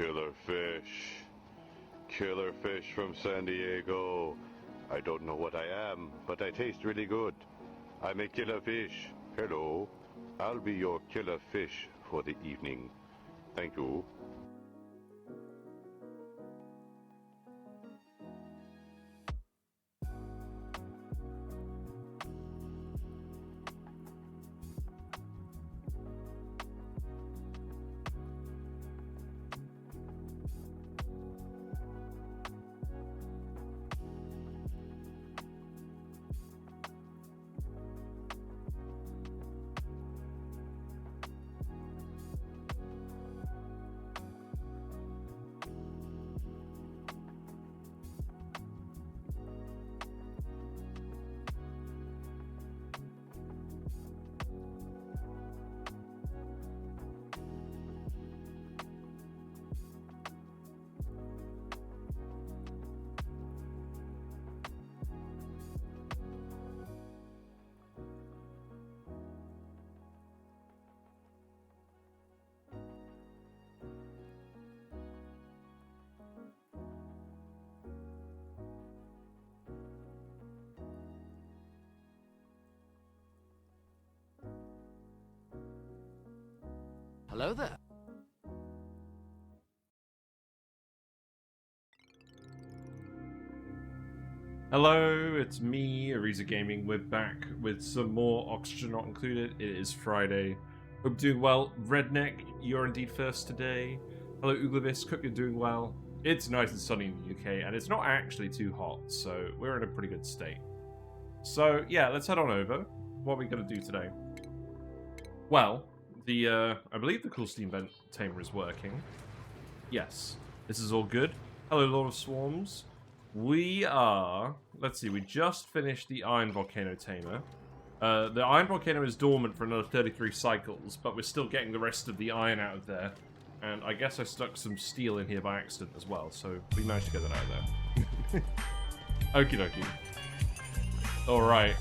Killer fish. Killer fish from San Diego. I don't know what I am, but I taste really good. I'm a killer fish. Hello. I'll be your killer fish for the evening. Thank you. Hello there. Hello, it's me, Ariza Gaming. We're back with some more Oxygen Not Included. It is Friday. Hope you're doing well. Redneck, you're indeed first today. Hello, Uglavis. Hope you're doing well. It's nice and sunny in the UK, and it's not actually too hot, so we're in a pretty good state. So, yeah, let's head on over. What are we going to do today? Well, I believe the Cool Steam Vent Tamer is working. Yes, this is all good. Hello, Lord of Swarms. We are... Let's see, we just finished the Iron Volcano Tamer. The Iron Volcano is dormant for another 33 cycles, but we're still getting the rest of the iron out of there. And I guess I stuck some steel in here by accident as well, so we managed to get that out of there. Okie dokie. Alright.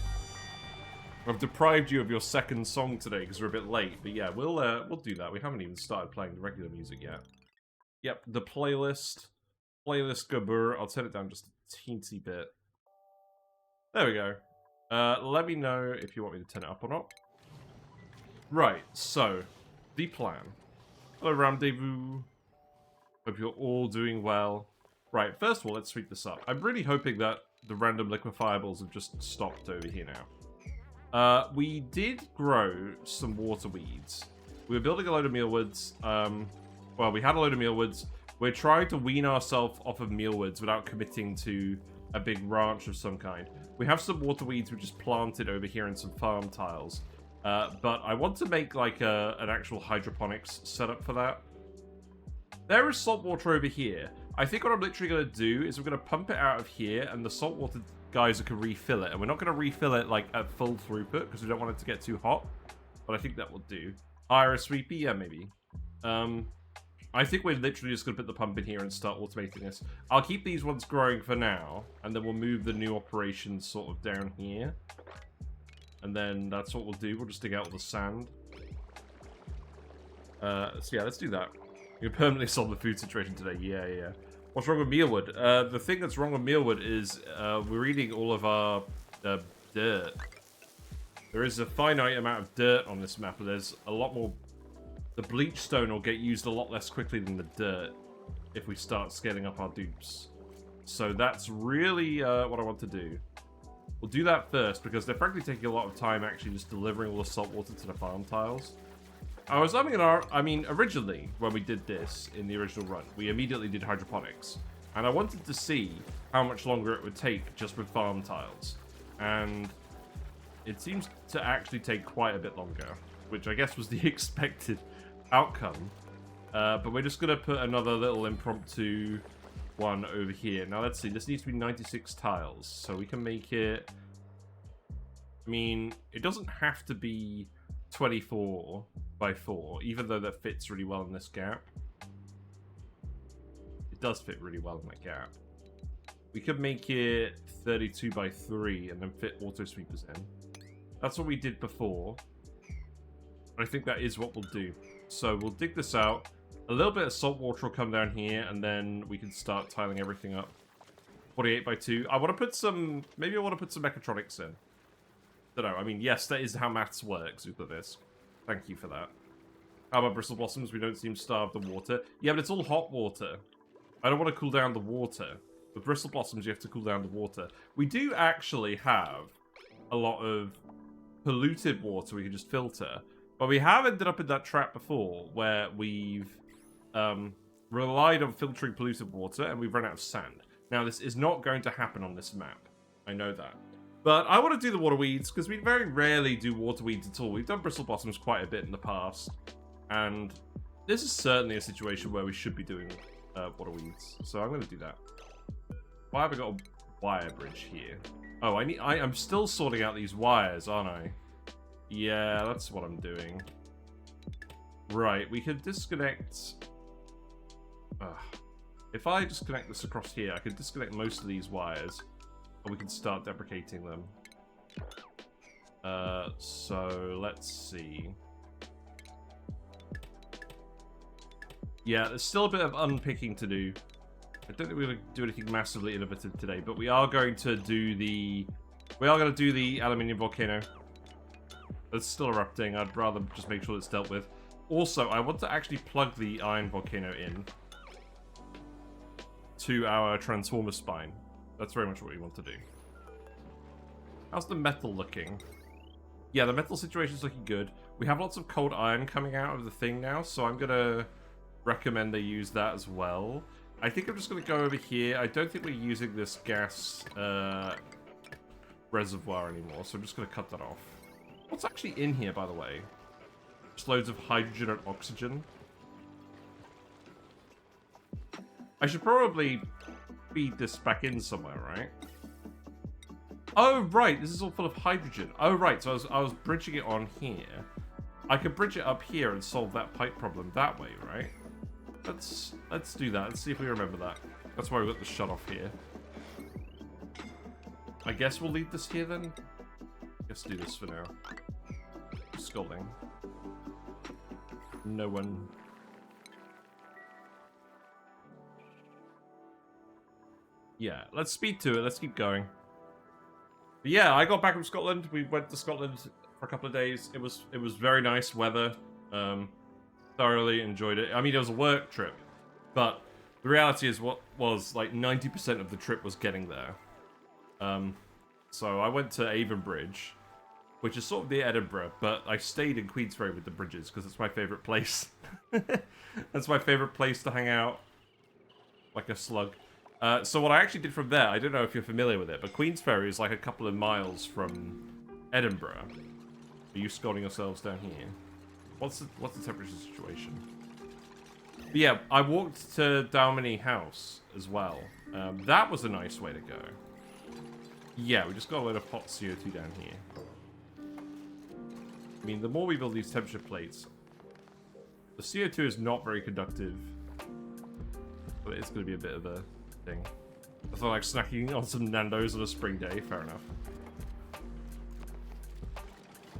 I've deprived you of your second song today because we're a bit late, but yeah, we'll do that. We haven't even started playing the regular music yet. Yep, the playlist Gabur. I'll turn it down just a teensy bit. There we go. Let me know if you want me to turn it up or not. Right, so the plan. Hello, Rendezvous. Hope you're all doing well. Right, first of all, let's sweep this up. I'm really hoping that the random liquefiables have just stopped over here now. We did grow some water weeds. We were building a load of mealwoods. Well, we had a load of mealwoods. We're trying to wean ourselves off of mealwoods without committing to a big ranch of some kind. We have some water weeds we just planted over here in some farm tiles. But I want to make like an actual hydroponics setup for that. There is salt water over here. I think what I'm literally going to do is we're going to pump it out of here, and the saltwater guys can refill it. And we're not going to refill it like at full throughput because we don't want it to get too hot. But I think that will do. Hire a sweepy? Yeah, maybe. I think we're literally just going to put the pump in here and start automating this. I'll keep these ones growing for now, and then we'll move the new operations sort of down here. And then that's what we'll do. We'll just dig out all the sand. So yeah, let's do that. You permanently solve the food situation today. Yeah. What's wrong with mealwood? The thing that's wrong with mealwood is we're eating all of our dirt. There is a finite amount of dirt on this map, but there's a lot more... The bleach stone will get used a lot less quickly than the dirt if we start scaling up our dupes. So that's really what I want to do. We'll do that first, because they're frankly taking a lot of time actually just delivering all the salt water to the farm tiles. I was originally, when we did this in the original run, we immediately did hydroponics. And I wanted to see how much longer it would take just with farm tiles. And it seems to actually take quite a bit longer, which I guess was the expected outcome. But we're just going to put another little impromptu one over here. Now let's see, this needs to be 96 tiles, so we can make it... I mean, it doesn't have to be 24 by 4, even though that fits really well in this gap. It does fit really well in that gap. We could make it 32 by 3 and then fit auto sweepers in. That's what we did before. I think that is what we'll do. So we'll dig this out. A little bit of salt water will come down here, and then we can start tiling everything up. 48 by 2. I want to put some... Maybe I want to put some mechatronics in. Don't know. I mean, yes, that is how maths works, Uthadisc. Thank you for that. How about Bristle Blossoms? We don't seem starved of water. Yeah, but it's all hot water. I don't want to cool down the water. With Bristle Blossoms, you have to cool down the water. We do actually have a lot of polluted water we can just filter. But we have ended up in that trap before, where we've relied on filtering polluted water, and we've run out of sand. Now, this is not going to happen on this map. I know that. But I want to do the water weeds, because we very rarely do water weeds at all. We've done Bristle Blossoms quite a bit in the past. And this is certainly a situation where we should be doing water weeds. So I'm going to do that. Why have I got a wire bridge here? Oh, I'm still sorting out these wires, aren't I? Yeah, that's what I'm doing. Right, we could disconnect... if I just connect this across here, I could disconnect most of these wires. And we can start deprecating them. So, let's see. Yeah, there's still a bit of unpicking to do. I don't think we're going to do anything massively innovative today, but we are going to do the... We are going to do the aluminium volcano. It's still erupting. I'd rather just make sure it's dealt with. Also, I want to actually plug the iron volcano in to our transformer spine. That's very much what we want to do. How's the metal looking? Yeah, the metal situation's looking good. We have lots of cold iron coming out of the thing now, so I'm going to recommend they use that as well. I think I'm just going to go over here. I don't think we're using this gas reservoir anymore, so I'm just going to cut that off. What's actually in here, by the way? Just loads of hydrogen and oxygen. I should probably feed this back in somewhere, right? Oh, right. This is all full of hydrogen. Oh, right. So I was bridging it on here. I could bridge it up here and solve that pipe problem that way, right? Let's do that. Let's see if we remember that. That's why we got the shut off here. I guess we'll leave this here then. Let's do this for now. Scolding. No one. Yeah, let's speed to it. Let's keep going. But yeah, I got back from Scotland. We went to Scotland for a couple of days. It was very nice weather. Thoroughly enjoyed it. I mean, it was a work trip, but the reality is what was like 90% of the trip was getting there. So I went to Avon Bridge, which is sort of near Edinburgh, but I stayed in Queensferry with the bridges because it's my favourite place. That's my favourite place to hang out, like a slug. So what I actually did from there, I don't know if you're familiar with it, but Queensferry is like a couple of miles from Edinburgh. Are you scolding yourselves down here? What's the temperature situation? But yeah, I walked to Dalmany House as well. That was a nice way to go. Yeah, we just got a load of hot CO2 down here. I mean, the more we build these temperature plates, the CO2 is not very conductive, but it's going to be a bit of a thing. I feel like snacking on some Nando's on a spring day. Fair enough.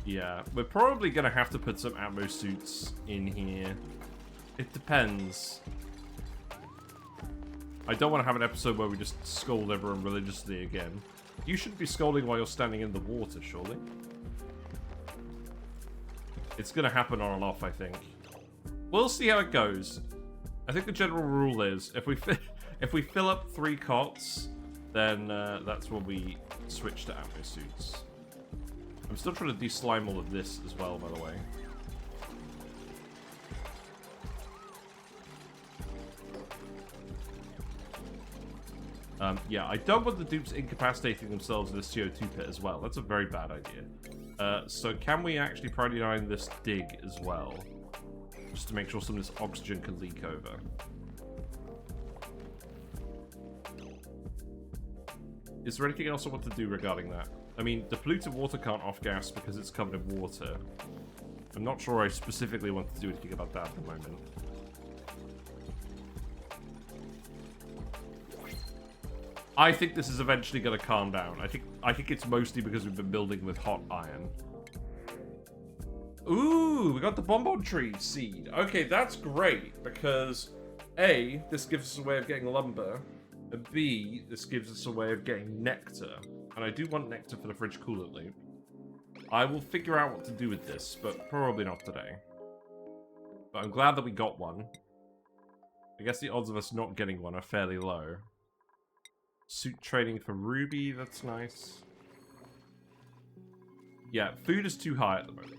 Yeah, we're probably going to have to put some Atmo suits in here. It depends. I don't want to have an episode where we just scold everyone religiously again. You shouldn't be scolding while you're standing in the water, surely. It's going to happen on and off, I think. We'll see how it goes. I think the general rule is, if we fill up 3 cots, then that's when we switch to Atmo suits. I'm still trying to de-slime all of this as well, by the way. Yeah, I don't want the dupes incapacitating themselves in the CO2 pit as well. That's a very bad idea. So can we actually priority 9 this dig as well? Just to make sure some of this oxygen can leak over. Is there anything else I want to do regarding that? I mean, the polluted water can't off-gas because it's covered in water. I'm not sure I specifically want to do anything about that at the moment. I think this is eventually going to calm down. I think it's mostly because we've been building with hot iron. Ooh, we got the bonbon tree seed. Okay, that's great because A, this gives us a way of getting lumber, and B, this gives us a way of getting nectar. And I do want nectar for the fridge cooler loop. I will figure out what to do with this, but probably not today. But I'm glad that we got one. I guess the odds of us not getting one are fairly low. Suit trading for Ruby, that's nice. Yeah, food is too high at the moment.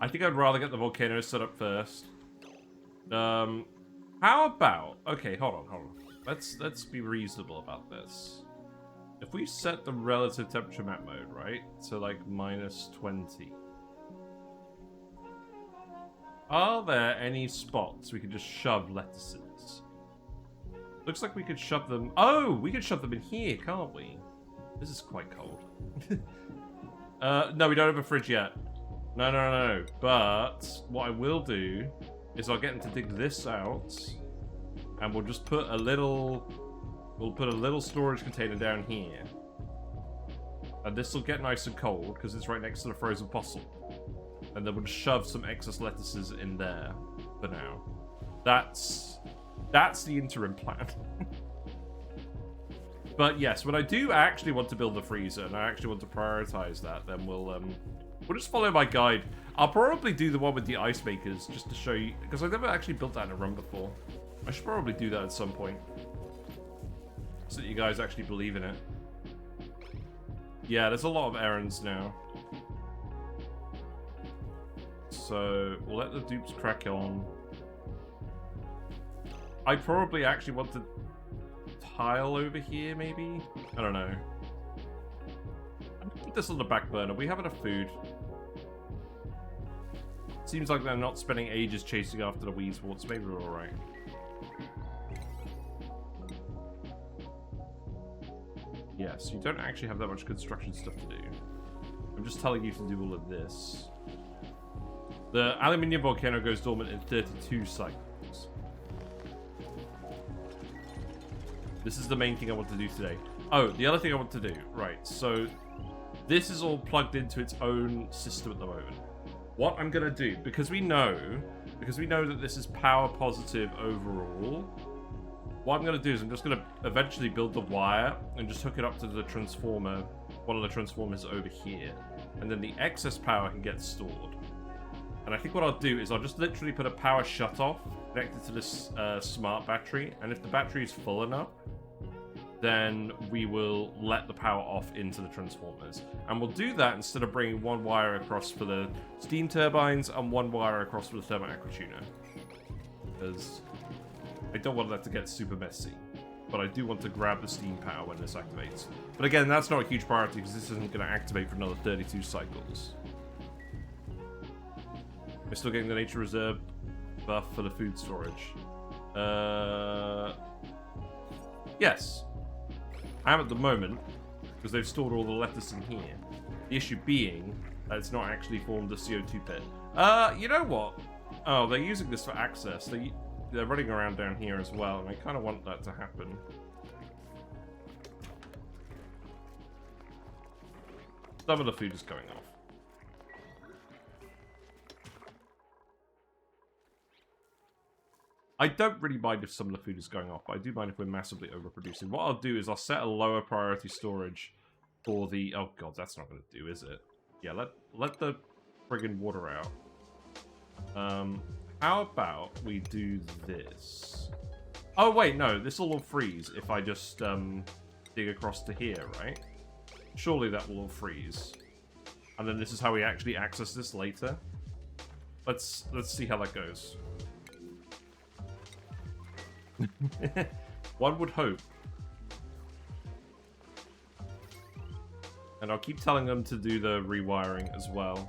I think I'd rather get the volcano set up first. How about... Okay, hold on. Let's be reasonable about this. If we set the relative temperature map mode, right? So like -20. Are there any spots we could just shove lettuces? Looks like we could shove them... Oh, we could shove them in here, can't we? This is quite cold. No, we don't have a fridge yet. No. But what I will do is I'll get him to dig this out, and we'll just put a little... We'll put a little storage container down here. And this will get nice and cold, because it's right next to the frozen possum. And then we'll just shove some excess lettuces in there for now. That's the interim plan. But yes, when I do actually want to build a freezer, and I actually want to prioritize that, then we'll just follow my guide. I'll probably do the one with the ice makers, just to show you, because I've never actually built that in a run before. I should probably do that at some point, so that you guys actually believe in it. Yeah, there's a lot of errands now. So, we'll let the dupes crack on. I probably actually want to tile over here, maybe? I don't know. I'm gonna put this on the back burner. We have enough food. Seems like they're not spending ages chasing after the weeds, so maybe we're alright. Yes, you don't actually have that much construction stuff to do. I'm just telling you to do all of this. The aluminium volcano goes dormant in 32 cycles. This is the main thing I want to do today. Oh, the other thing I want to do. Right, so this is all plugged into its own system at the moment. What I'm going to do, because we know that this is power positive overall, what I'm going to do is I'm just going to eventually build the wire and just hook it up to the transformer, one of the transformers over here. And then the excess power can get stored. And I think what I'll do is I'll just literally put a power shutoff connected to this smart battery. And if the battery is full enough, then we will let the power off into the transformers. And we'll do that instead of bringing one wire across for the steam turbines and one wire across for the thermal aquatuner. Because I don't want that to get super messy. But I do want to grab the steam power when this activates. But again, that's not a huge priority because this isn't going to activate for another 32 cycles. We're still getting the nature reserve buff for the food storage. Yes. I am at the moment, because they've stored all the lettuce in here. The issue being that it's not actually formed a CO2 pit. You know what? Oh, they're using this for access. They're running around down here as well, and I kind of want that to happen. Some of the food is going off. I don't really mind if some of the food is going off, but I do mind if we're massively overproducing. What I'll do is I'll set a lower priority storage for the... Oh god, that's not going to do, is it? Yeah, let the friggin' water out. How about we do this? Oh wait, no, this will all freeze if I just dig across to here, right? Surely that will all freeze. And then this is how we actually access this later. Let's see how that goes. One would hope. And I'll keep telling them to do the rewiring as well,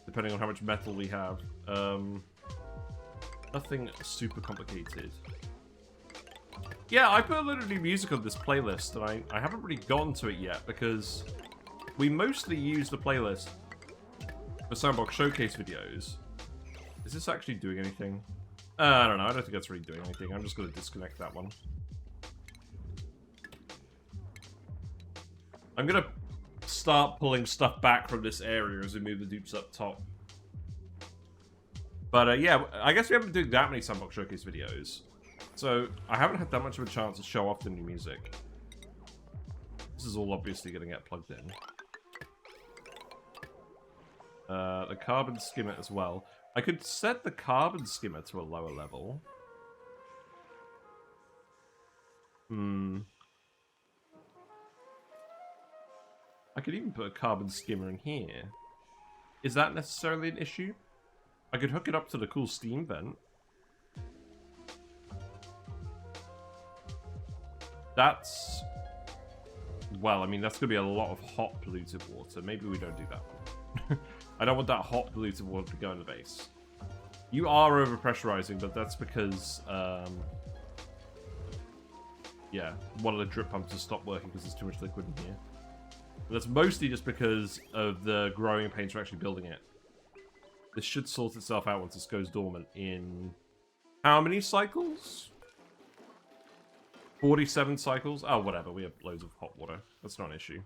depending on how much metal we have. Nothing super complicated. Yeah, I put a lot of new music on this playlist, and I haven't really gotten to it yet, because we mostly use the playlist for Sandbox Showcase videos. Is this actually doing anything? I don't know. I don't think that's really doing anything. I'm just going to disconnect that one. I'm going to start pulling stuff back from this area as we move the dupes up top. But yeah, I guess we haven't been doing that many Sandbox Showcase videos. So I haven't had that much of a chance to show off the new music. This is all obviously going to get plugged in. The carbon skimmer as well. I could set the carbon skimmer to a lower level. I could even put a carbon skimmer in here. Is that necessarily an issue? I could hook it up to the cool steam vent. That's... Well, I mean, that's going to be a lot of hot polluted water. Maybe we don't do that one. I don't want that hot polluted water to go in the base. You are overpressurizing, but that's because... yeah, one of the drip pumps has stopped working because there's too much liquid in here. And that's mostly just because of the growing pains for actually building it. This should sort itself out once this goes dormant in... How many cycles? 47 cycles? Oh, whatever. We have loads of hot water. That's not an issue.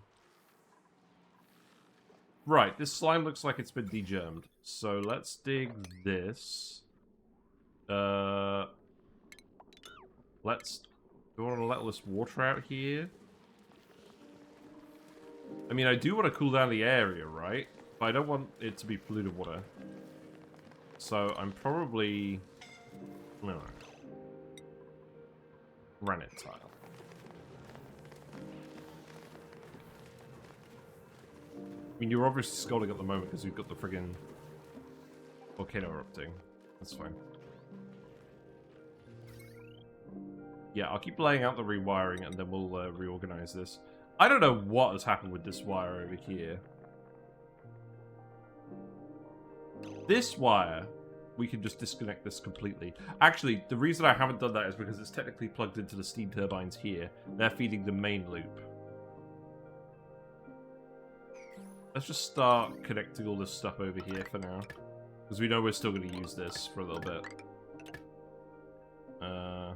Right, this slime looks like it's been degermed. So let's dig this. Do we want to let all this water out here? I mean, I do want to cool down the area, right? But I don't want it to be polluted water. So I'm probably... No. Granite tile. I mean, you're obviously scalding at the moment because we've got the friggin' volcano erupting. That's fine. Yeah, I'll keep laying out the rewiring and then we'll reorganize this. I don't know what has happened with this wire over here. This wire, we can just disconnect this completely. Actually, the reason I haven't done that is because it's technically plugged into the steam turbines here. They're feeding the main loop. Let's just start connecting all this stuff over here for now. Because we know we're still going to use this for a little bit. I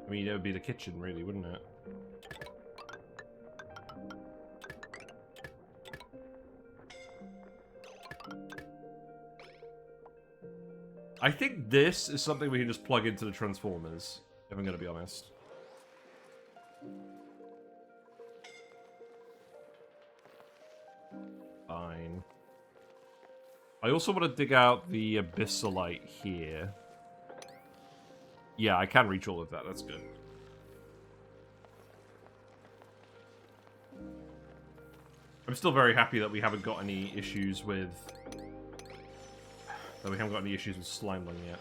mean, it would be the kitchen, really, wouldn't it? I think this is something we can just plug into the transformers, if I'm going to be honest. Fine. I also want to dig out the abyssalite here. Yeah, I can reach all of that. That's good. I'm still very happy that we haven't got any issues with... That we haven't got any issues with slime lung yet.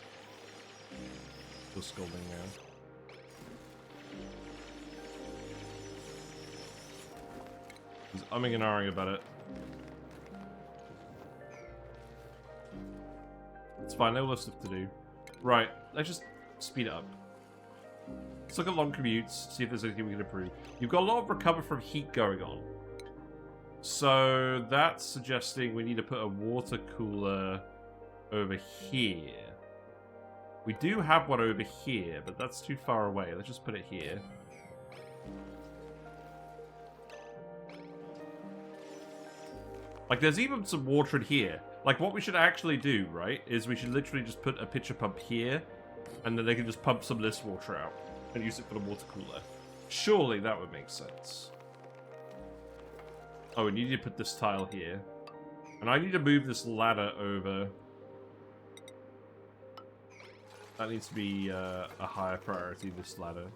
Still scalding now. He's umming and ahhing about it. It's fine, no less stuff to do. Right, let's just speed it up. Let's look at long commutes, see if there's anything we can improve. You've got a lot of recover from heat going on. So that's suggesting we need to put a water cooler over here. We do have one over here, but that's too far away. Let's just put it here. Like, there's even some water in here. Like, what we should actually do, right, is we should literally just put a pitcher pump here, and then they can just pump some of this water out and use it for the water cooler. Surely that would make sense. Oh, we need to put this tile here. And I need to move this ladder over. That needs to be a higher priority, this ladder.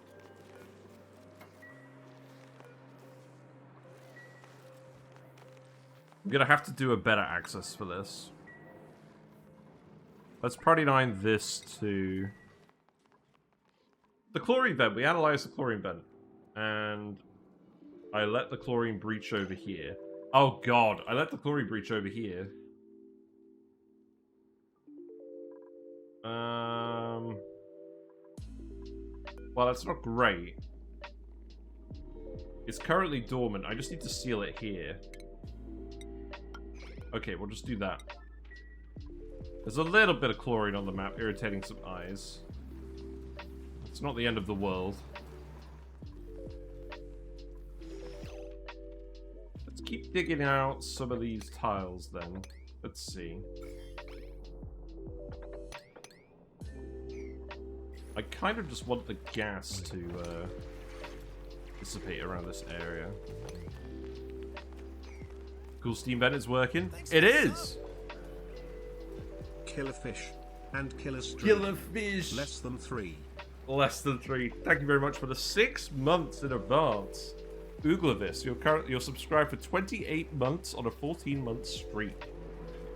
I'm gonna have to do a better access for this. Let's priority 9 this to... The chlorine vent. We analyzed the chlorine vent. And I let the chlorine breach over here. Oh god, I let the chlorine breach over here. Well, that's not great. It's currently dormant. I just need to seal it here. Okay, we'll just do that. There's a little bit of chlorine on the map, irritating some eyes. It's not the end of the world. Let's keep digging out some of these tiles then. Let's see. I kind of just want the gas to dissipate around this area. Cool, steam vent is working. It is! Kill a fish and kill a stream. Kill a fish! Less than 3. Less than 3. Thank you very much for the 6 months in advance. Ooglavis, you're subscribed for 28 months on a 14-month streak.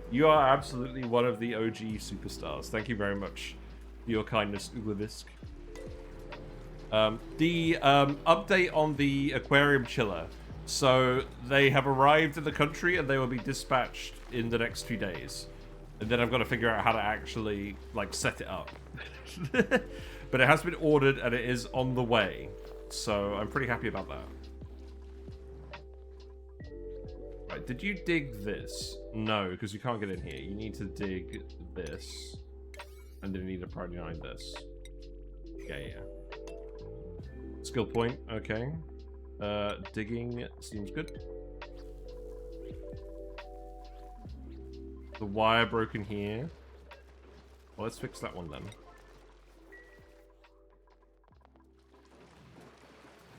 You are absolutely one of the OG superstars. Thank you very much for your kindness, Ooglavisk. The update on the aquarium chiller. So they have arrived in the country and they will be dispatched in the next few days. And then I've got to figure out how to actually, like, set it up. But it has been ordered and it is on the way. So I'm pretty happy about that. Right, did you dig this? No, because you can't get in here. You need to dig this. And then you need to priority 9 this. Yeah. Skill point, okay. Digging seems good. The wire broken here. Well, let's fix that one then.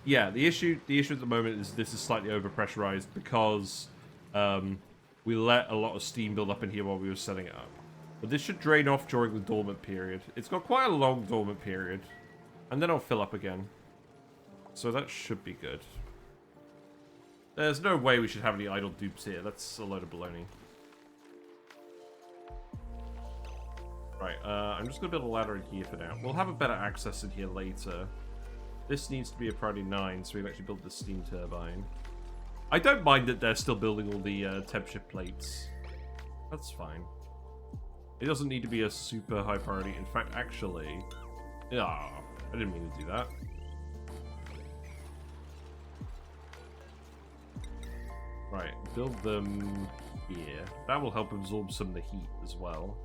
Yeah, the issue at the moment is this is slightly overpressurized because we let a lot of steam build up in here while we were setting it up. But this should drain off during the dormant period. It's got quite a long dormant period. And then it'll fill up again. So that should be good. There's no way we should have any idle dupes here. That's a load of baloney. Right, I'm just going to build a ladder in here for now. We'll have a better access in here later. This needs to be a priority 9, so we can actually build the steam turbine. I don't mind that they're still building all the temperature plates. That's fine. It doesn't need to be a super high priority. In fact, actually... I didn't mean to do that. Right, build them here. That will help absorb some of the heat as well.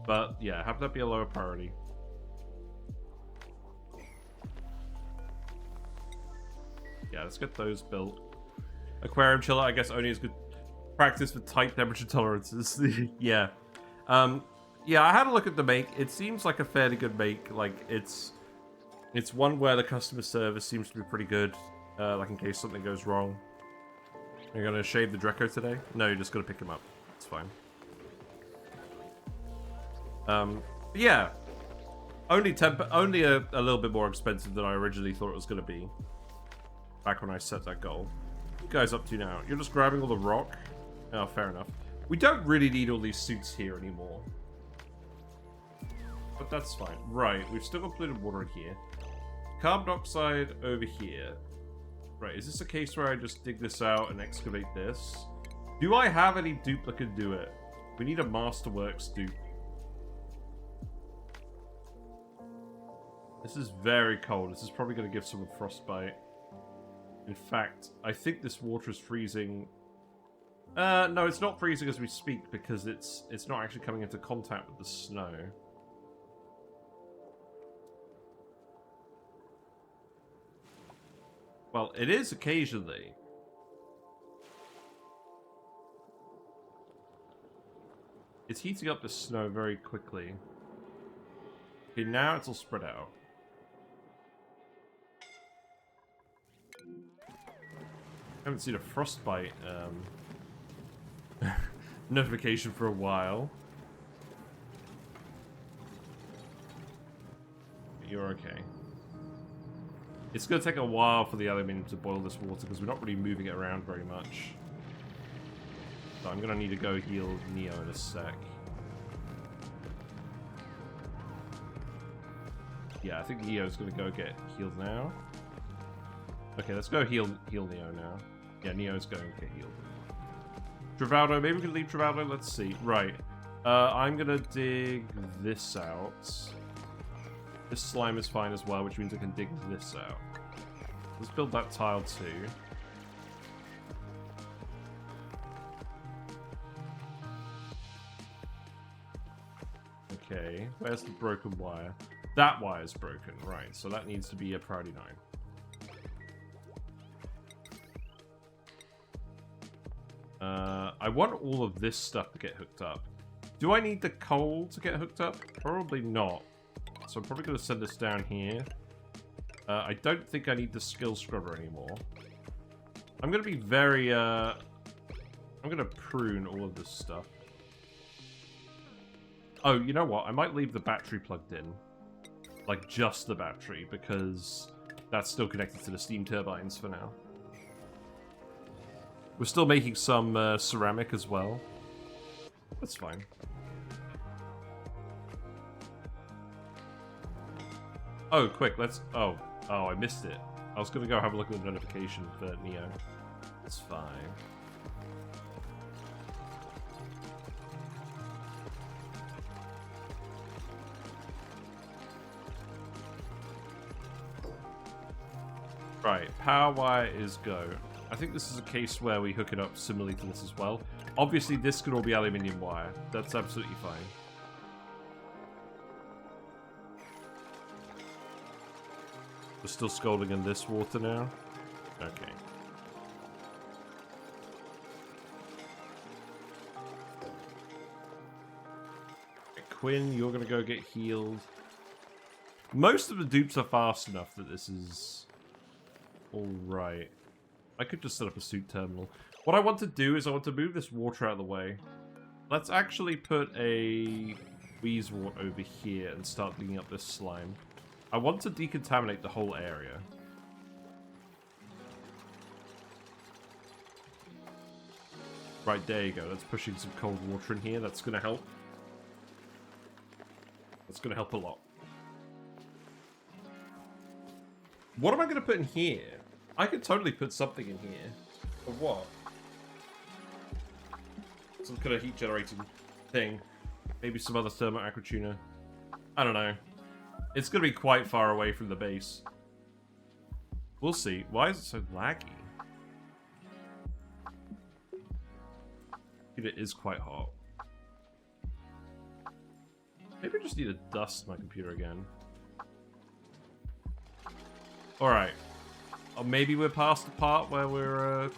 But, yeah, have that be a lower priority. Yeah, let's get those built. Aquarium chiller, I guess only is good practice for tight temperature tolerances. Yeah. Yeah, I had a look at the make. It seems like a fairly good make. Like, it's one where the customer service seems to be pretty good. Like, in case something goes wrong. You're gonna shave the Dreco today? No, you're just gonna pick him up. It's fine. Yeah. Only a little bit more expensive than I originally thought it was gonna be. Back when I set that goal. What are you guys up to now? You're just grabbing all the rock? Oh, fair enough. We don't really need all these suits here anymore. But that's fine. Right, we've still got polluted water in here. Carbon dioxide over here. Right, is this a case where I just dig this out and excavate this? Do I have any dupe that can do it? We need a Masterworks dupe. This is very cold. This is probably going to give someone frostbite. In fact, I think this water is freezing. No, it's not freezing as we speak because it's not actually coming into contact with the snow. Well, it is occasionally. It's heating up the snow very quickly. Okay, now it's all spread out. I haven't seen a frostbite notification for a while. You're okay. It's going to take a while for the aluminium to boil this water because we're not really moving it around very much. So I'm going to need to go heal Neo in a sec. Yeah, I think Neo's going to go get healed now. Okay, let's go heal Neo now. Yeah, Neo's going to get healed. Travaldo, maybe we can leave Travaldo. Let's see. Right. I'm going to dig this out. This slime is fine as well, which means I can dig this out. Let's build that tile too. Okay, where's the broken wire? That wire's broken, right, so that needs to be a priority 9. I want all of this stuff to get hooked up. Do I need the coal to get hooked up? Probably not. So I'm probably going to send this down here. I don't think I need the skill scrubber anymore. I'm going to be very, I'm going to prune all of this stuff. Oh, you know what? I might leave the battery plugged in. Like, just the battery, because that's still connected to the steam turbines for now. We're still making some ceramic as well. That's fine. Oh, quick, let's... Oh, I missed it. I was going to go have a look at the notification for Neo. It's fine. Right, power wire is go. I think this is a case where we hook it up similarly to this as well. Obviously, this could all be aluminium wire. That's absolutely fine. We're still scalding in this water now? Okay. Quinn, you're gonna go get healed. Most of the dupes are fast enough that this is alright. I could just set up a suit terminal. What I want to do is I want to move this water out of the way. Let's actually put a Weezewort over here and start digging up this slime. I want to decontaminate the whole area. Right, there you go. That's pushing some cold water in here. That's going to help. That's going to help a lot. What am I going to put in here? I could totally put something in here. For what? Some kind of heat generating thing. Maybe some other thermo aquatuner. I don't know. It's going to be quite far away from the base. We'll see. Why is it so laggy? It is quite hot. Maybe I just need to dust my computer again. Alright. Or maybe we're past the part where we're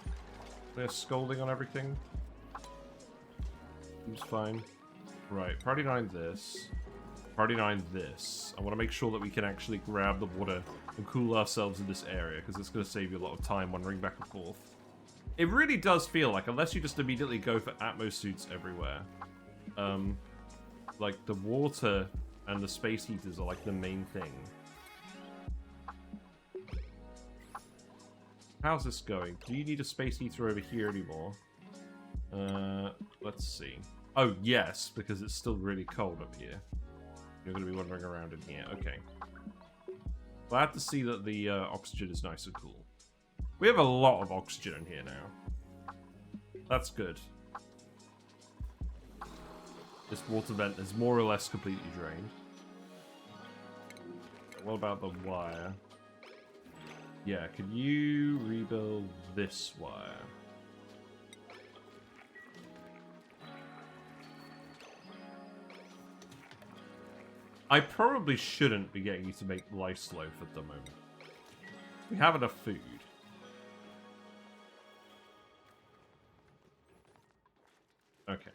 scolding on everything. Seems fine. Right, priority 9 this. Priority 9 this. I want to make sure that we can actually grab the water and cool ourselves in this area, because it's going to save you a lot of time wandering back and forth. It really does feel like, unless you just immediately go for Atmos suits everywhere, like the water and the space heaters are like the main thing. How's this going? Do you need a space heater over here anymore? Let's see. Oh, yes, because it's still really cold up here. You're going to be wandering around in here. Okay. Glad to see that the oxygen is nice and cool. We have a lot of oxygen in here now. That's good. This water vent is more or less completely drained. What about the wire? Yeah, can you rebuild this wire? I probably shouldn't be getting you to make lice loaf at the moment. We have enough food. Okay.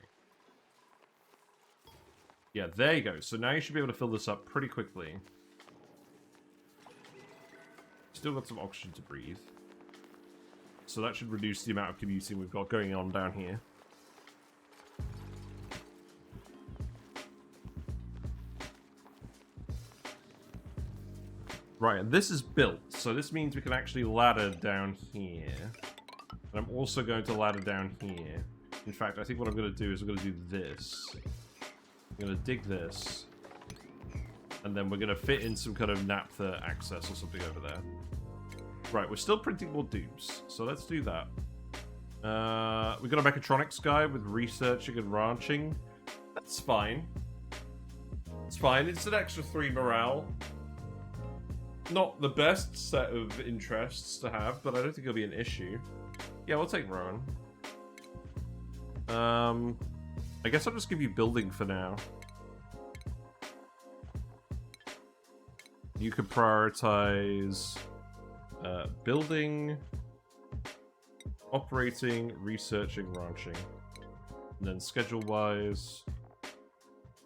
Yeah, there you go. So now you should be able to fill this up pretty quickly. Still got some oxygen to breathe. So that should reduce the amount of commuting we've got going on down here. Right, and this is built, so this means we can actually ladder down here. And I'm also going to ladder down here. In fact, I think what I'm going to do is I'm going to do this. I'm going to dig this. And then we're going to fit in some kind of naphtha access or something over there. Right, we're still printing more dupes, so let's do that. We got a mechatronics guy with researching and ranching. That's fine. It's fine, it's an extra 3 morale. Not the best set of interests to have, but I don't think it'll be an issue. Yeah, we'll take Rowan. I guess I'll just give you building for now. You could prioritize building, operating, researching, ranching. And then schedule-wise,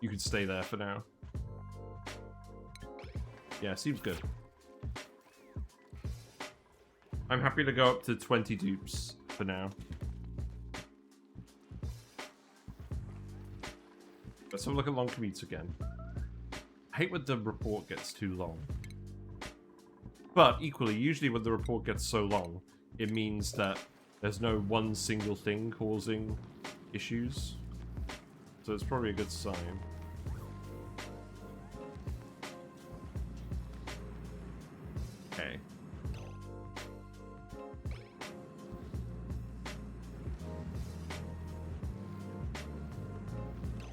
you could stay there for now. Yeah, seems good. I'm happy to go up to 20 dupes for now. Let's have a look at long commutes again. I hate when the report gets too long. But equally, usually when the report gets so long, it means that there's no one single thing causing issues. So it's probably a good sign. Okay.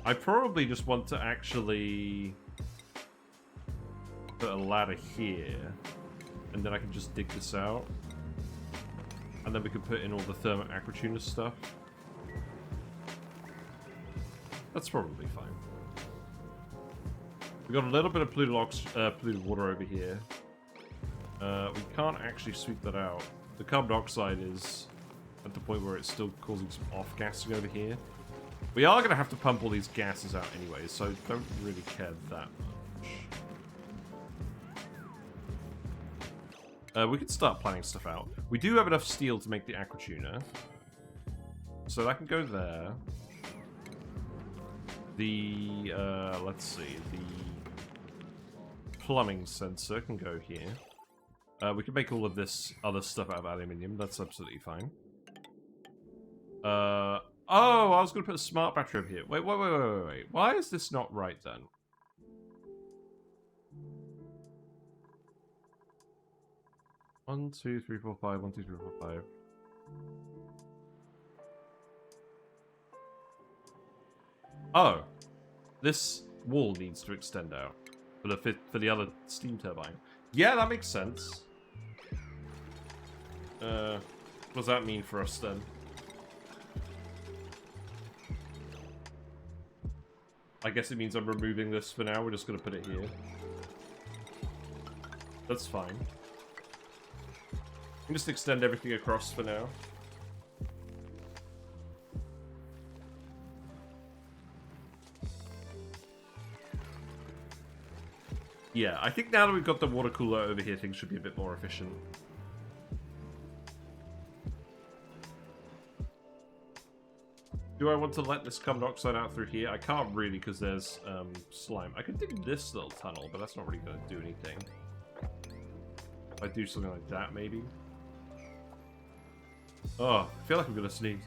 I probably just want to actually put a ladder here, and then I can just dig this out. And then we can put in all the thermal aquatuna stuff. That's probably fine. We got a little bit of polluted water over here. We can't actually sweep that out. The carbon dioxide is at the point where it's still causing some off-gassing over here. We are going to have to pump all these gases out anyway, so don't really care that much. We could start planning stuff out. We do have enough steel to make the aquatuna. So that can go there. The, let's see, the plumbing sensor can go here. We can make all of this other stuff out of aluminium. That's absolutely fine. Oh, I was going to put a smart battery over here. Wait. Why is this not right then? One, two, three, four, five. 1, 2, 3, 4, 5. Oh, this wall needs to extend out for the other steam turbine. Yeah, that makes sense. What does that mean for us then? I guess it means I'm removing this for now. We're just going to put it here. That's fine. We can just extend everything across for now. Yeah, I think now that we've got the water cooler over here, things should be a bit more efficient. Do I want to let this carbon dioxide out through here? I can't really because there's slime. I could dig this little tunnel, but that's not really going to do anything. If I do something like that, maybe. Oh, I feel like I'm going to sneeze.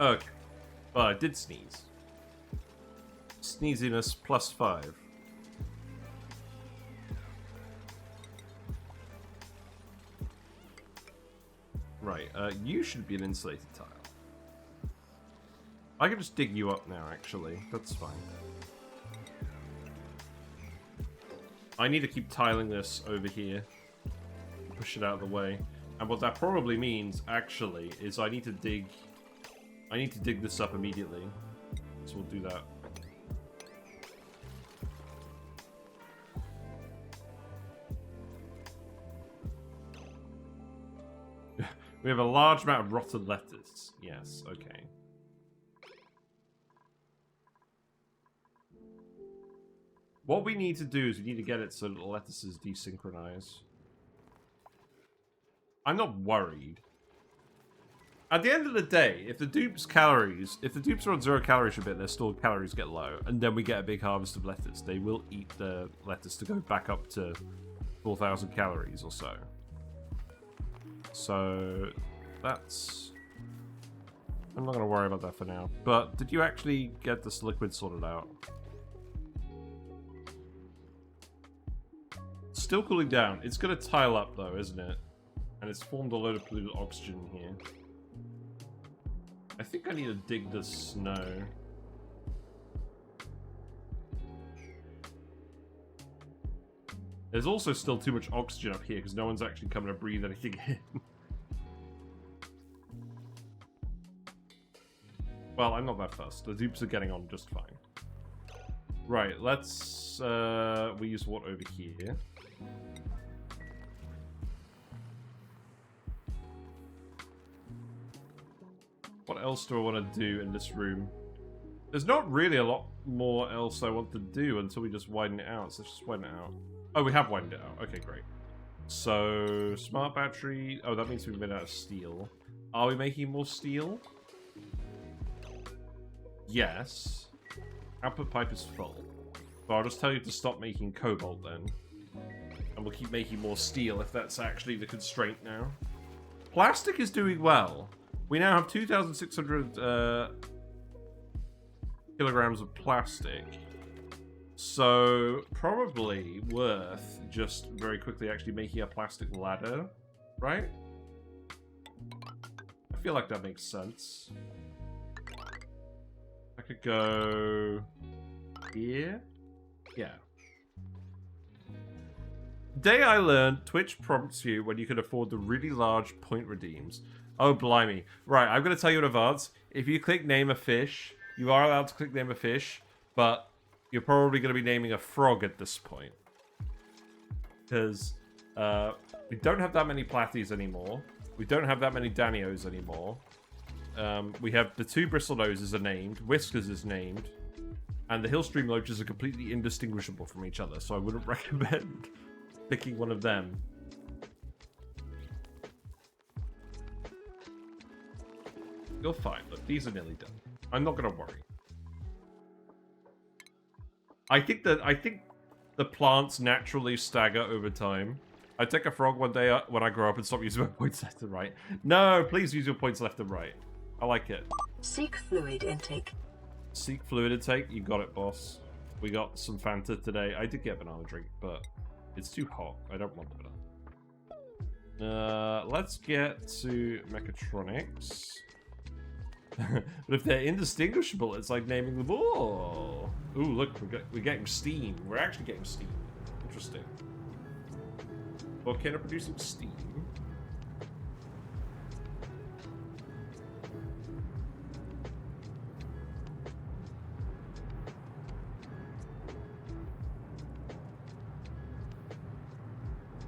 Okay. Well, I did sneeze. Sneeziness +5. Right, you should be an insulated tile. I can just dig you up now, actually. That's fine. I need to keep tiling this over here. Push it out of the way. And what that probably means, actually, is I need to dig this up immediately. So we'll do that. We have a large amount of rotten lettuce. Yes, okay. What we need to do is we need to get it so that the lettuces desynchronize. I'm not worried. At the end of the day, if the dupes are on 0 calories for a bit, their stored calories get low, and then we get a big harvest of lettuce, they will eat the lettuce to go back up to 4,000 calories or so. So, that's... I'm not going to worry about that for now. But, did you actually get this liquid sorted out? Still cooling down. It's going to tile up, though, isn't it? And it's formed a load of polluted oxygen here. I think I need to dig the snow. There's also still too much oxygen up here because no one's actually coming to breathe anything in. Well, I'm not that fussed. The dupes are getting on just fine. Right, let's we use what over here. What else do I want to do in this room? There's not really a lot more else I want to do until we just widen it out. So let's just widen it out. Oh, we have widened it out. Okay, great. So, smart battery. Oh, that means we've made out of steel. Are we making more steel? Yes. Output pipe is full. So I'll just tell you to stop making cobalt then. And we'll keep making more steel if that's actually the constraint now. Plastic is doing well. We now have 2,600 kilograms of plastic. So, probably worth just very quickly actually making a plastic ladder, right? I feel like that makes sense. I could go here? Yeah. Day I learned, Twitch prompts you when you can afford the really large point redeems. Oh, blimey. Right, I'm going to tell you in advance. If you click name a fish, you are allowed to click name a fish, but you're probably going to be naming a frog at this point. Because we don't have that many Platties anymore. We don't have that many Danios anymore. We have the 2 Bristlenoses are named, Whiskers is named, and the Hillstream Loaches are completely indistinguishable from each other, so I wouldn't recommend picking one of them. You're fine. Look, these are nearly done. I'm not going to worry. I think the plants naturally stagger over time. I take a frog one day when I grow up and stop using my points left and right. No, please use your points left and right. I like it. Seek fluid intake. Seek fluid intake. You got it, boss. We got some Fanta today. I did get banana drink, but it's too hot. I don't want banana. Let's get to mechatronics. But if they're indistinguishable, it's like naming them. Oh, ooh, look, we're getting steam. We're actually getting steam. Interesting. Volcano producing steam.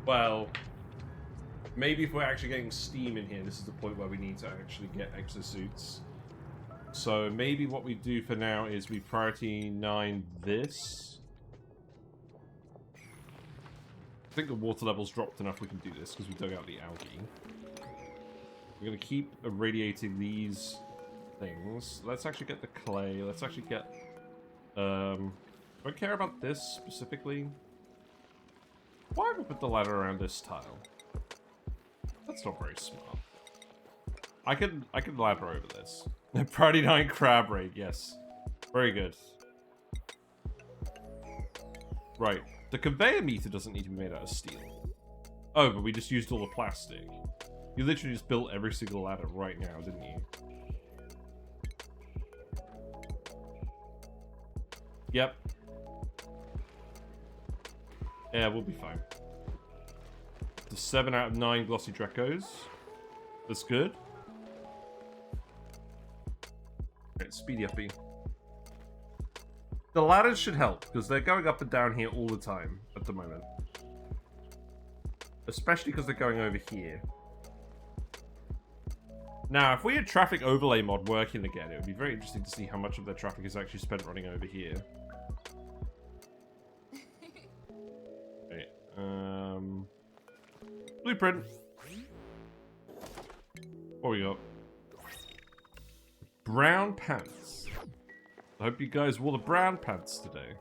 Well, maybe if we're actually getting steam in here, this is the point where we need to actually get exosuits. So maybe what we do for now is we priority 9 this. I think the water level's dropped enough we can do this because we dug out the algae. We're going to keep irradiating these things. Let's actually get the clay. Let's actually get... do I care about this specifically? Why have we put the ladder around this tile? That's not very smart. I can ladder over this. Priority 9 crab raid, yes. Very good. Right. The conveyor meter doesn't need to be made out of steel. Oh, but we just used all the plastic. You literally just built every single ladder right now, didn't you? Yep. Yeah, we'll be fine. The 7 out of 9 glossy Drecos. That's good. Right, speedy uppy. The ladders should help, because they're going up and down here all the time at the moment. Especially because they're going over here. Now, if we had traffic overlay mod working again, it would be very interesting to see how much of their traffic is actually spent running over here. Okay, blueprint. What we got? Brown pants. I hope you guys wore the brown pants today.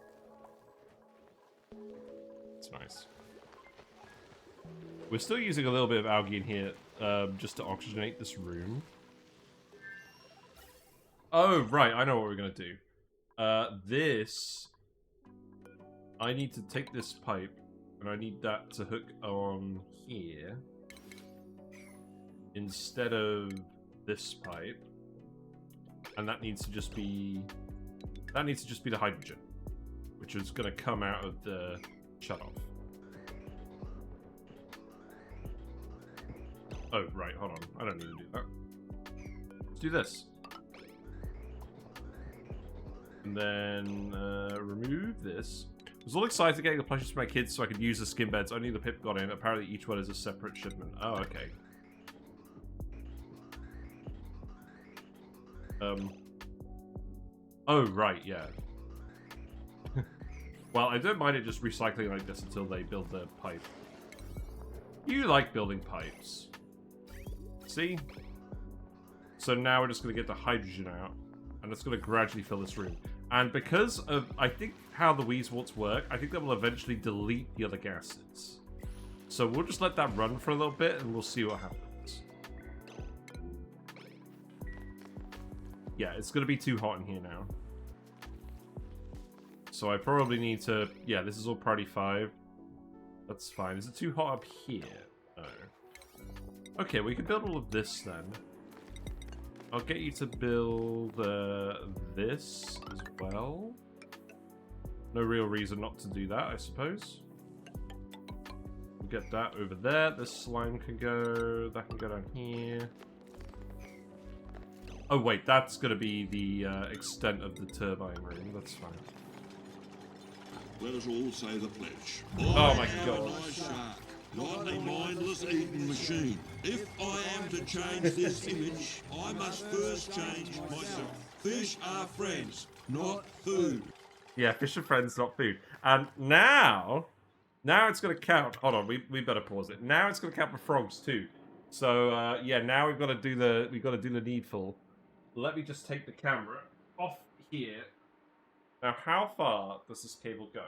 It's nice. We're still using a little bit of algae in here just to oxygenate this room. Oh, right. I know what we're going to do. This... I need to take this pipe, and I need that to hook on here. Instead of this pipe. And that needs to just be... That needs to just be the hydrogen. Which is going to come out of the shutoff. Oh, right, hold on. I don't need to do that. Let's do this. And then remove this. I was all excited getting the plushies for my kids so I could use the skin beds. Only the Pip got in. Apparently each one is a separate shipment. Oh, okay. Oh, right, yeah. Well, I don't mind it just recycling like this until they build the pipe. You like building pipes. See? So now we're just going to get the hydrogen out. And it's going to gradually fill this room. And because of, I think, how the Weezeworts work, I think that will eventually delete the other gases. So we'll just let that run for a little bit and we'll see what happens. Yeah, it's going to be too hot in here now. So I probably need to... Yeah, this is all priority 5. That's fine. Is it too hot up here? No. Okay, we can build all of this then. I'll get you to build this as well. No real reason not to do that, I suppose. We'll get that over there. This slime can go... That can go down here. Oh wait, that's going to be the extent of the turbine room. That's fine. Let us all say the pledge. Oh my god. Not a mindless eating machine. If I am to change this image, I must first change myself. Fish are friends, not food. Yeah, fish are friends, not food. And now it's going to count. Hold on, we better pause it. Now it's going to count for frogs too. So yeah, now we've got to do the needful. Let me just take the camera off here. Now, how far does this cable go?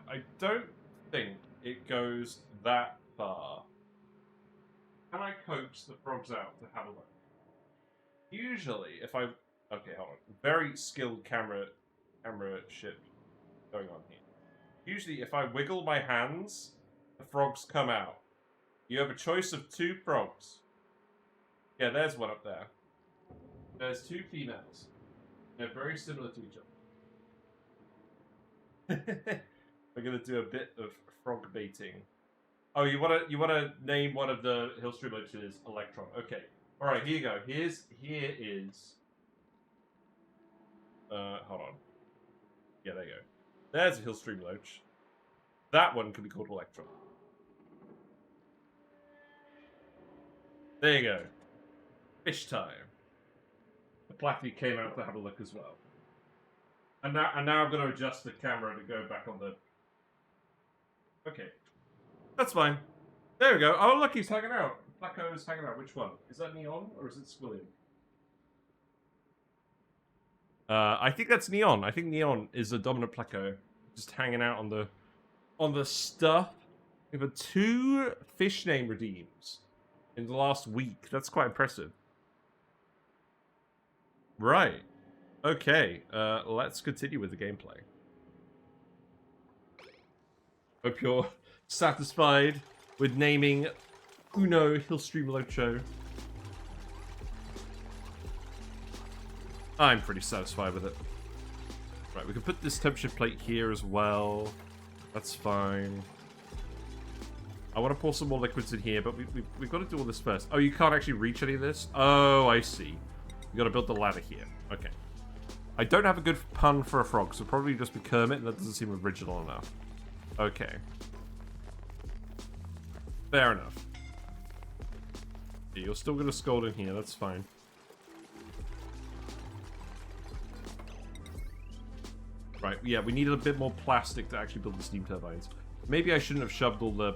I don't think it goes that far. Can I coax the frogs out to have a look? Usually, if I... Okay, hold on. Very skilled camera shit going on here. Usually, if I wiggle my hands, the frogs come out. You have a choice of 2 frogs. Yeah, there's one up there. There's 2 females. They're very similar to each other. We're gonna do a bit of frog baiting. Oh, you wanna name one of the hill stream loaches Electron? Okay. All right. Here you go. Here is. Hold on. Yeah, there you go. There's a hill stream loach. That one could be called Electron. There you go. Fish time. The Platy came out to have a look as well. And now I'm going to adjust the camera to go back on the... Okay. That's fine. There we go. Oh, look, he's hanging out. Placo's hanging out. Which one? Is that Neon or is it Squilliam? I think that's Neon. I think Neon is the dominant Placo. Just hanging out on the stuff. We've had 2 fish name redeems in the last week. That's quite impressive. Right. Okay. Let's continue with the gameplay. Hope you're satisfied with naming Uno Hillstream Locho. I'm pretty satisfied with it. Right, we can put this temperature plate here as well. That's fine. I want to pour some more liquids in here, but we've got to do all this first. Oh, you can't actually reach any of this? Oh, I see. You got to build the ladder here. Okay. I don't have a good pun for a frog, so probably just be Kermit, and that doesn't seem original enough. Okay. Fair enough. Yeah, you're still going to scold in here, that's fine. Right, yeah, we needed a bit more plastic to actually build the steam turbines. Maybe I shouldn't have shoved all the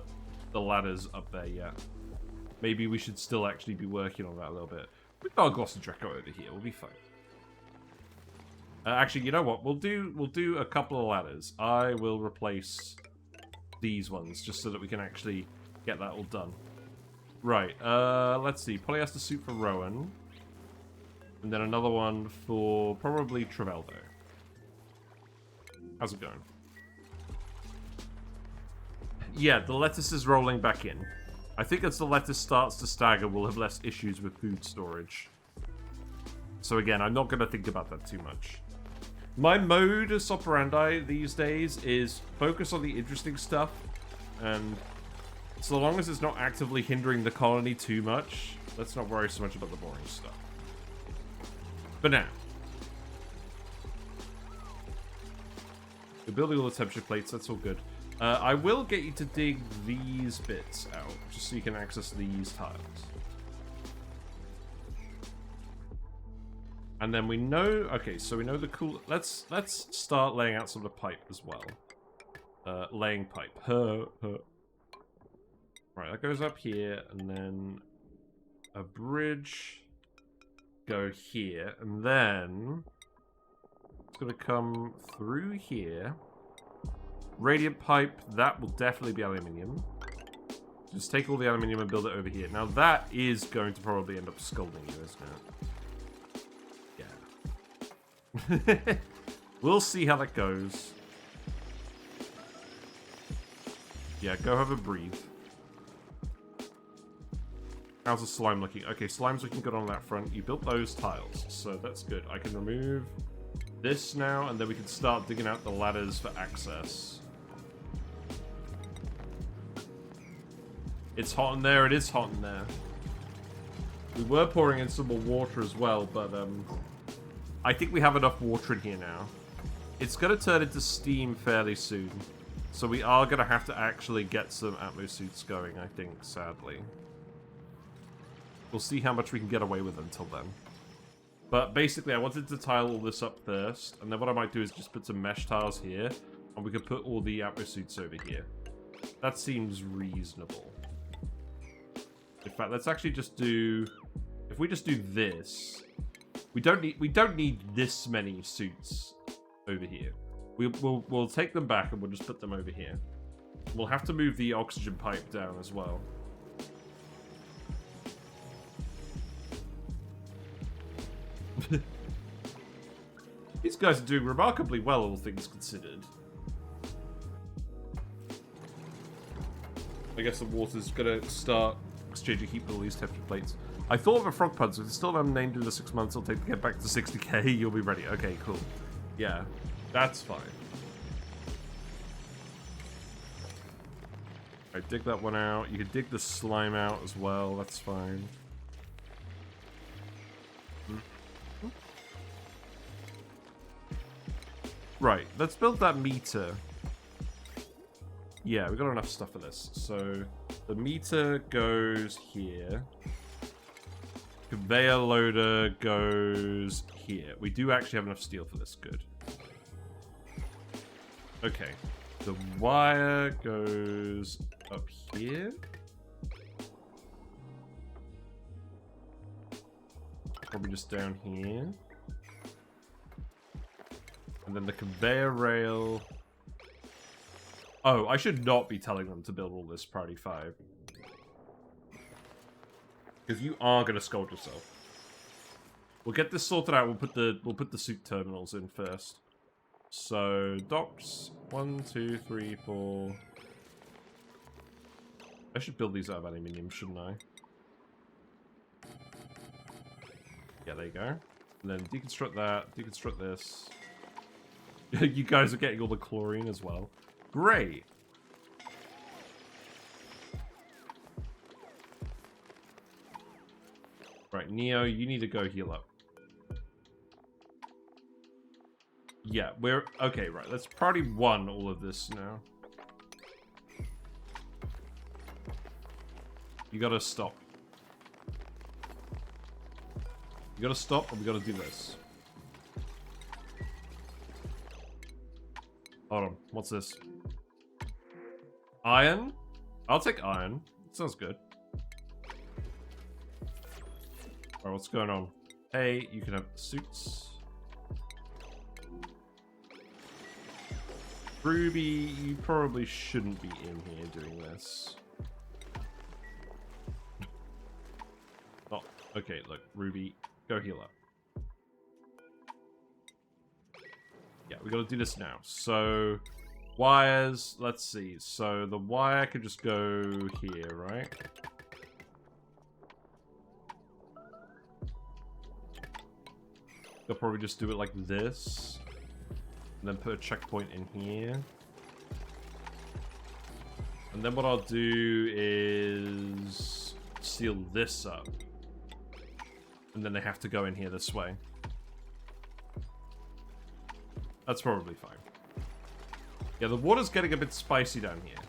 ladders up there yet. Maybe we should still actually be working on that a little bit. We've got a Glossy Draco over here, we'll be fine. Actually, you know what? We'll do a couple of ladders. I will replace these ones, just so that we can actually get that all done. Right, let's see. Polyester suit for Rowan. And then another one for probably Traveldo. How's it going? Yeah, the lettuce is rolling back in. I think as the lettuce starts to stagger, we'll have less issues with food storage. So again, I'm not going to think about that too much. My modus operandi these days is focus on the interesting stuff, and so long as it's not actively hindering the colony too much, let's not worry so much about the boring stuff. For now. You're building all the temperature plates, that's all good. I will get you to dig these bits out, just so you can access these tiles. And then we know, okay, so we know the cool, let's start laying out some of the pipe as well. Laying pipe. Right, that goes up here, and then a bridge go here, and then it's gonna come through here. Radiant pipe, that will definitely be aluminium. Just take all the aluminium and build it over here. Now that is going to probably end up scalding you, isn't it? Yeah. We'll see how that goes. Yeah, go have a breathe. How's the slime looking? Okay, slime's looking good on that front. You built those tiles, so that's good. I can remove this now, and then we can start digging out the ladders for access. It's hot in there. It is hot in there. We were pouring in some more water as well, but I think we have enough water in here now. It's going to turn into steam fairly soon, so we are going to have to actually get some atmo suits going, I think, sadly. We'll see how much we can get away with until then. But basically, I wanted to tile all this up first, and then what I might do is just put some mesh tiles here, and we could put all the atmo suits over here. That seems reasonable. In fact, let's actually just do... If we just do this, we don't need this many suits over here. We'll take them back and we'll just put them over here. We'll have to move the oxygen pipe down as well. These guys are doing remarkably well, all things considered. I guess the water's gonna start exchanging heat with all these temperature plates. I thought of a frog pun, so if it's still haven't named in the 6 months, it'll take to get back to 60k, you'll be ready. Okay, cool. Yeah, that's fine. Alright, dig that one out. You can dig the slime out as well, that's fine. Right, let's build that meter. Yeah, we got enough stuff for this. So, the meter goes here. Conveyor loader goes here. We do actually have enough steel for this. Good. Okay. The wire goes up here. Probably just down here. And then the conveyor rail... Oh, I should not be telling them to build all this priority 5. Because you are going to scold yourself. We'll get this sorted out. We'll put the suit terminals in first. So, docks. 1, 2, 3, 4. I should build these out of aluminium, shouldn't I? Yeah, there you go. And then deconstruct that, deconstruct this. You guys are getting all the chlorine as well. Great. Right, Neo, you need to go heal up. Yeah, we're... Okay, right, let's priority 1 all of this now. You gotta stop. You gotta stop, and we gotta do this. Hold on, what's this? Iron? I'll take iron. Sounds good. Alright, what's going on? Hey, you can have suits. Ruby, you probably shouldn't be in here doing this. Oh, okay, look, Ruby, go heal up. Yeah, we gotta do this now. So, wires, let's see. So, the wire could just go here, right? They'll probably just do it like this. And then put a checkpoint in here. And then what I'll do is seal this up. And then they have to go in here this way. That's probably fine. Yeah, the water's getting a bit spicy down here.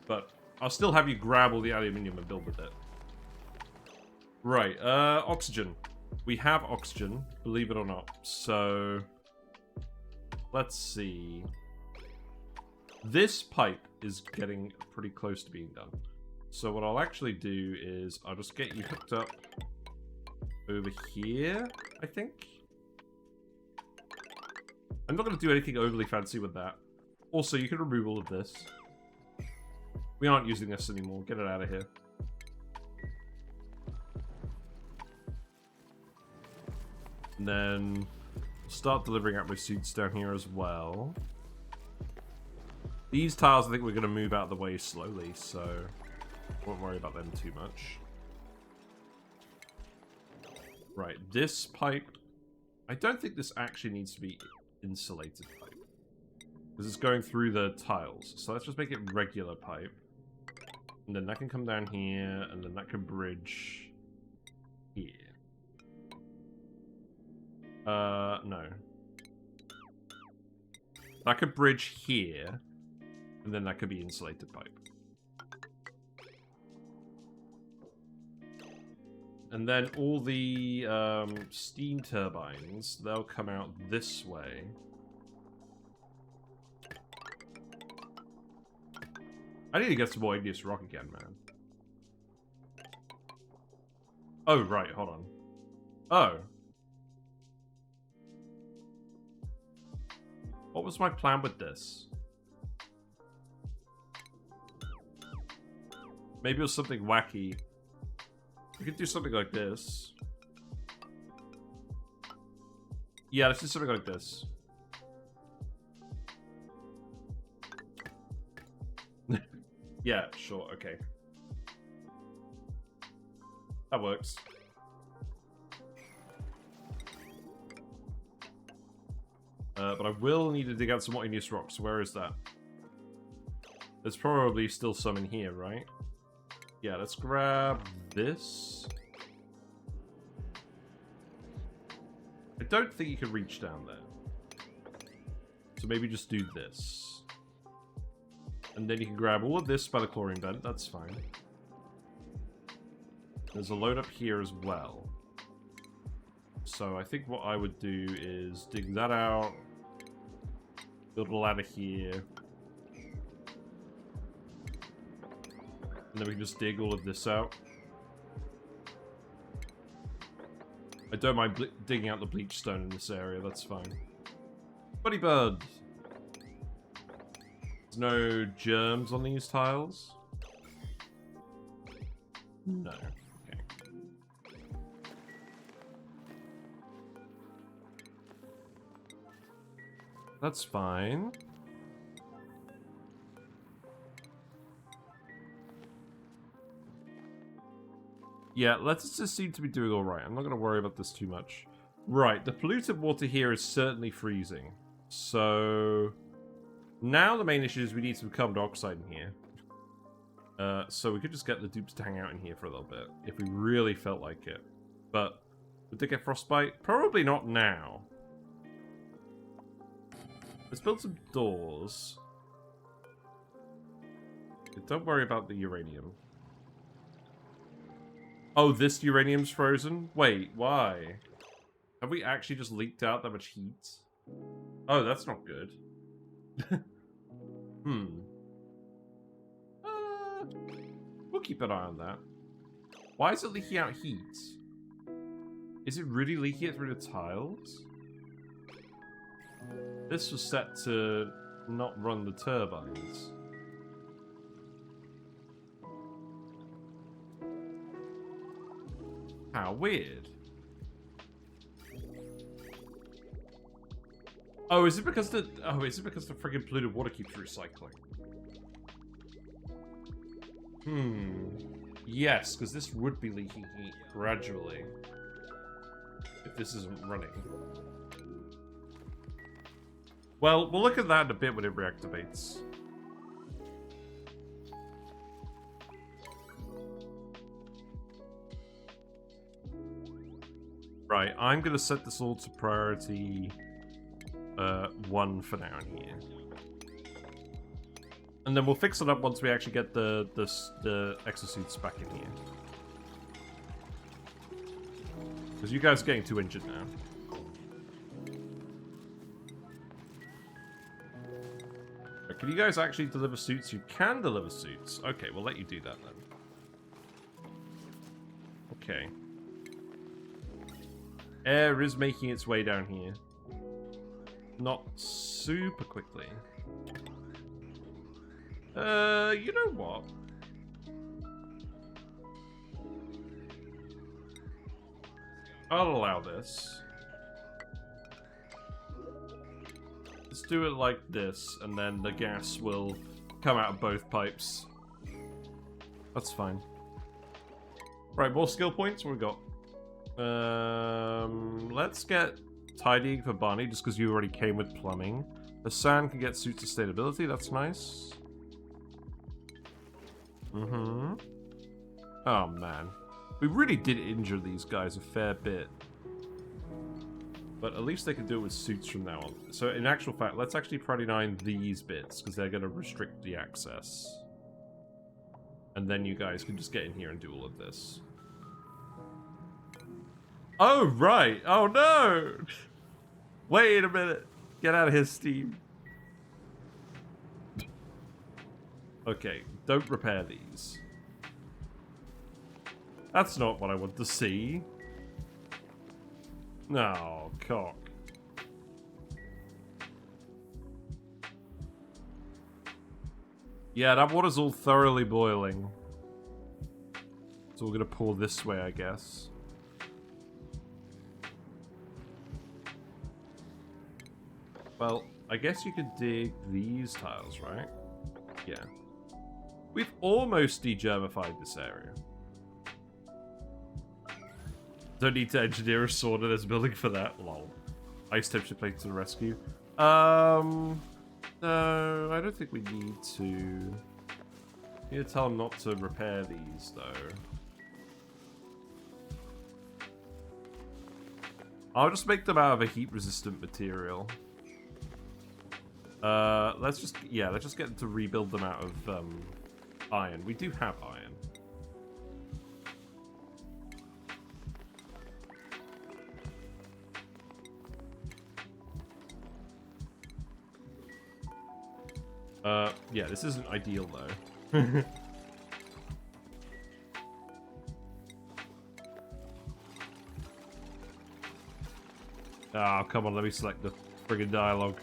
But I'll still have you grab all the aluminium and build with it. Right, oxygen. We have oxygen, believe it or not. So, let's see. This pipe is getting pretty close to being done. So what I'll actually do is I'll just get you hooked up over here, I think. I'm not going to do anything overly fancy with that. Also, you can remove all of this. We aren't using this anymore. Get it out of here. And then start delivering out my suits down here as well. These tiles, I think we're going to move out of the way slowly, so won't worry about them too much. Right, this pipe, I don't think this actually needs to be insulated pipe, because it's going through the tiles. So let's just make it regular pipe. And then that can come down here, and then that can bridge here. No. That could bridge here, and then that could be insulated pipe. And then all the steam turbines, they'll come out this way. I need to get some more igneous rock again, man. Oh, right, hold on. Oh. What was my plan with this? Maybe it was something wacky. We could do something like this. Yeah, let's do something like this. Yeah, sure, okay. That works. But I will need to dig out some more igneous rocks. Where is that? There's probably still some in here, right? Yeah, let's grab this. I don't think you can reach down there. So maybe just do this. And then you can grab all of this by the chlorine vent. That's fine. There's a load up here as well. So I think what I would do is dig that out. Build a ladder here. And then we can just dig all of this out. I don't mind digging out the bleach stone in this area, that's fine. Buddy bird! There's no germs on these tiles? No. Okay. That's fine. Yeah, let's just seem to be doing alright. I'm not going to worry about this too much. Right, the polluted water here is certainly freezing. So, now the main issue is we need some carbon dioxide in here. So we could just get the dupes to hang out in here for a little bit, if we really felt like it. But, would they get frostbite? Probably not now. Let's build some doors. Don't worry about the uranium. Oh, this uranium's frozen? Wait, why? Have we actually just leaked out that much heat? Oh, that's not good. We'll keep an eye on that. Why is it leaking out heat? Is it really leaking it through the tiles? This was set to not run the turbines. How weird. Oh, is it because the friggin' polluted water keeps recycling? Yes, because this would be leaking heat gradually if this isn't running. Well, we'll look at that in a bit when it reactivates. Right, I'm going to set this all to priority 1 for now in here. And then we'll fix it up once we actually get the exosuits back in here. Because you guys are getting too injured now. Can you guys actually deliver suits? You can deliver suits. Okay, we'll let you do that then. Okay. Air is making its way down here. Not super quickly. You know what? I'll allow this. Let's do it like this, and then the gas will come out of both pipes. That's fine. Right, more skill points. What we got? Let's get tidying for Barney, just because you already came with plumbing. Hassan can get suit sustainability. That's nice. Mm-hmm. Oh, man. We really did injure these guys a fair bit. But at least they can do it with suits from now on. So in actual fact, let's actually priority 9 these bits, because they're going to restrict the access. And then you guys can just get in here and do all of this. Oh, right! Oh, no! Wait a minute! Get out of here, Steve. Okay, don't repair these. That's not what I want to see. No, cock. Yeah, that water's all thoroughly boiling. So we're gonna pour this way, I guess. Well, I guess you could dig these tiles, right? Yeah. We've almost degermified this area. Don't need to engineer a sword in this building for that. Lol. Ice temperature plate to the rescue. No, I don't think we need to. We need to tell them not to repair these, though. I'll just make them out of a heat-resistant material. Let's just get them to rebuild them out of iron. We do have iron. Yeah, this isn't ideal though. Oh, come on, let me select the friggin' dialogue.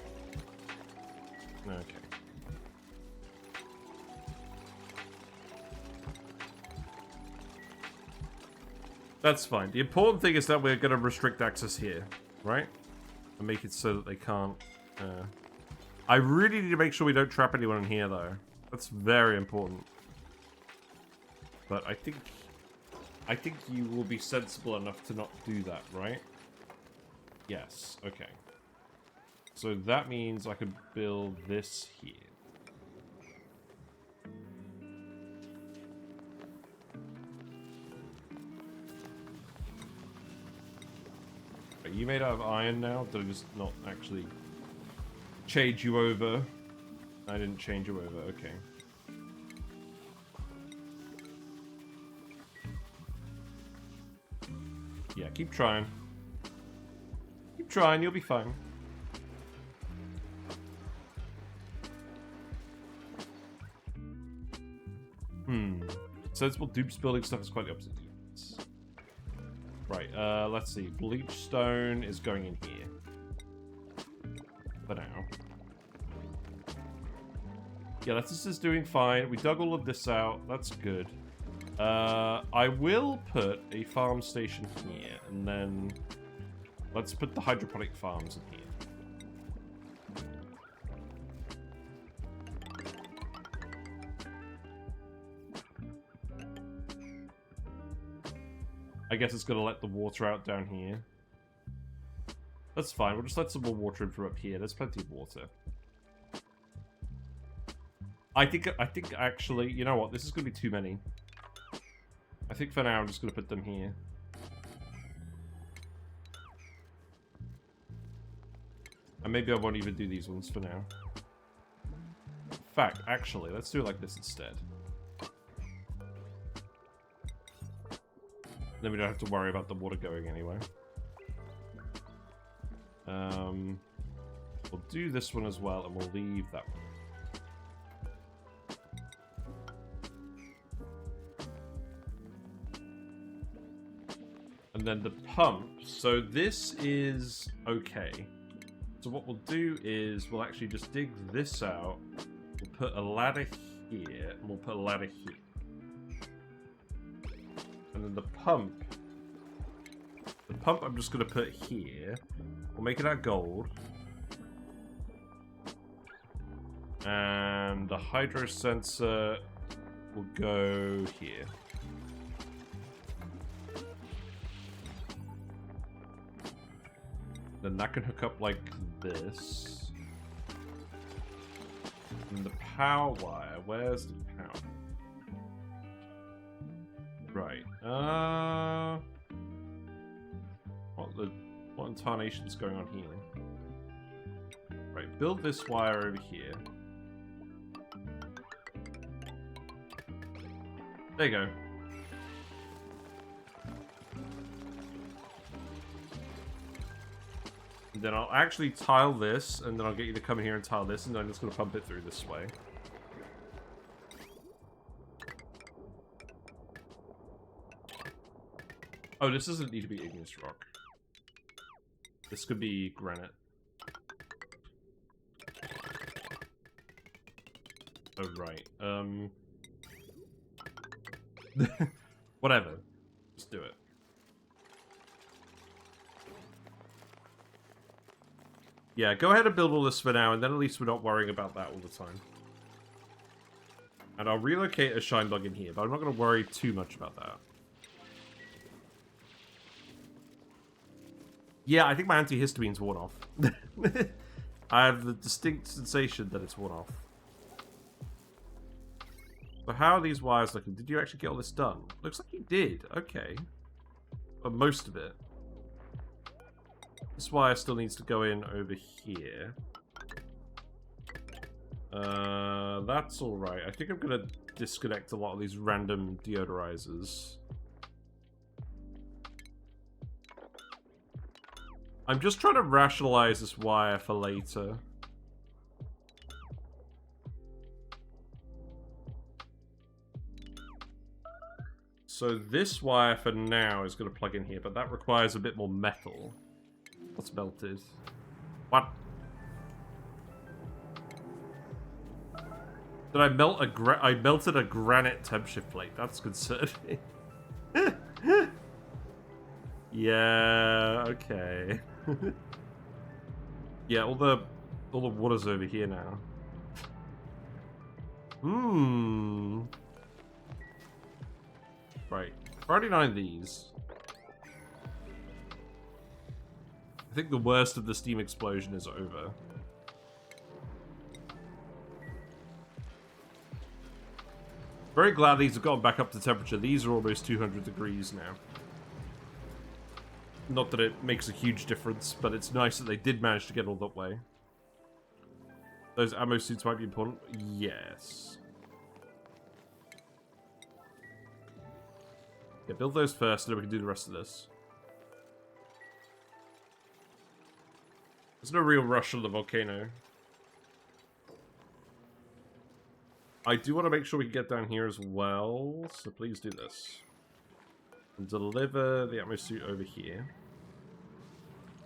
Okay. That's fine. The important thing is that we're going to restrict access here, right? And make it so that they can't... I really need to make sure we don't trap anyone in here, though. That's very important. But I think you will be sensible enough to not do that, right? Yes, okay. So that means I could build this here. Are you made out of iron now? Did I just not actually change you over? I didn't change you over, okay. Yeah, keep trying. Keep trying, you'll be fine. Sensible dupes building stuff is quite the opposite. Right, let's see. Bleach stone is going in here. For now. Yeah, this is doing fine. We dug all of this out. That's good. I will put a farm station here, and then let's put the hydroponic farms in here. I guess it's going to let the water out down here. That's fine. We'll just let some more water in from up here. There's plenty of water. I think actually, you know what? This is going to be too many. I think for now I'm just going to put them here. And maybe I won't even do these ones for now. fact, actually, let's do it like this instead. Then we don't have to worry about the water going anywhere. We'll do this one as well, and we'll leave that one. And then the pump. So this is okay. So what we'll do is we'll actually just dig this out. We'll put a ladder here, and we'll put a ladder here. And then the pump I'm just going to put here. We'll make it out gold. And the hydro sensor will go here. Then that can hook up like this. And the power wire, where's the power? Right. What incarnation's going on here? Right, build this wire over here. There you go. And then I'll actually tile this, and then I'll get you to come here and tile this, and then I'm just going to pump it through this way. Oh, this doesn't need to be igneous rock. This could be granite. Oh, right. Whatever. Just do it. Yeah, go ahead and build all this for now, and then at least we're not worrying about that all the time. And I'll relocate a shine bug in here, but I'm not going to worry too much about that. Yeah, I think my antihistamine's worn off. I have the distinct sensation that it's worn off. So how are these wires looking? Did you actually get all this done? Looks like you did. Okay. But most of it. This wire still needs to go in over here. That's alright. I think I'm going to disconnect a lot of these random deodorizers. I'm just trying to rationalize this wire for later. So this wire for now is going to plug in here, but that requires a bit more metal. What's melted? What? Did I melt I melted a granite temp shift plate. That's concerning. Yeah, okay. Yeah, all the water's over here now. Right. 39 of these. I think the worst of the steam explosion is over. Very glad these have gotten back up to temperature. These are almost 200 degrees now. Not that it makes a huge difference, but it's nice that they did manage to get all that way. Those ammo suits might be important. Yes. Yeah, build those first, and then we can do the rest of this. There's no real rush on the volcano. I do want to make sure we can get down here as well, so please do this. And deliver the atmo suit over here.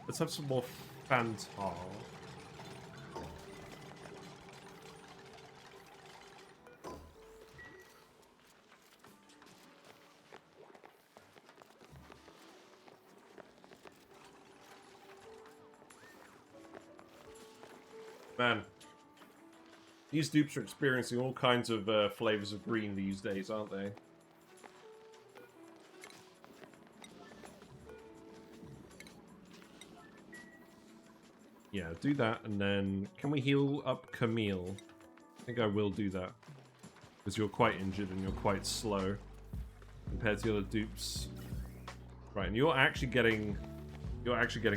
Let's have some more Fantal. Man, these dupes are experiencing all kinds of flavors of green these days, aren't they? Yeah, do that, and then can we heal up Camille? I think I will do that because you're quite injured and you're quite slow compared to the other dupes. Right, and you're actually getting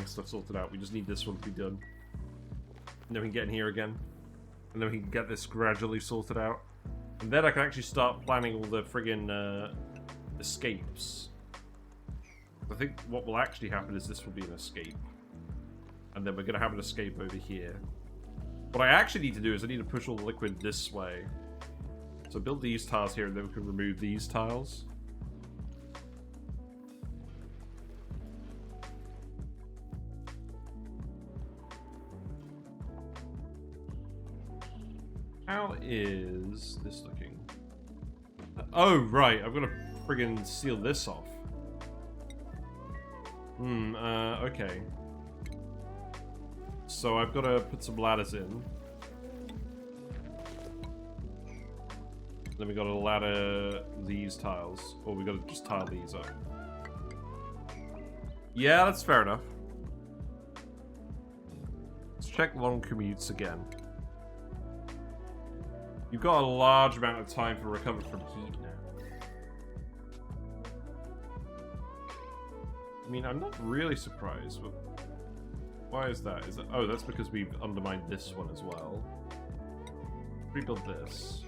stuff sorted out. We just need this one to be done. And then we can get in here again. And then we can get this gradually sorted out. And then I can actually start planning all the friggin' escapes. I think what will actually happen is this will be an escape. And then we're going to have an escape over here. What I actually need to do is I need to push all the liquid this way. So build these tiles here, and then we can remove these tiles. How is this looking? Oh, right. I've got to friggin' seal this off. Okay. So I've got to put some ladders in. Then we got to ladder these tiles. Or we got to just tile these up. Yeah, that's fair enough. Let's check long commutes again. You've got a large amount of time to recover from heat now. I mean, I'm not really surprised, but why is that? Is it? Oh, that's because we've undermined this one as well. Rebuild this.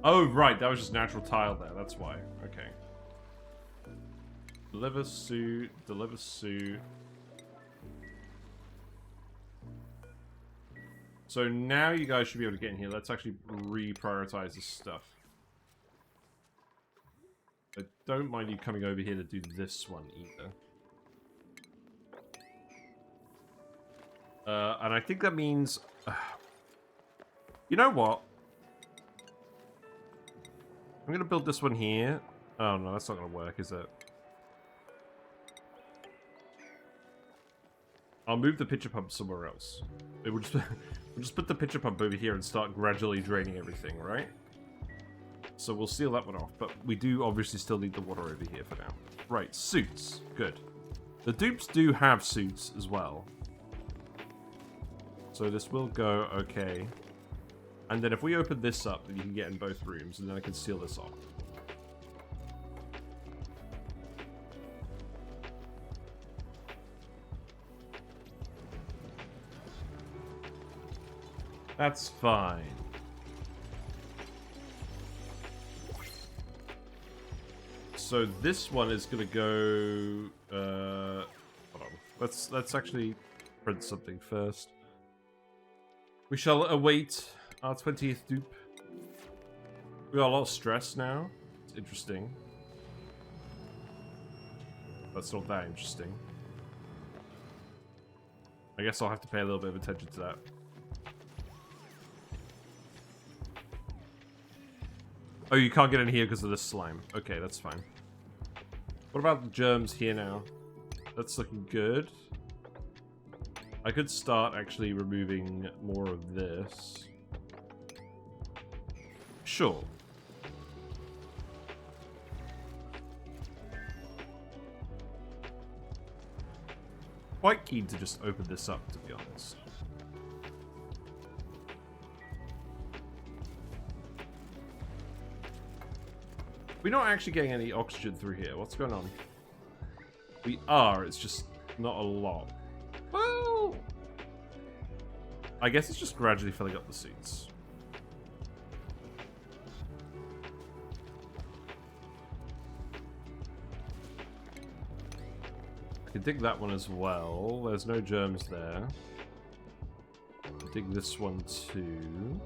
Oh, right, that was just natural tile there, that's why. Okay. Deliver suit, deliver suit. So now you guys should be able to get in here. Let's actually reprioritize this stuff. I don't mind you coming over here to do this one either. And I think that means... you know what? I'm going to build this one here. Oh no, that's not going to work, is it? I'll move the pitcher pump somewhere else. We'll just put the pitcher pump over here and start gradually draining everything, right? So we'll seal that one off, but we do obviously still need the water over here for now. Right, suits. Good. The dupes do have suits as well. So this will go okay. And then if we open this up, then you can get in both rooms, and then I can seal this off. That's fine. So this one is gonna go. Hold on. Let's actually print something first. We shall await our 20th dupe. We got a lot of stress now. It's interesting. That's not that interesting. I guess I'll have to pay a little bit of attention to that. Oh, you can't get in here because of this slime. Okay, that's fine. What about the germs here now? That's looking good. I could start actually removing more of this. Sure. Quite keen to just open this up, to be honest. We're not actually getting any oxygen through here. What's going on? We are, it's just not a lot. Well, I guess it's just gradually filling up the seats. I can dig that one as well. There's no germs there. Dig this one too.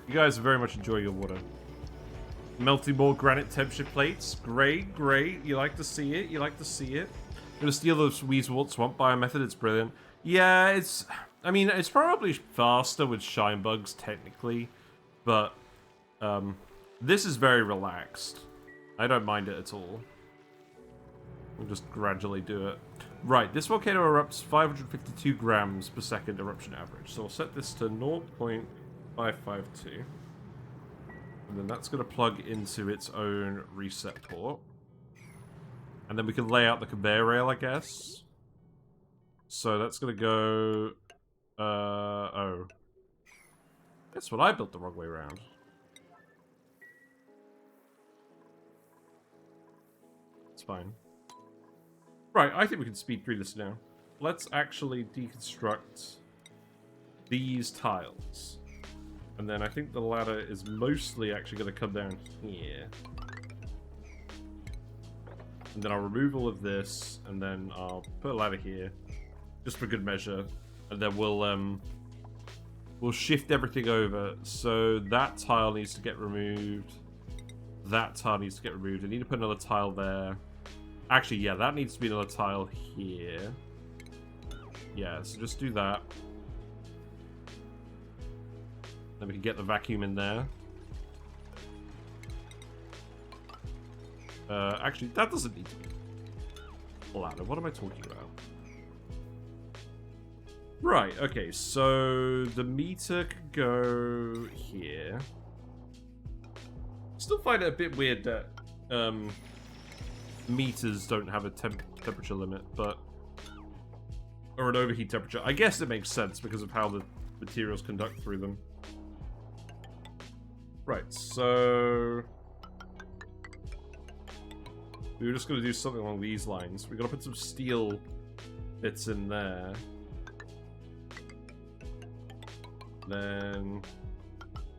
You guys very much enjoy your water. Melting more granite temperature plates. Great, great. You like to see it. You like to see it. Gonna steal the Weezewort Swamp Bio method. It's brilliant. Yeah, it's... I mean, it's probably faster with shine bugs, technically. But, this is very relaxed. I don't mind it at all. We'll just gradually do it. Right, this volcano erupts 552 grams per second eruption average. So I'll set this to 0.552. And then that's going to plug into its own reset port. And then we can lay out the conveyor rail, I guess. So that's going to go... oh. That's what I built the wrong way around. It's fine. Right, I think we can speed through this now. Let's actually deconstruct these tiles. And then I think the ladder is mostly actually going to come down here. And then I'll remove all of this, and then I'll put a ladder here, just for good measure. And then we'll shift everything over. So that tile needs to get removed. That tile needs to get removed. I need to put another tile there. Actually, yeah, that needs to be another tile here. Yeah, so just do that. Then we can get the vacuum in there. Actually, that doesn't need to be a ladder. What am I talking about? Right, okay, so the meter could go here. Still find it a bit weird that meters don't have a temperature limit, but... Or an overheat temperature. I guess it makes sense because of how the materials conduct through them. Right, so... We were just going to do something along these lines. We're going to put some steel bits in there. Then...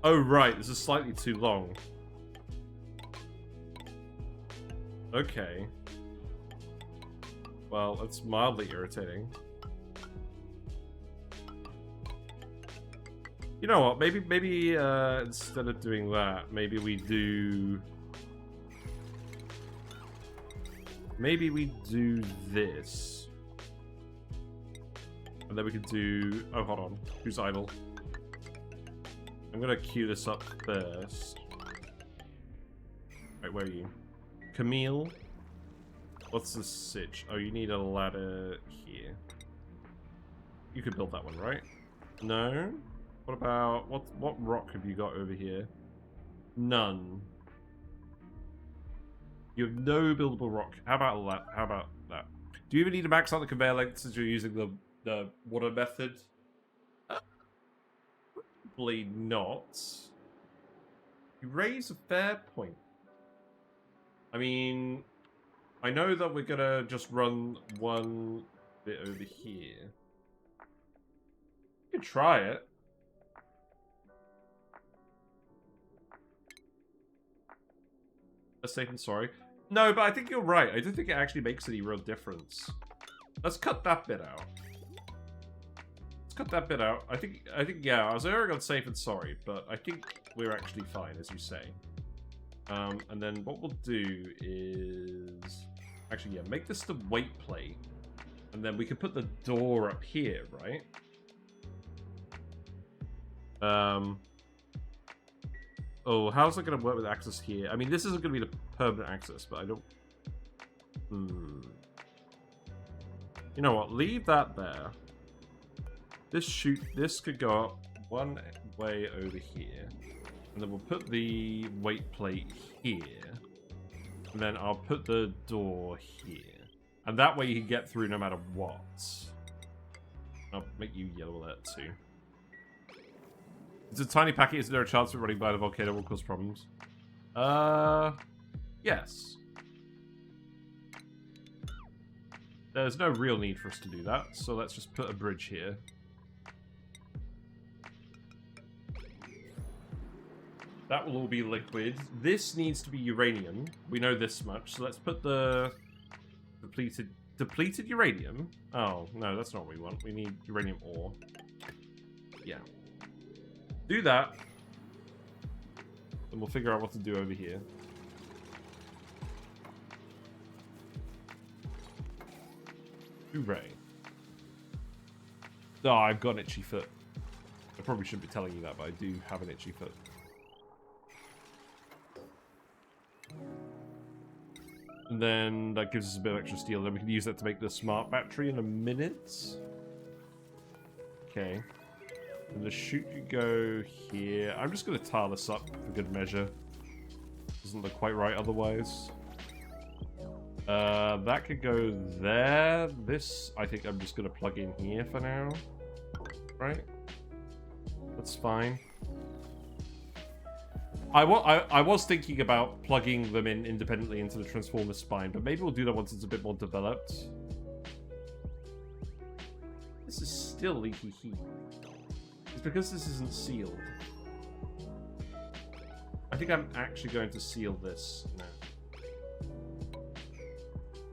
Oh, right, this is slightly too long. Okay. Well, that's mildly irritating. You know what? Maybe instead of doing that, maybe we do this, and then we can do. Oh, hold on. Who's idle? I'm gonna queue this up first. Right, where are you? Camille. What's the sitch? Oh, you need a ladder here. You could build that one, right? No. What about what rock have you got over here? None. You have no buildable rock. How about that? How about that? Do you even need to max out the conveyor length since you're using the water method? Probably not. You raise a fair point. I mean, I know that we're gonna just run one bit over here. You could try it. Safe and sorry. No, but I think you're right. I don't think it actually makes any real difference. Let's cut that bit out. Let's cut that bit out. I think yeah, I was erring on safe and sorry, but I think we're actually fine, as you say. And then what we'll do is actually, yeah, make this the weight plate, and then we can put the door up here, right? Oh, how's it going to work with access here? I mean, this isn't going to be the permanent access, but I don't... You know what? Leave that there. This could go up one way over here. And then we'll put the weight plate here. And then I'll put the door here. And that way you can get through no matter what. I'll make you yellow alert too. It's a tiny packet. Is there a chance of running by the volcano will cause problems? Yes. There's no real need for us to do that, so let's just put a bridge here. That will all be liquid. This needs to be uranium. We know this much, so let's put the depleted uranium. Oh, no, that's not what we want. We need uranium ore. Yeah. Do that, and we'll figure out what to do over here. Hooray. Oh, I've got an itchy foot. I probably shouldn't be telling you that, but I do have an itchy foot. And then that gives us a bit of extra steel. Then we can use that to make the smart battery in a minute. Okay. And the chute could go here. I'm just going to tile this up for good measure. Doesn't look quite right otherwise. That could go there. This, I think I'm just going to plug in here for now. Right? That's fine. I was thinking about plugging them in independently into the transformer spine, but maybe we'll do that once it's a bit more developed. This is still leaky heat. It's because this isn't sealed. I think I'm actually going to seal this now,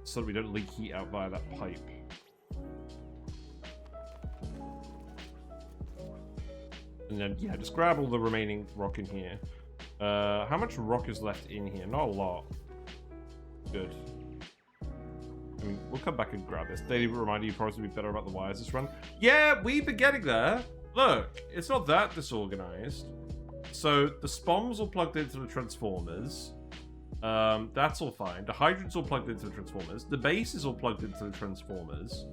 so that we don't leak heat out via that pipe. And then, yeah, just grab all the remaining rock in here. How much rock is left in here? Not a lot. Good. I mean, we'll come back and grab this. Daily reminder, you probably be better about the wires this run. Yeah, we've been getting there. Look, it's not that disorganized. So, the SPOM's all plugged into the transformers. That's all fine. The hydrant's all plugged into the transformers. The base is all plugged into the transformers.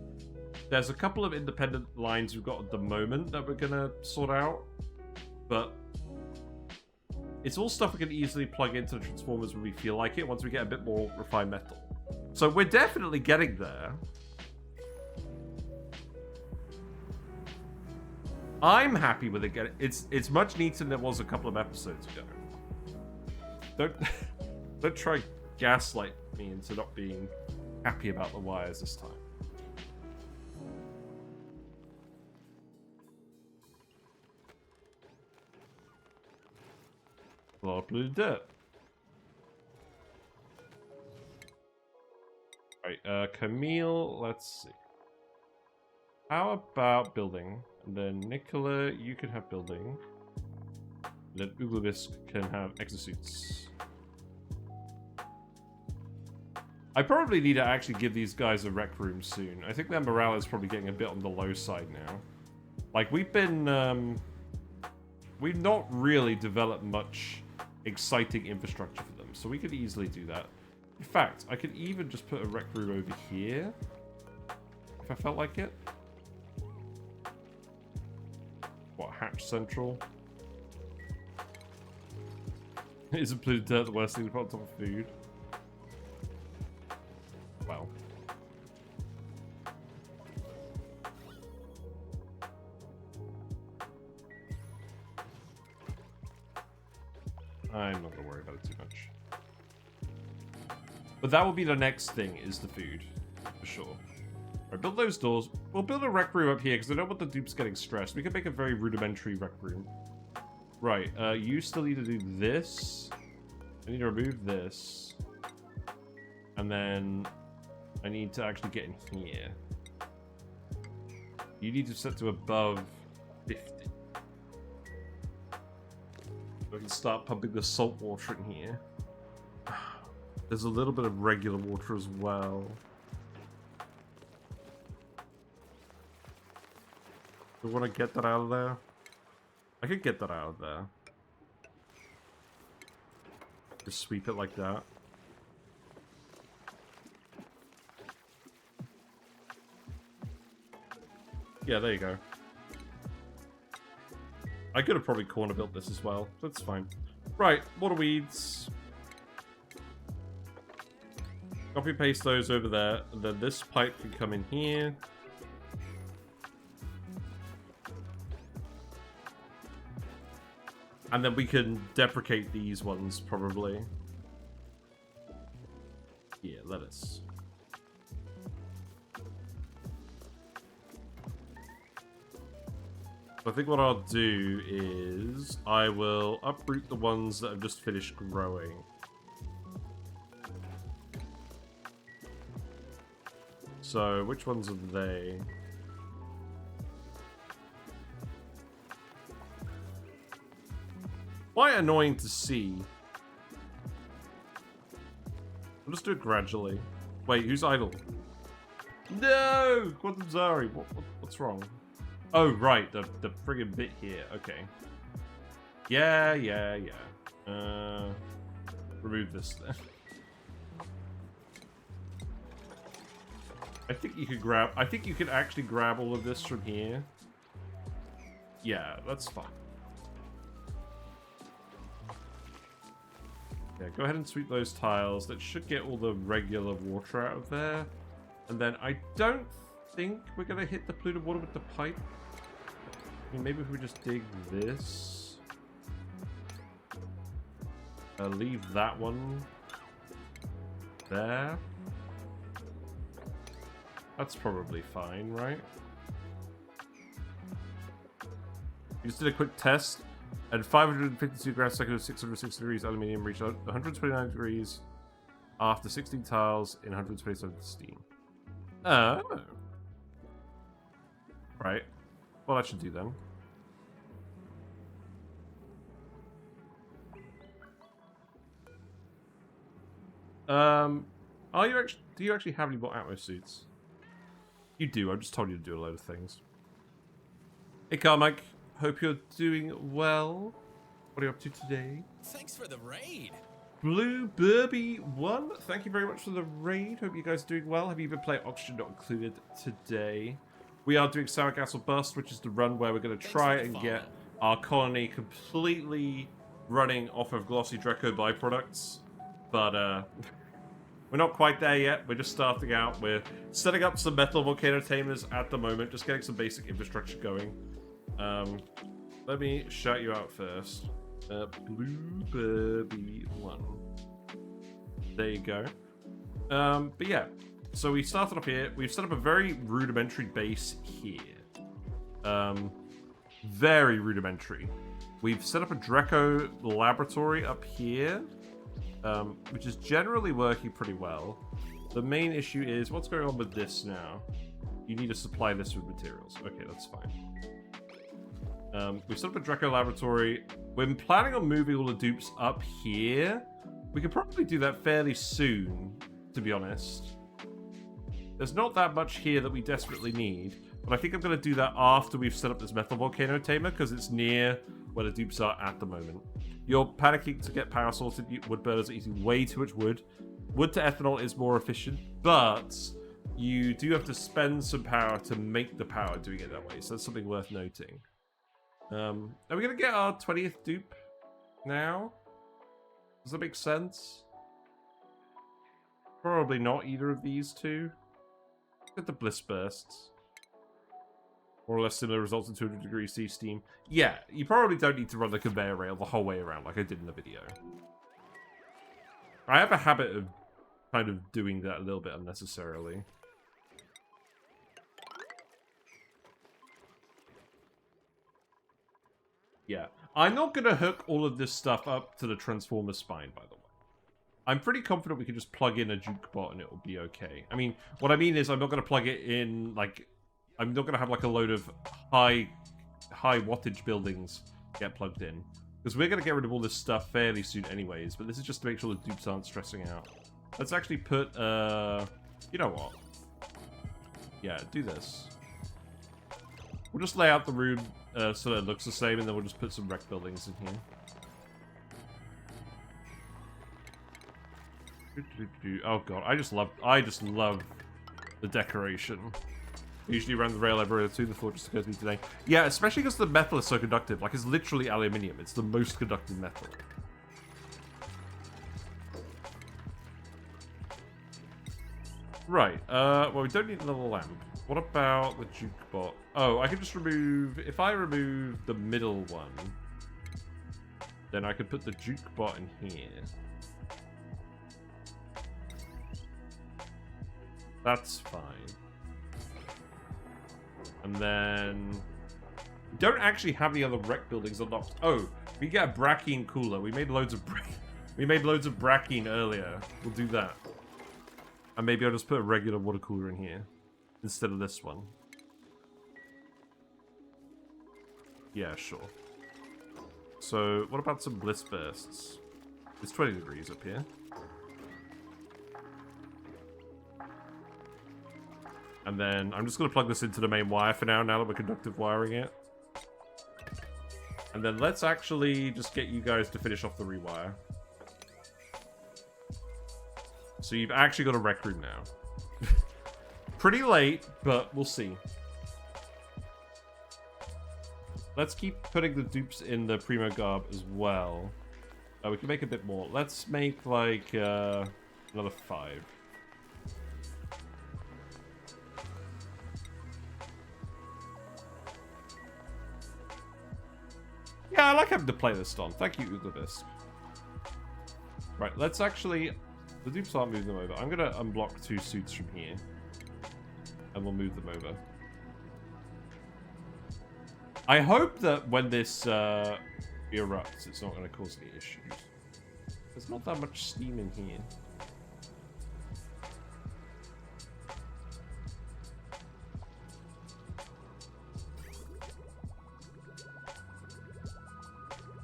There's a couple of independent lines we've got at the moment that we're gonna sort out. But it's all stuff we can easily plug into the transformers when we feel like it, once we get a bit more refined metal. So we're definitely getting there. I'm happy with it. It's much neater than it was a couple of episodes ago. Don't try gaslight me into not being happy about the wires this time. A lot of blue dirt. Right, Camille, let's see. How about building? And then Nicola, you can have building. And then Uglavisk can have exosuits. I probably need to actually give these guys a rec room soon. I think their morale is probably getting a bit on the low side now. Like, we've not really developed much exciting infrastructure for them, so we could easily do that. In fact, I could even just put a rec room over here, if I felt like it. What, Hatch Central? Isn't blue dirt the worst thing to put on top of food? Well. I'm not going to worry about it too much. But that will be the next thing, is the food. For sure. Alright, build those doors. We'll build a rec room up here, because I don't want the dupes getting stressed. We can make a very rudimentary rec room. Right, you still need to do this. I need to remove this. And then I need to actually get in here. You need to set to above 50. We can start pumping the salt water in here. There's a little bit of regular water as well. Do we want to get that out of there? I could get that out of there. Just sweep it like that. Yeah, there you go. I could have probably corner built this as well. That's fine. Right, water weeds. Copy paste those over there. And then this pipe can come in here. And then we can deprecate these ones, probably. Yeah, lettuce. I think what I'll do is I will uproot the ones that have just finished growing. So, which ones are they? Quite annoying to see. I'll just do it gradually. Wait, who's idle? No! Quantum Zari, what's wrong? Oh, right, the friggin' bit here. Okay. Yeah. Remove this then. I think you could grab... I think you could actually grab all of this from here. Yeah, that's fine. Yeah, go ahead and sweep those tiles. That should get all the regular water out of there. And then I don't think we're going to hit the polluted water with the pipe. I mean, maybe if we just dig this. Leave that one there. That's probably fine, right? We just did a quick test, and 552 grams per second of 660 degrees aluminium reached 129 degrees after 16 tiles in 127 steam. Oh. Right. Well, that should do then. Are you actually? Do you actually have any more Atmos suits? You do. I just told you to do a load of things. Hey, Carmike. Hope you're doing well. What are you up to today? Thanks for the raid. Blue Burby 1. Thank you very much for the raid. Hope you guys are doing well. Have you been playing Oxygen Not Included today? We are doing Sour Gas or Bust, which is the run where we're going to try and get our colony completely running off of Glossy Dreco byproducts. But, we're not quite there yet. We're just starting out. We're setting up some metal volcano tamers at the moment, just getting some basic infrastructure going. Let me shout you out first. Blue Burby 1. There you go. But yeah, so we started up here. We've set up a very rudimentary base here. Very rudimentary. We've set up a Dreco laboratory up here, which is generally working pretty well. The main issue is, what's going on with this now? You need to supply this with materials. Okay, that's fine. We've set up a Dreco laboratory. We're planning on moving all the dupes up here. We could probably do that fairly soon, to be honest. There's not that much here that we desperately need, but I think I'm going to do that after we've set up this metal volcano tamer, because it's near where the dupes are at the moment. You're panicking to get power sorted. Wood burners are eating way too much wood. Wood to ethanol is more efficient, but you do have to spend some power to make the power doing it that way, so that's something worth noting. Are we going to get our 20th dupe now? Does that make sense? Probably not either of these two. Look at the bliss bursts. More or less similar results in 200 degrees C steam. Yeah, you probably don't need to run the conveyor rail the whole way around like I did in the video. I have a habit of kind of doing that a little bit unnecessarily. Yeah, I'm not going to hook all of this stuff up to the transformer spine, by the way. I'm pretty confident we can just plug in a juke bot and it'll be okay. I mean, what I mean is I'm not going to plug it in, like, I'm not going to have, like, a load of high wattage buildings get plugged in. Because we're going to get rid of all this stuff fairly soon anyways, but this is just to make sure the dupes aren't stressing out. Let's actually put, you know what? Yeah, do this. We'll just lay out the room so that it looks the same, and then we'll just put some rec buildings in here. Oh god, I just love the decoration. Usually around the rail every other two, the thought just occurred to me today. Yeah, especially because the metal is so conductive. Like, it's literally aluminium. It's the most conductive metal. Right, well, we don't need another lamp. What about the juke bot? Oh, I can just remove... If I remove the middle one, then I could put the juke bot in here. That's fine. And then... We don't actually have any other rec buildings unlocked. Oh, we get a Brackine cooler. We made loads of Brackine earlier. We'll do that. And maybe I'll just put a regular water cooler in here instead of this one. Yeah, sure. So, what about some bliss bursts? It's 20 degrees up here. And then I'm just going to plug this into the main wire for now that we're conductive wiring it. And then let's actually just get you guys to finish off the rewire. So you've actually got a rec room now. Pretty late, but we'll see. Let's keep putting the dupes in the Primo Garb as well. We can make a bit more. Let's make, like, another 5. Yeah, I like having to play this on. Thank you, Uglebisp. Right, let's actually... The dupes aren't moving them over. I'm going to unblock 2 suits from here. And we'll move them over. I hope that when this erupts, it's not going to cause any issues. There's not that much steam in here.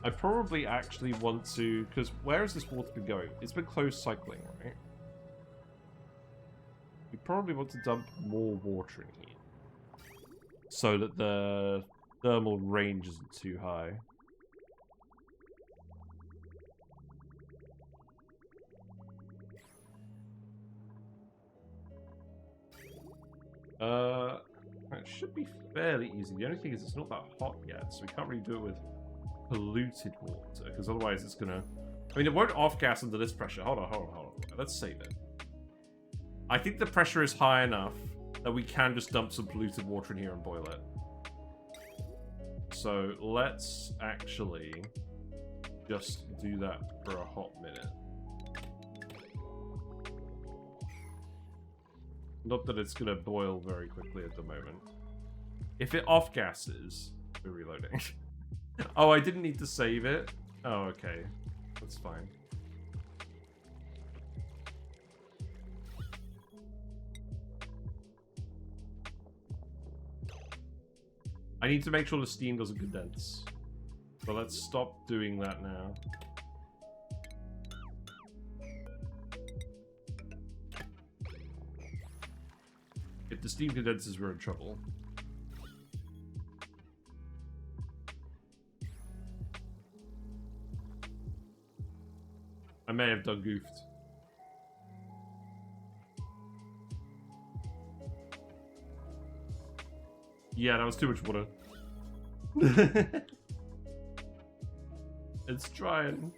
I probably actually want to... Because where has this water been going? It's been closed cycling, right? We probably want to dump more water in here. So that the thermal range isn't too high. It should be fairly easy. The only thing is it's not that hot yet, so we can't really do it with polluted water, because otherwise it's gonna... I mean, it won't off-gas under this pressure. Hold on. Let's save it. I think the pressure is high enough that we can just dump some polluted water in here and boil it. So let's actually just do that for a hot minute. Not that it's going to boil very quickly at the moment. If it off-gasses, we're reloading. Oh, I didn't need to save it? Oh, okay. That's fine. I need to make sure the steam doesn't condense. So let's stop doing that now. If the steam condenses, we're in trouble. I may have done goofed. Yeah, that was too much water. It's trying.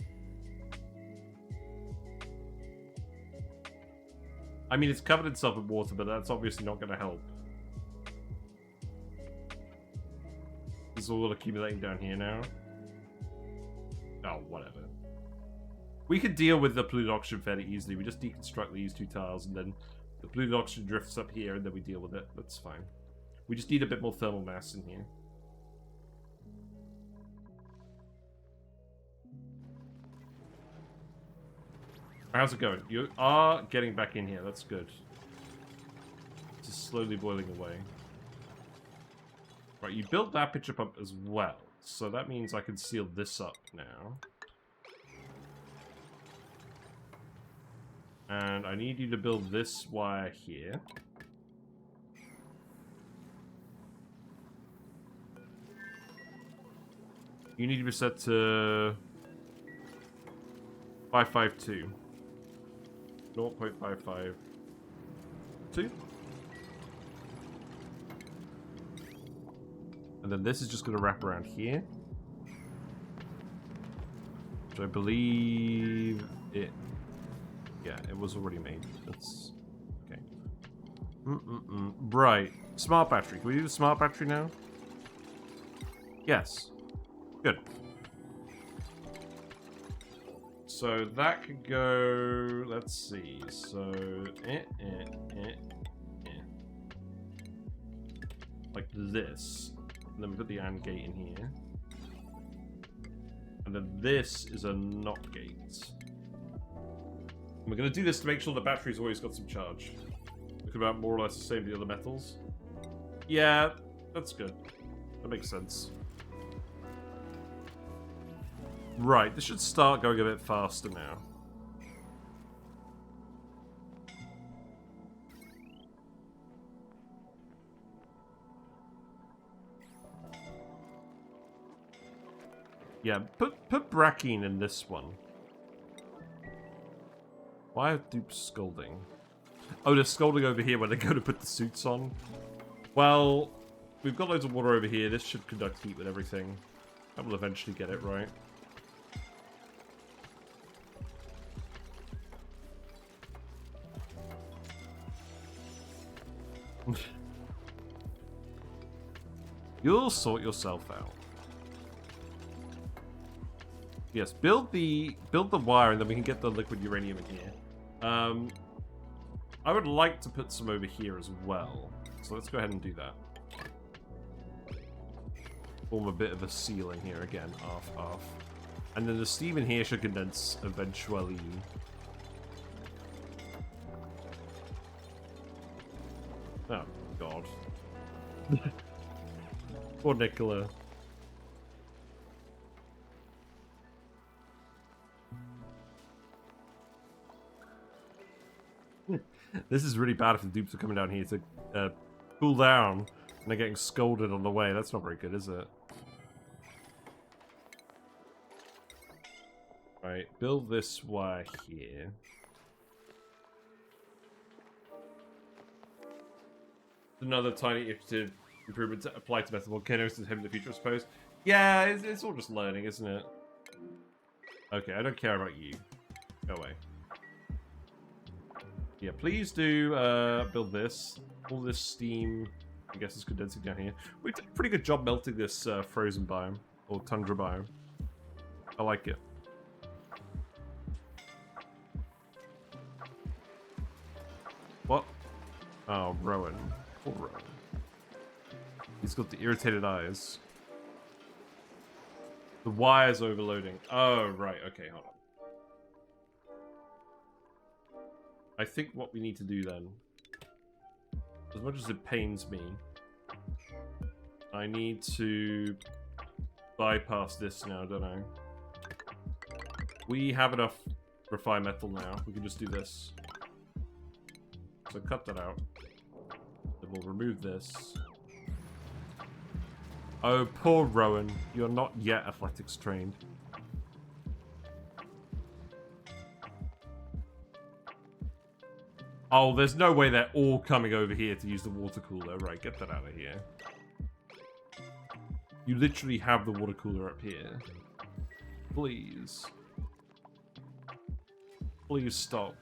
I mean, it's covered itself in water, but that's obviously not going to help. This is all accumulating down here now. Oh, whatever. We could deal with the polluted oxygen fairly easily. We just deconstruct these 2 tiles, and then the polluted oxygen drifts up here, and then we deal with it. That's fine. We just need a bit more thermal mass in here. How's it going? You are getting back in here. That's good. Just slowly boiling away. Right, you built that pitcher pump as well. So that means I can seal this up now. And I need you to build this wire here. You need to be set to 552. 0.552. And then this is just going to wrap around here. Which I believe it... Yeah, it was already made. That's... Okay. Right. Smart battery. Can we do the smart battery now? Yes. Good. So that could go... Let's see. So... Like this. And then we put the AND gate in here. And then this is a NOT gate. And we're going to do this to make sure the battery's always got some charge. Looking about more or less the same as the other metals. Yeah, that's good. That makes sense. Right, this should start going a bit faster now. Yeah, put Brackeen in this one. Why are dupes scolding? Oh, they're scolding over here when they go to put the suits on. Well, we've got loads of water over here. This should conduct heat with everything. That will eventually get it right. You'll sort yourself out. Yes, build the wire, and then we can get the liquid uranium in here. I would like to put some over here as well. So let's go ahead and do that. Form a bit of a ceiling here again, off. And then the steam in here should condense eventually. Oh, God. Poor Nicola. This is really bad if the dupes are coming down here to cool down and they're getting scolded on the way. That's not very good, is it? Right, build this wire here. Another tiny iterative improvement to apply to method volcanoes to him in the future, I suppose. Yeah, it's all just learning, isn't it? Okay, I don't care about you. Go away. Yeah, please do build this. All this steam, I guess, is condensing down here. We did a pretty good job melting this frozen biome, or tundra biome. I like it. What? Oh, Rowan. Poor Rowan. He's got the irritated eyes. The wire's overloading. Oh, right. Okay, hold on. I think what we need to do then, as much as it pains me, I need to bypass this now, don't I? We have enough refined metal now. We can just do this. So cut that out. Then we'll remove this. Oh, poor Rowan. You're not yet athletics trained. Oh, there's no way they're all coming over here to use the water cooler. Right, get that out of here. You literally have the water cooler up here. Please. Please stop.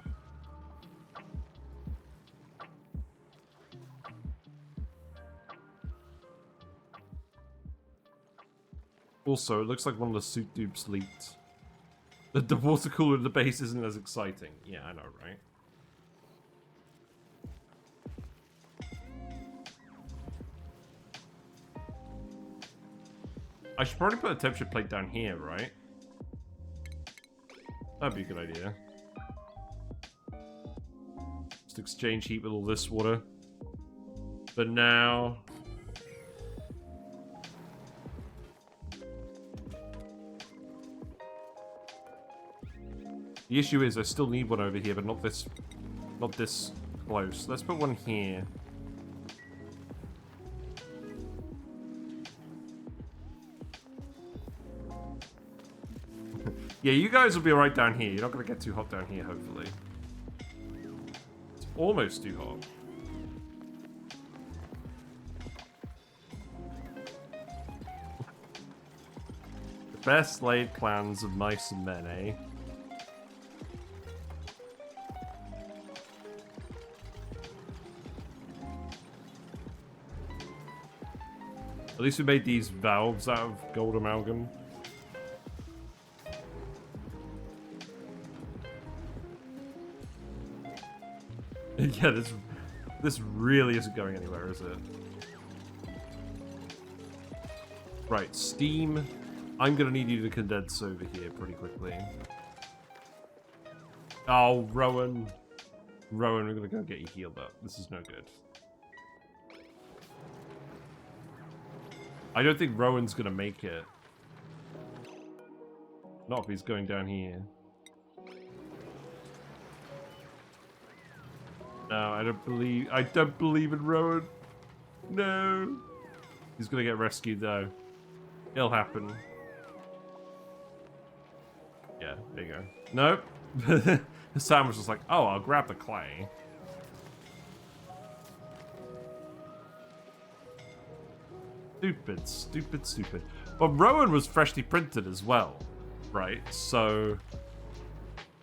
Also, it looks like one of the suit dupes leaked. The water cooler at the base isn't as exciting. Yeah, I know, right? I should probably put a temperature plate down here, right? That'd be a good idea. Just exchange heat with all this water. But now... The issue is I still need one over here, but not this close. Let's put one here. Yeah, you guys will be right down here. You're not going to get too hot down here, hopefully. It's almost too hot. The best laid plans of mice and men, eh? At least we made these valves out of gold amalgam. Yeah, this really isn't going anywhere, is it? Right, steam. I'm gonna need you to condense over here pretty quickly. Oh, Rowan. Rowan, we're gonna go get you healed up. This is no good. I don't think Rowan's gonna make it. Not if he's going down here. No, I don't believe in Rowan. No. He's gonna get rescued though. It'll happen. Yeah, there you go. Nope. Sam was just like, oh, I'll grab the clay. Stupid, stupid, stupid. But Rowan was freshly printed as well, right? So...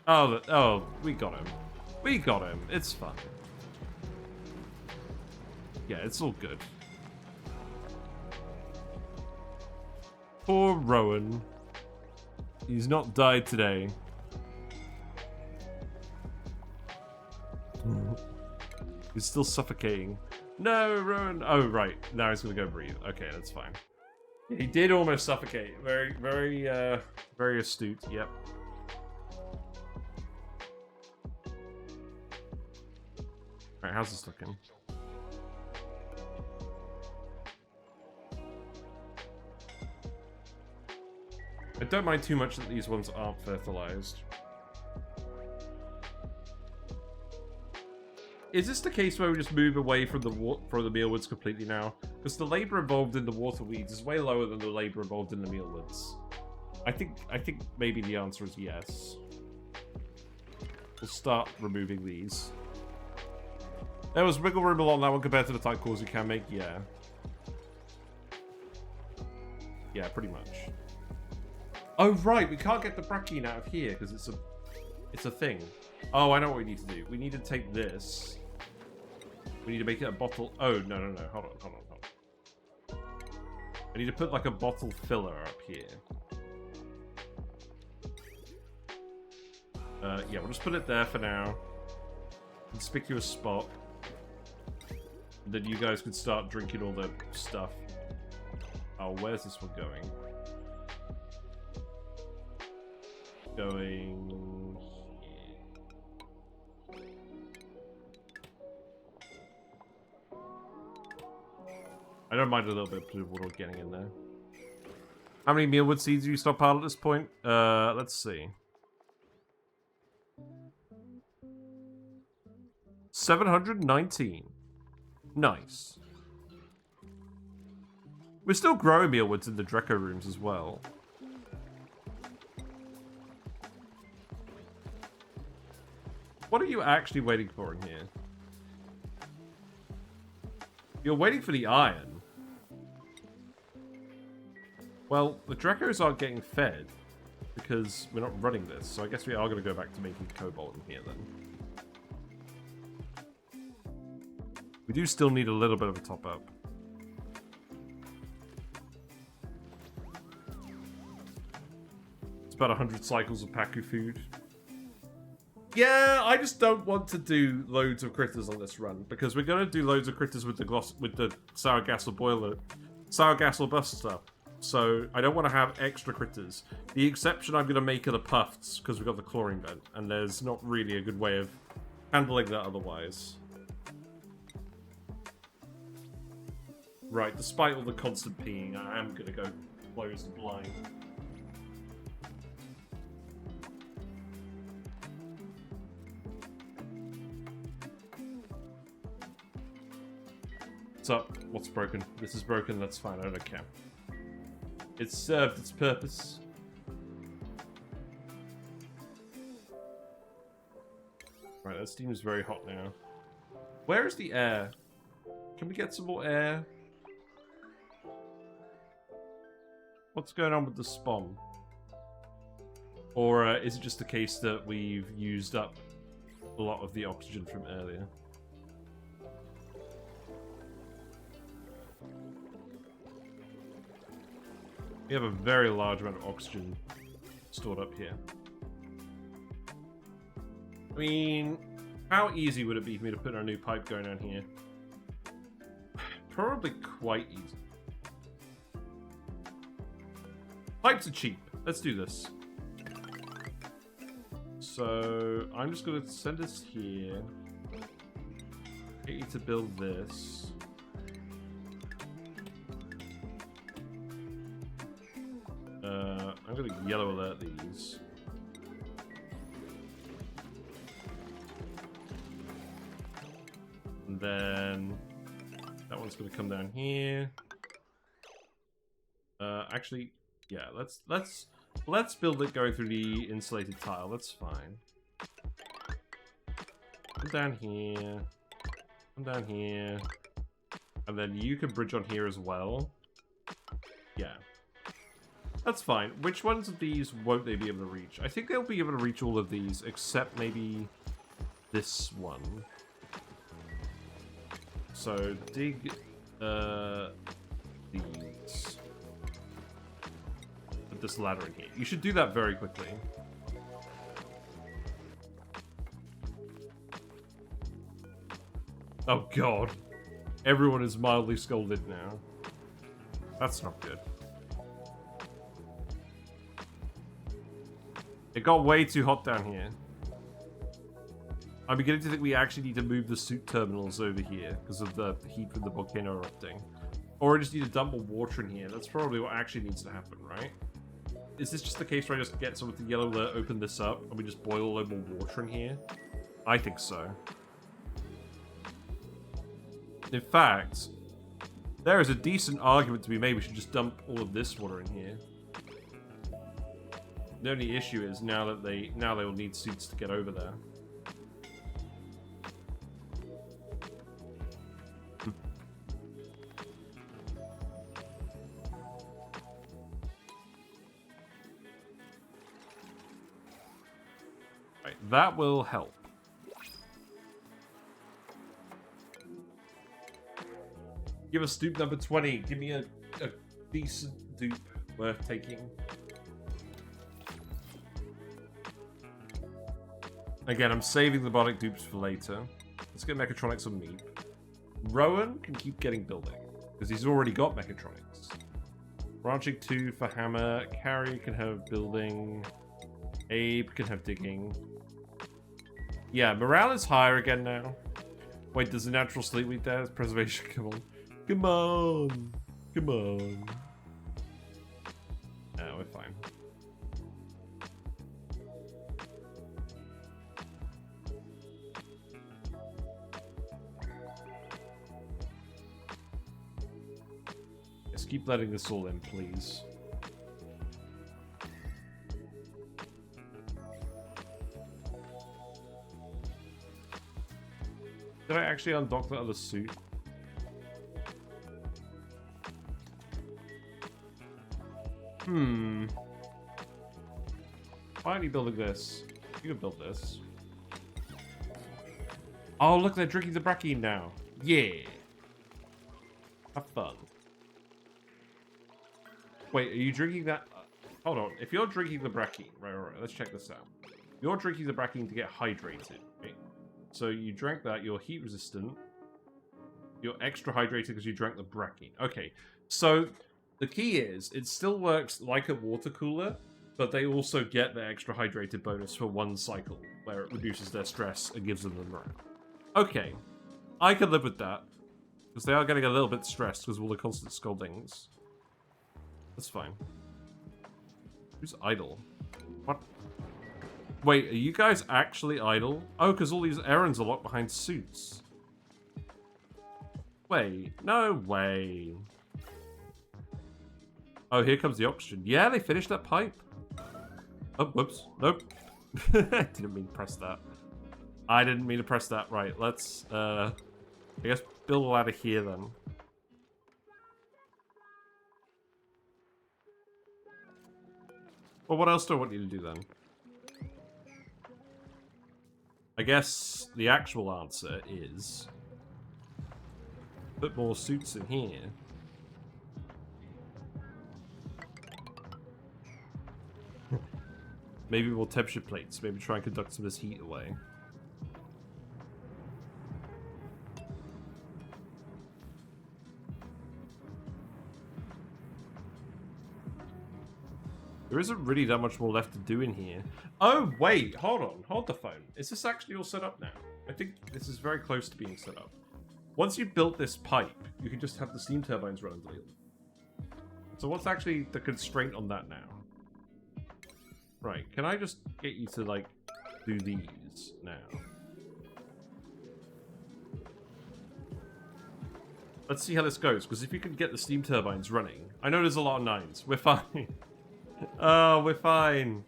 Oh, we got him. We got him. It's fine. Yeah, it's all good. Poor Rowan. He's not died today. He's still suffocating. No, Rowan. Oh, right. Now he's gonna go breathe. Okay, that's fine. He did almost suffocate. Very, very astute. Yep. Alright, how's this looking? I don't mind too much that these ones aren't fertilized. Is this the case where we just move away from the mealwoods completely now? Because the labor involved in the water weeds is way lower than the labor involved in the mealwoods. I think maybe the answer is yes. We'll start removing these. There was wiggle room on that one compared to the type calls you can make. Yeah. Yeah, pretty much. Oh right, we can't get the brackine out of here because it's a thing. Oh, I know what we need to do. We need to take this. We need to make it a bottle. Oh, no. Hold on. I need to put like a bottle filler up here. Yeah, we'll just put it there for now. Conspicuous spot. Then you guys can start drinking all the stuff. Oh, where's this one going? Going... I don't mind a little bit of water getting in there. How many mealwood seeds do you stockpile at this point? Let's see. 719. Nice. We're still growing mealwoods in the Dreco rooms as well. What are you actually waiting for in here? You're waiting for the iron. Well, the Drecos aren't getting fed because we're not running this, so I guess we are going to go back to making cobalt in here then. We do still need a little bit of a top up. It's about 100 cycles of Paku food. Yeah, I just don't want to do loads of critters on this run because we're going to do loads of critters with the sour gas or boiler, sour gas or bust stuff. So I don't want to have extra critters. The exception I'm going to make are the puffs because we've got the chlorine vent, and there's not really a good way of handling that otherwise. Right, despite all the constant peeing, I am going to go close the blind. What's up? What's broken? This is broken, that's fine, I don't care. It's served its purpose. Right, that steam is very hot now. Where is the air? Can we get some more air? What's going on with the spawn? Or is it just the case that we've used up a lot of the oxygen from earlier? We have a very large amount of oxygen stored up here. I mean, how easy would it be for me to put a new pipe going on here? Probably quite easy. Pipes are cheap. Let's do this. So, I'm just going to send this here. Get you to build this. I'm going to yellow alert these. And then that one's going to come down here. Actually, yeah, let's build it going through the insulated tile. That's fine. Come down here. Come down here. And then you can bridge on here as well. Yeah. That's fine. Which ones of these won't they be able to reach? I think they'll be able to reach all of these, except maybe this one. So, dig these. But this ladder in here. You should do that very quickly. Oh god. Everyone is mildly scolded now. That's not good. It got way too hot down here. I'm beginning to think we actually need to move the suit terminals over here because of the heat from the volcano erupting. Or I just need to dump more water in here. That's probably what actually needs to happen, right? Is this just the case where I just get some of the yellow alert, open this up, and we just boil a load more water in here? I think so. In fact, there is a decent argument to be made we should just dump all of this water in here. The only issue is now they will need suits to get over there. Right, that will help. Give us dupe number 20. Give me a decent dupe worth taking. Again, I'm saving the botanic dupes for later. Let's get mechatronics on me. Rowan can keep getting building, because he's already got mechatronics. Branching 2 for hammer. Carrie can have building. Abe can have digging. Yeah, morale is higher again now. Wait, there's a natural sleepweed there? Preservation, come on. Come on! Come on. No, we're fine. Just keep letting this all in, please. Did I actually undock the other suit? Why aren't you building this? You can build this. Oh, look, they're drinking the brackine now. Yeah. Have fun. Wait, are you drinking that? Hold on. If you're drinking the brackine, right, let's check this out. You're drinking the brackine to get hydrated, right? So you drank that, you're heat resistant. You're extra hydrated because you drank the brackine. Okay, so the key is, it still works like a water cooler, but they also get the extra hydrated bonus for one cycle, where it reduces their stress and gives them the morale. Okay, I can live with that, because they are getting a little bit stressed because of all the constant scoldings. That's fine. Who's idle? What? Wait, are you guys actually idle? Oh, because all these errands are locked behind suits. Wait, no way. Oh, here comes the oxygen. Yeah, they finished that pipe. Oh, whoops. Nope. Didn't mean to press that. I didn't mean to press that. Right, let's, I guess build a ladder here then. Well, what else do I want you to do then? I guess the actual answer is put more suits in here. Maybe more temperature plates. Maybe try and conduct some of this heat away. There isn't really that much more left to do in here. Oh, wait. Hold on. Hold the phone. Is this actually all set up now? I think this is very close to being set up. Once you've built this pipe, you can just have the steam turbines run under it. So what's actually the constraint on that now? Right. Can I just get you to, like, do these now? Let's see how this goes, because if you can get the steam turbines running... I know there's a lot of 9s. We're fine. Oh, we're fine.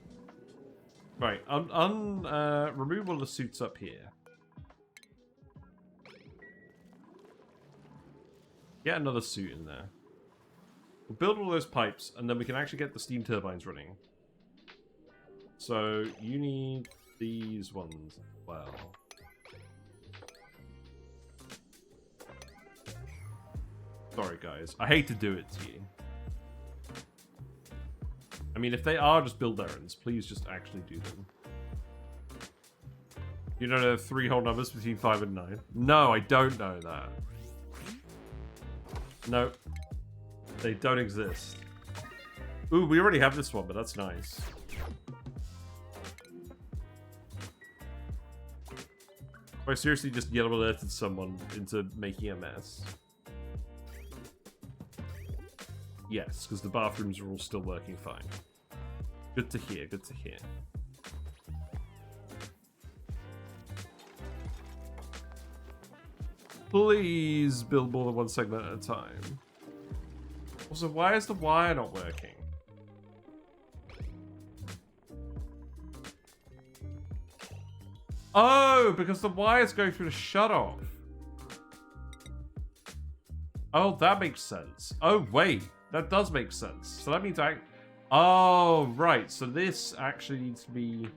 Right, remove all the suits up here. Get another suit in there. We'll build all those pipes, and then we can actually get the steam turbines running. So, you need these ones as well. Sorry, guys. I hate to do it to you. I mean, if they are just build errands, please just actually do them. You don't know 3 whole numbers between 5 and 9? No, I don't know that. No. They don't exist. Ooh, we already have this one, but that's nice. I seriously just yellow alerted someone into making a mess. Yes, because the bathrooms are all still working fine. Good to hear, good to hear. Please build more than one segment at a time. Also, why is the wire not working? Oh, because the wire's going through the shutoff. Oh, that makes sense. Oh, wait. That does make sense. So that means I... Oh, right. So this actually needs to be...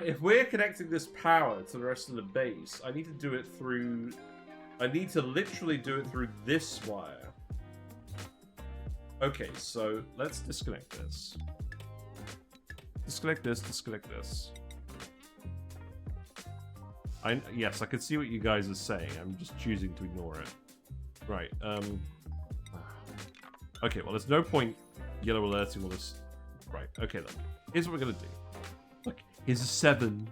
If we're connecting this power to the rest of the base, I need to do it through... I need to literally do it through this wire. Okay, so let's disconnect this. Disconnect this, disconnect this. Yes, I can see what you guys are saying. I'm just choosing to ignore it. Right, okay, well, there's no point yellow alerting all this. Right, okay then. Here's what we're gonna do. Look, here's a 7.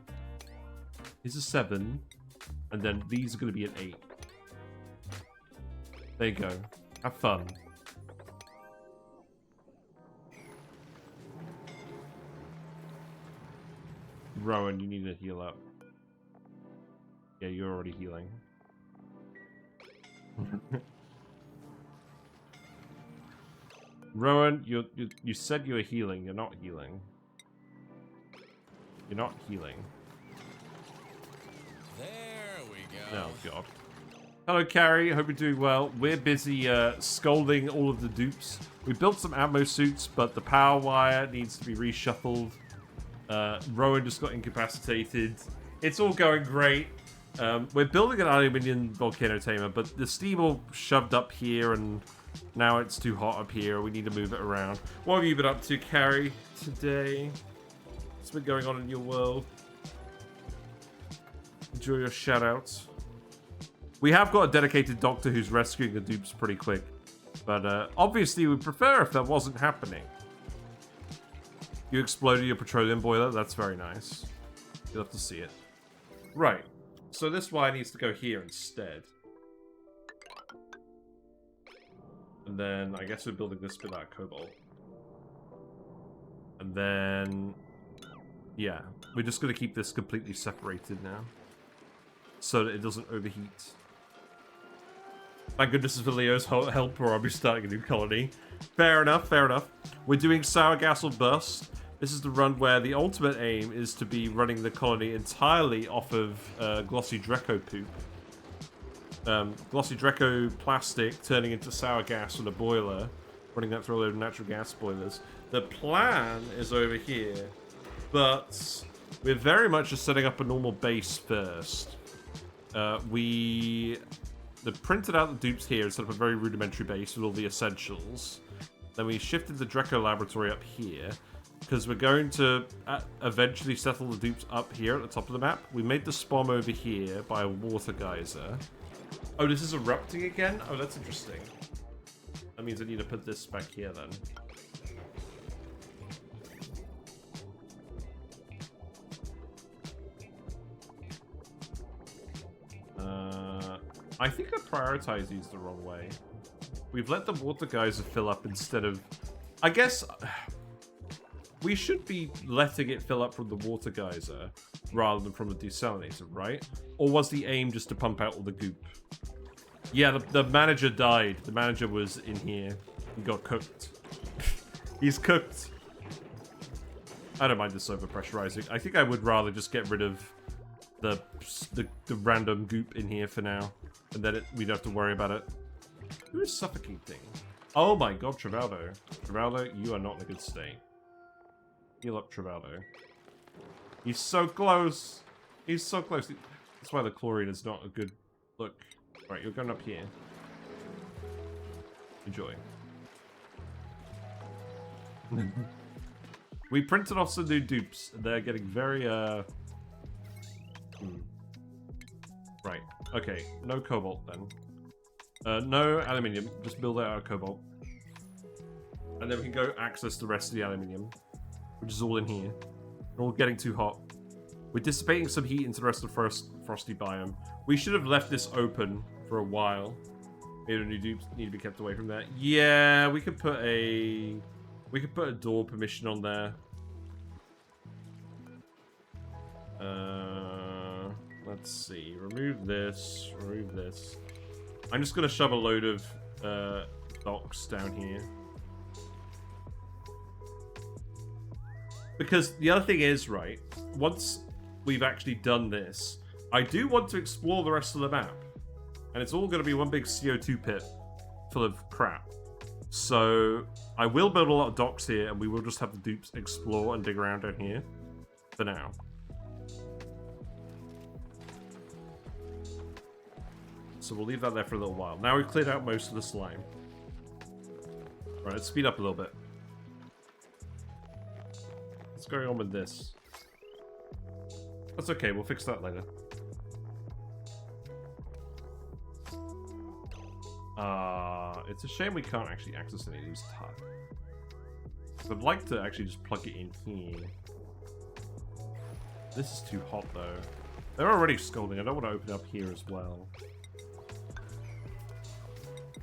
Here's a 7. And then these are gonna be an 8. There you go. Have fun. Rowan, you need to heal up. Yeah, you're already healing. Rowan, you said you were healing. You're not healing. You're not healing. There we go. Oh, God. Hello, Carrie. Hope you're doing well. We're busy scolding all of the dupes. We built some ammo suits, but the power wire needs to be reshuffled. Rowan just got incapacitated. It's all going great. We're building an aluminium volcano tamer, but the steel all shoved up here, and now it's too hot up here. We need to move it around. What have you been up to, Carrie, today? What's been going on in your world? Enjoy your shoutouts. We have got a dedicated doctor who's rescuing the dupes pretty quick, but obviously we'd prefer if that wasn't happening. You exploded your petroleum boiler. That's very nice. You'll have to see it. Right. So this wire needs to go here instead. And then I guess we're building this bit out of cobalt. And then... yeah. We're just going to keep this completely separated now. So that it doesn't overheat. Thank goodness for Leo's help, or I'll be starting a new colony. Fair enough, fair enough. We're doing sour gas or bust. This is the run where the ultimate aim is to be running the colony entirely off of glossy Dreco poop. Glossy Dreco plastic turning into sour gas with a boiler, running that through a load of natural gas boilers. The plan is over here, but we're very much just setting up a normal base first. We printed out the dupes here and set up a very rudimentary base with all the essentials. Then we shifted the Dreco laboratory up here, because we're going to eventually settle the dupes up here at the top of the map. We made the spawn over here by a water geyser. Oh, this is erupting again? Oh, that's interesting. That means I need to put this back here then. I think I prioritized these the wrong way. We've let the water geyser fill up instead of... I guess... we should be letting it fill up from the water geyser rather than from the desalinator, right? Or was the aim just to pump out all the goop? Yeah, the manager died. The manager was in here. He got cooked. He's cooked. I don't mind this overpressurizing. I think I would rather just get rid of the random goop in here for now. And then we don't have to worry about it. Who is suffocating? Oh my god, Travaldo. Travaldo, you are not in a good state. Heal up, Travaldo. He's so close. He's so close. That's why the chlorine is not a good look. Right, you're going up here. Enjoy. We printed off some new dupes. They're getting very, Right. Okay. No cobalt, then. No aluminium. Just build out our cobalt. And then we can go access the rest of the aluminium, which is all in here. We're all getting too hot. We're dissipating some heat into the rest of the frosty biome. We should have left this open for a while. Maybe new dupes need to be kept away from that. Yeah, we could put a door permission on there. Let's see. Remove this. Remove this. I'm just gonna shove a load of docks down here. Because the other thing is, right, once we've actually done this, I do want to explore the rest of the map. And it's all going to be one big CO2 pit full of crap. So I will build a lot of docks here, and we will just have the dupes explore and dig around down here for now. So we'll leave that there for a little while. Now we've cleared out most of the slime. Right, let's speed up a little bit. What's going on with this? That's okay, we'll fix that later. It's a shame we can't actually access any of these tiles. I'd like to actually just plug it in here. This is too hot though. They're already scalding, I don't want to open up here as well.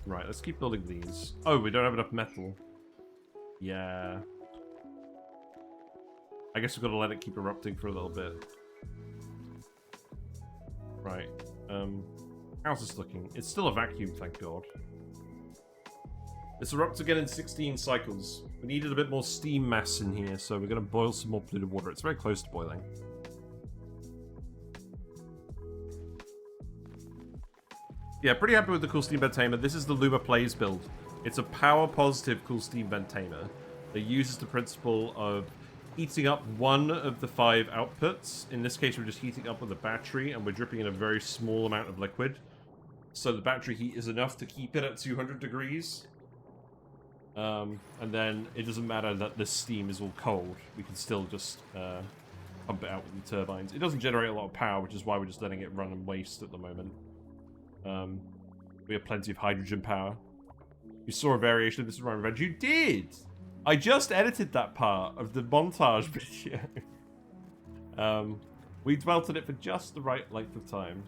Right, let's keep building these. Oh, we don't have enough metal. Yeah. I guess we've got to let it keep erupting for a little bit. Right. How's this looking? It's still a vacuum, thank God. It's erupts again in 16 cycles. We needed a bit more steam mass in here, so we're going to boil some more polluted water. It's very close to boiling. Yeah, pretty happy with the cool steam vent tamer. This is the Luma Plays build. It's a power positive cool steam vent tamer that uses the principle of heating up one of the 5 outputs. In this case, we're just heating up with a battery, and we're dripping in a very small amount of liquid. So the battery heat is enough to keep it at 200 degrees. And then it doesn't matter that the steam is all cold. We can still just pump it out with the turbines. It doesn't generate a lot of power, which is why we're just letting it run and waste at the moment. We have plenty of hydrogen power. You saw a variation of this in my revenge. You did! I just edited that part of the montage video. We dwelt on it for just the right length of time.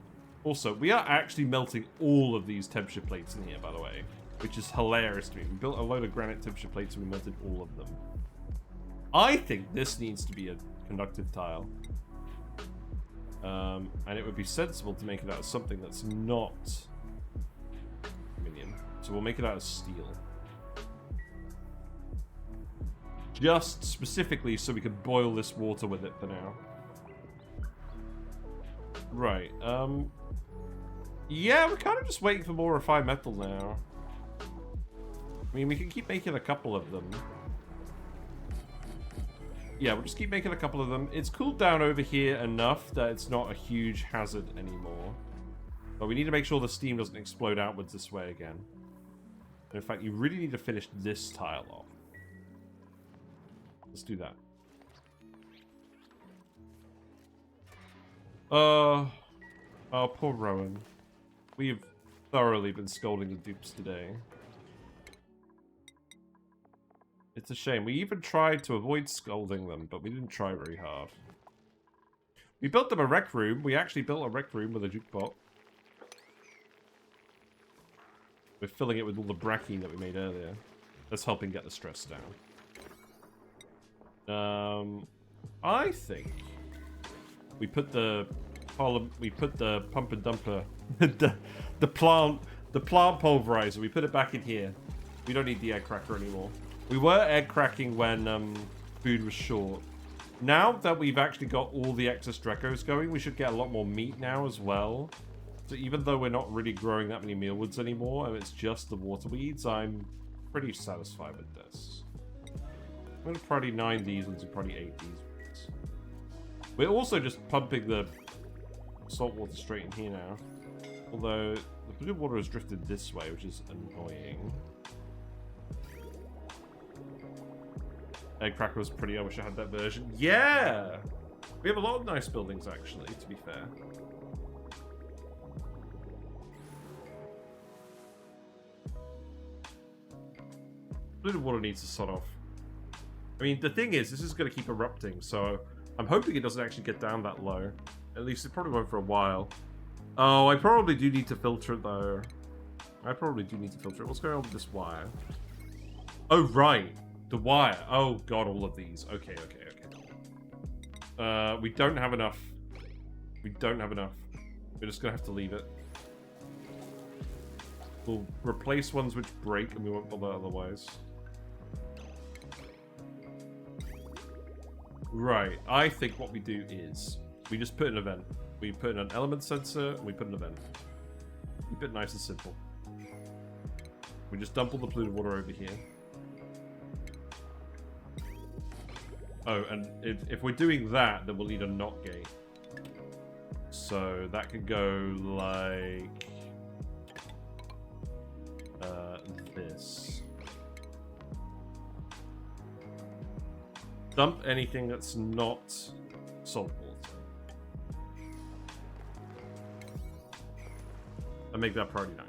Also, we are actually melting all of these temperature plates in here, by the way, which is hilarious to me. We built a load of granite temperature plates and we melted all of them. I think this needs to be a conductive tile. And it would be sensible to make it out of something that's not aluminium. So we'll make it out of steel. Just specifically so we can boil this water with it for now. Right, yeah, we're kind of just waiting for more refined metal now. I mean, we can keep making a couple of them. Yeah, we'll just keep making a couple of them. It's cooled down over here enough that it's not a huge hazard anymore. But we need to make sure the steam doesn't explode outwards this way again. And in fact, you really need to finish this tile off. Let's do that. Oh, poor Rowan. We've thoroughly been scolding the dupes today. It's a shame. We even tried to avoid scolding them, but we didn't try very hard. We built them a rec room. We actually built a rec room with a jukebox. We're filling it with all the brackine that we made earlier. That's helping get the stress down. I think we put the pump and dumper, the plant pulverizer. We put it back in here. We don't need the egg cracker anymore. We were egg cracking when food was short. Now that we've actually got all the excess Drecos going, we should get a lot more meat now as well. So even though we're not really growing that many mealwoods anymore, and it's just the water weeds, I'm pretty satisfied with this. I'm going to probably 9 these ones and probably 8 these ones. We're also just pumping the salt water straight in here now. Although the blue water has drifted this way, which is annoying. Eggcracker was pretty. I wish I had that version. Yeah! We have a lot of nice buildings, actually, to be fair. Polluted water needs to sod off. I mean, the thing is, this is going to keep erupting, so I'm hoping it doesn't actually get down that low. At least it probably won't for a while. Oh, I probably do need to filter it, though. I probably do need to filter it. What's going on with this wire? Oh, right. The wire. Oh, God, all of these. Okay, okay, okay. We don't have enough. We don't have enough. We're just going to have to leave it. We'll replace ones which break, and we won't bother otherwise. Right. I think what we do is we just put an event. We put in an element sensor, and we put an event. Keep it nice and simple. We just dump all the polluted water over here. Oh, and if we're doing that, then we'll need a NOT gate. So that could go like this. Dump anything that's not salt water. And make that priority 9.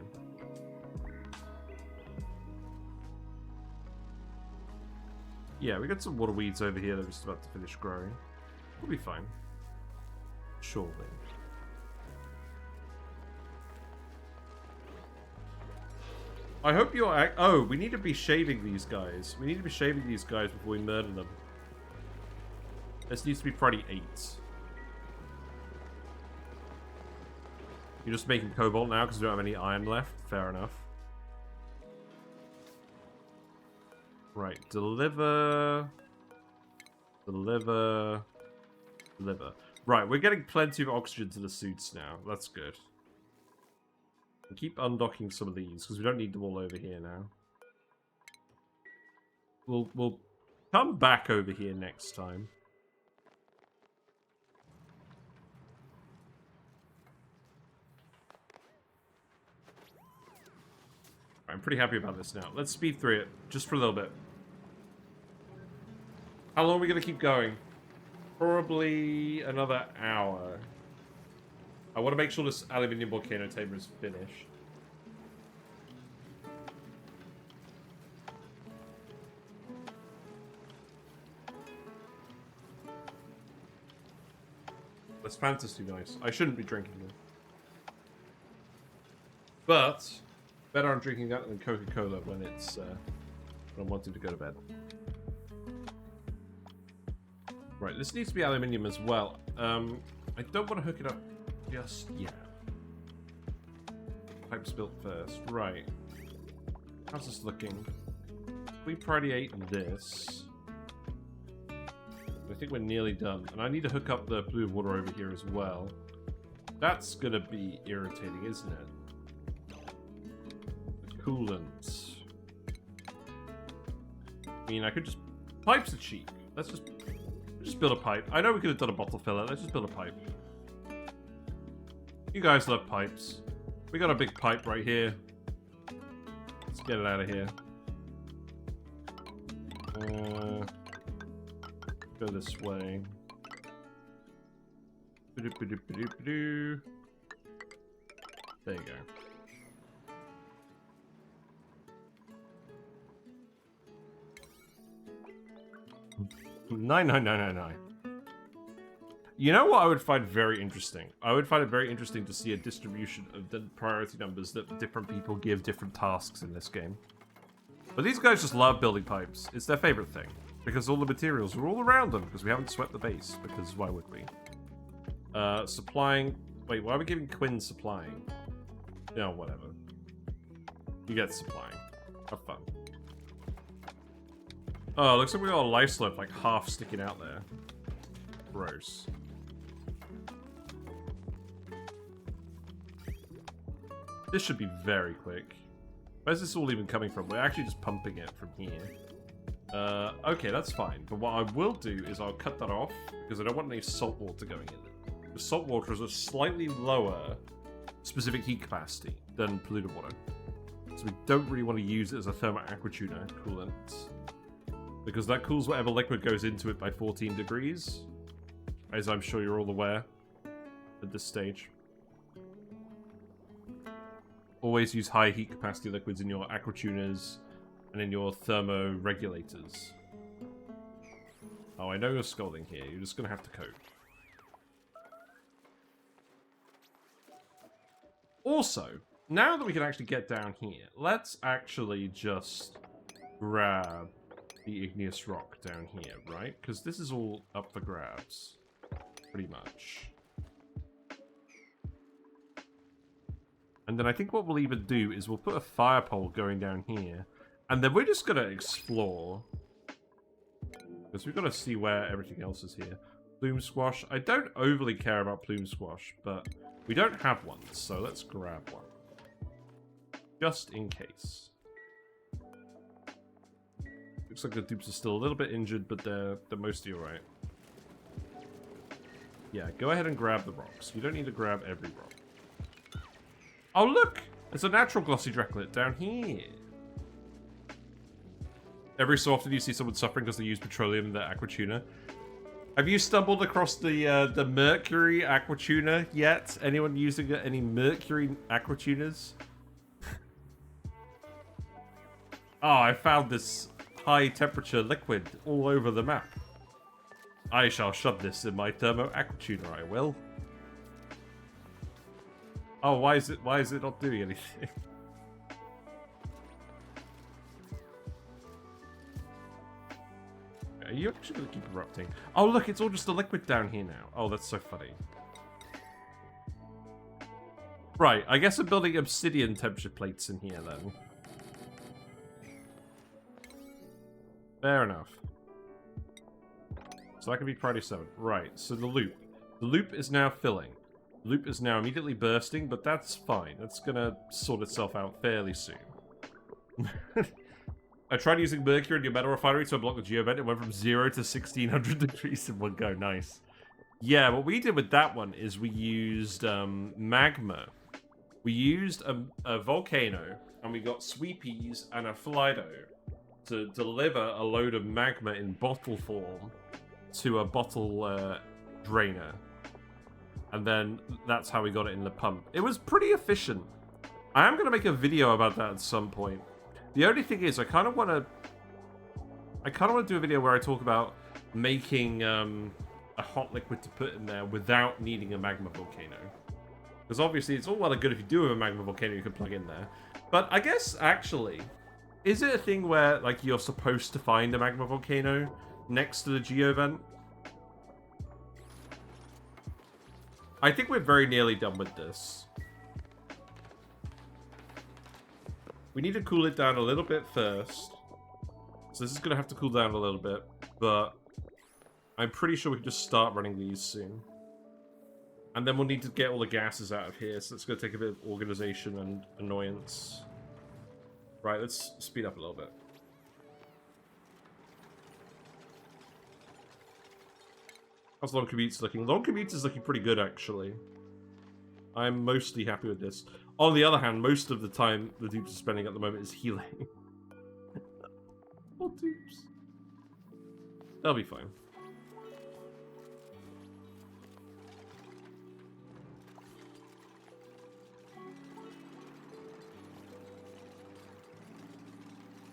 Yeah, we got some water weeds over here that are just about to finish growing. We'll be fine. Surely. I hope you're... Oh, we need to be shaving these guys. We need to be shaving these guys before we murder them. This needs to be priority 8. You're just making cobalt now because we don't have any iron left. Fair enough. Right, deliver. Deliver. Deliver. Right, we're getting plenty of oxygen to the suits now. That's good. We'll keep undocking some of these because we don't need them all over here now. We'll come back over here next time. I'm pretty happy about this now. Let's speed through it, just for a little bit. How long are we going to keep going? Probably another hour. I want to make sure this aluminium volcano tamer is finished. This Fanta's too nice. I shouldn't be drinking it. But better I'm drinking that than Coca-Cola when it's when I'm wanting to go to bed. Right, this needs to be aluminium as well. I don't want to hook it up just yet. Pipes built first. Right. How's this looking? We priority 8 on this. I think we're nearly done. And I need to hook up the polluted water over here as well. That's gonna be irritating, isn't it? The coolant. I mean, I could just... Pipes are cheap. Let's just build a pipe. I know we could have done a bottle filler. Let's just build a pipe. You guys love pipes. We got a big pipe right here. Let's get it out of here. Go this way. There you go. Nine. You know what I would find very interesting? I would find it very interesting to see a distribution of the priority numbers that different people give different tasks in this game. But these guys just love building pipes. It's their favorite thing. Because all the materials are all around them, because we haven't swept the base, because why would we? Supplying... Wait, why are we giving Quinn supplying? No, whatever. You get supplying. Have fun. Oh, looks like we got a life slope like half sticking out there. Gross. This should be very quick. Where's this all even coming from? We're actually just pumping it from here. Okay, that's fine. But what I will do is I'll cut that off, because I don't want any salt water going in it. The salt water is a slightly lower specific heat capacity than polluted water. So we don't really want to use it as a thermal aqua tuner coolant. because that cools whatever liquid goes into it by 14 degrees, as I'm sure you're all aware at this stage. Always use high heat capacity liquids in your aquatuners and in your thermoregulators. Oh, I know you're scolding here. You're just going to have to cope. Also, now that we can actually get down here, let's actually just grab the igneous rock down here, right? Because this is all up for grabs, pretty much. And then I think what we'll even do is we'll put a fire pole going down here, and then we're just going to explore. Because we've got to see where everything else is here. Plume squash. I don't overly care about plume squash, but we don't have one, so let's grab one. Just in case. Looks like the dupes are still a little bit injured, but they're mostly alright. Yeah, go ahead and grab the rocks. You don't need to grab every rock. Oh, look! There's a natural glossy dracklet down here. Every so often you see someone suffering because they use petroleum in their aquatuna. Have you stumbled across the mercury aquatuna yet? Anyone using any mercury aquatuners? Oh, I found this high temperature liquid all over the map. I shall shove this in my thermo aquatuner, I will. Oh, why is it not doing anything? Are you actually going to keep erupting? Oh, look, it's all just a liquid down here now. Oh, that's so funny. Right, I guess I'm building obsidian temperature plates in here, then. Fair enough. So that can be Friday 7. Right, so the loop. The loop is now filling. The loop is now immediately bursting, but that's fine. That's going to sort itself out fairly soon. I tried using mercury in your metal refinery to unblock the geovent. It went from 0 to 1600 degrees in one go. Nice. Yeah, what we did with that one is we used magma. We used a volcano, and we got sweepies and a Flido to deliver a load of magma in bottle form to a bottle drainer. And then that's how we got it in the pump. It was pretty efficient. I am going to make a video about that at some point. The only thing is, I kind of want to do a video where I talk about making a hot liquid to put in there without needing a magma volcano. Because obviously, it's all well and good if you do have a magma volcano you can plug in there. But I guess, actually, is it a thing where, like, you're supposed to find a magma volcano next to the geovent? I think we're very nearly done with this. We need to cool it down a little bit first. So this is going to have to cool down a little bit, but I'm pretty sure we can just start running these soon. And then we'll need to get all the gases out of here, so it's going to take a bit of organization and annoyance. Right, let's speed up a little bit. How's Long Commutes looking? Long Commutes is looking pretty good, actually. I'm mostly happy with this. On the other hand, most of the time the dupes are spending at the moment is healing. Poor dupes. They'll be fine.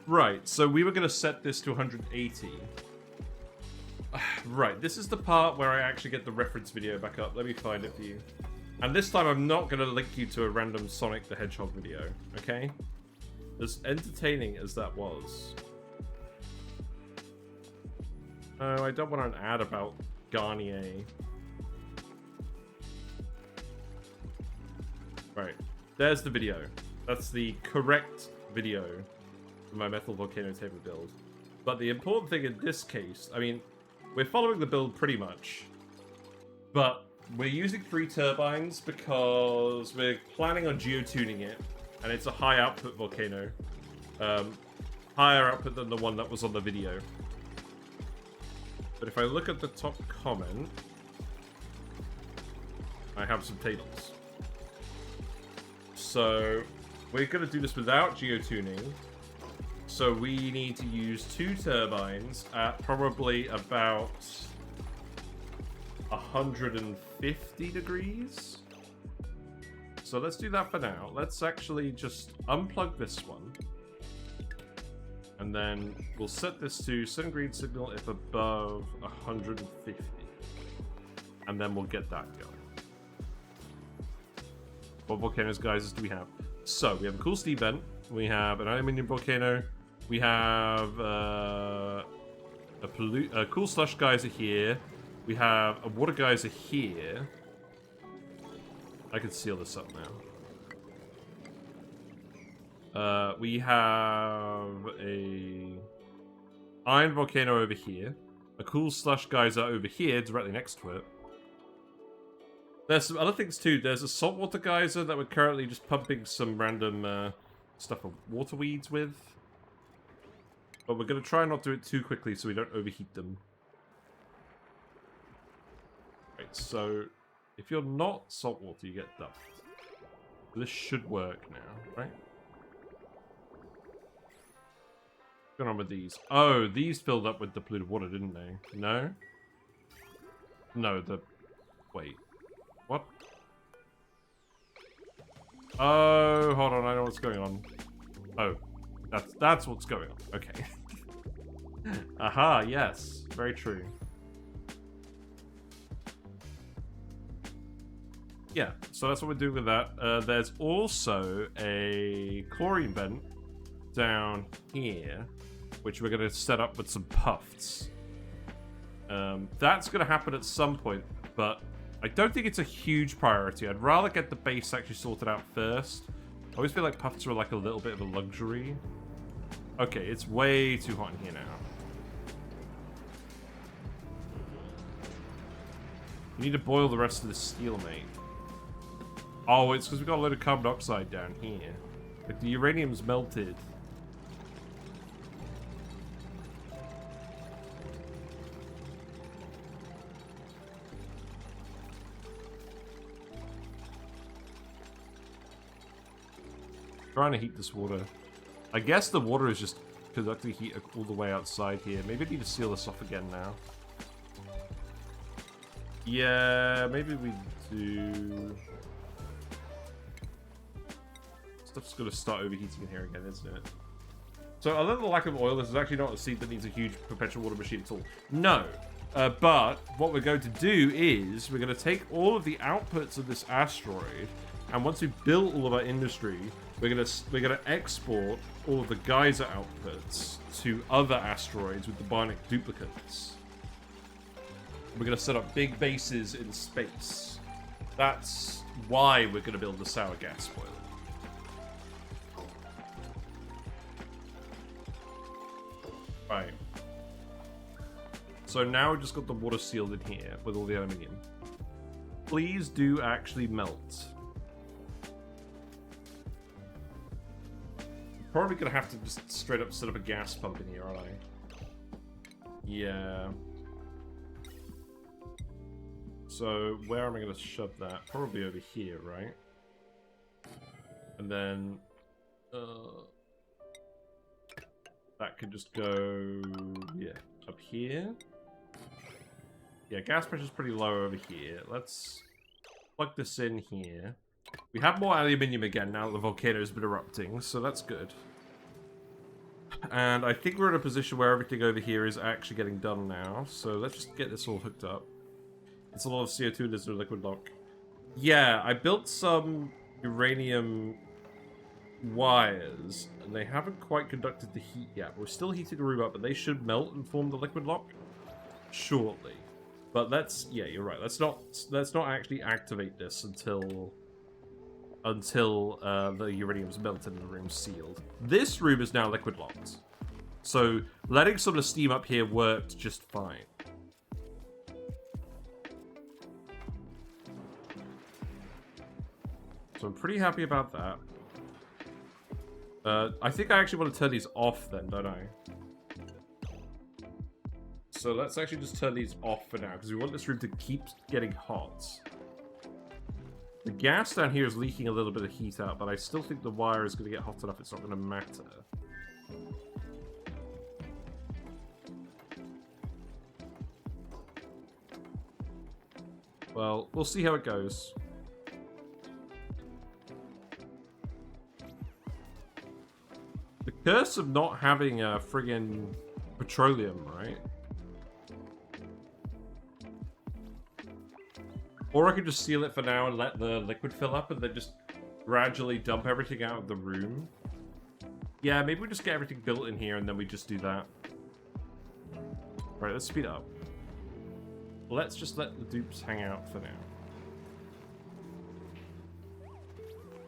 Right, so we were going to set this to 180. Right, this is the part where I actually get the reference video back up. Let me find it for you. And this time I'm not going to link you to a random Sonic the Hedgehog video, okay? As entertaining as that was. Oh, I don't want an ad about Garnier. Right, there's the video. That's the correct video for my Metal Volcano table build. But the important thing in this case, I mean, we're following the build pretty much. But we're using 3 turbines because we're planning on geotuning it, and it's a high output volcano. Higher output than the one that was on the video. But if I look at the top comment, I have some tables. So we're going to do this without geotuning. So we need to use 2 turbines at probably about 150 degrees. So let's do that for now. Let's actually just unplug this one. And then we'll set this to send green signal if above 150. And then we'll get that going. What volcanoes, guys, do we have? So, we have a cool steam vent. We have an aluminium volcano. We have a cool slush geyser here. We have a water geyser here. I can seal this up now. We have a iron volcano over here. A cool slush geyser over here, directly next to it. There's some other things too. There's a saltwater geyser that we're currently just pumping some random stuff of water weeds with. But we're going to try not to do it too quickly so we don't overheat them. Right, so if you're not saltwater, you get dumped. This should work now, right? What's going on with these? Oh, these filled up with the polluted water, didn't they? No? No, wait. What? Oh, hold on, I know what's going on. Oh, that's what's going on. Okay. Aha, yes. Very true. Yeah, so that's what we're doing with that. There's also a chlorine vent down here, which we're going to set up with some puffs. That's going to happen at some point, but I don't think it's a huge priority. I'd rather get the base actually sorted out first. I always feel like puffs are like a little bit of a luxury. Okay, it's way too hot in here now. You need to boil the rest of the steel, mate. Oh, it's because we got a load of carbon dioxide down here. Like the uranium's melted. Trying to heat this water. I guess the water is just conducting heat all the way outside here. Maybe I need to seal this off again now. Yeah, maybe we do. Stuff's going to start overheating in here again, isn't it? So other than the lack of oil, this is actually not a seed that needs a huge perpetual water machine at all. No. But what we're going to do is we're going to take all of the outputs of this asteroid, and once we've built all of our industry, we're gonna export all of the geyser outputs to other asteroids with the bionic duplicates. We're gonna set up big bases in space. That's why we're gonna build the sour gas boiler. Right. So now we've just got the water sealed in here with all the aluminium. Please do actually melt. Probably gonna have to just straight up set up a gas pump in here, aren't I? Yeah. So where am I gonna shove that? Probably over here, right? And then that could just go, yeah, up here. Yeah, gas pressure's pretty low over here. Let's plug this in here. We have more aluminium again now that the volcano's been erupting, so that's good. And I think we're in a position where everything over here is actually getting done now, so let's just get this all hooked up. It's a lot of CO2, there's no liquid lock. Yeah, I built some uranium wires, and they haven't quite conducted the heat yet. We're still heating the room up, but they should melt and form the liquid lock shortly. But let's, yeah, you're right. Let's not actually activate this until the uranium's melted and the room's sealed. This room is now liquid locked, so letting some of the steam up here worked just fine. So I'm pretty happy about that. I think I actually want to turn these off then, don't I? So let's actually just turn these off for now, because we want this room to keep getting hot. The gas down here is leaking a little bit of heat out, but I still think the wire is going to get hot enough it's not going to matter. Well, we'll see how it goes. The curse of not having a friggin' petroleum, right? Or I could just seal it for now and let the liquid fill up and then just gradually dump everything out of the room. Yeah, maybe we just get everything built in here and then we just do that. Right, let's speed up. Let's just let the dupes hang out for now.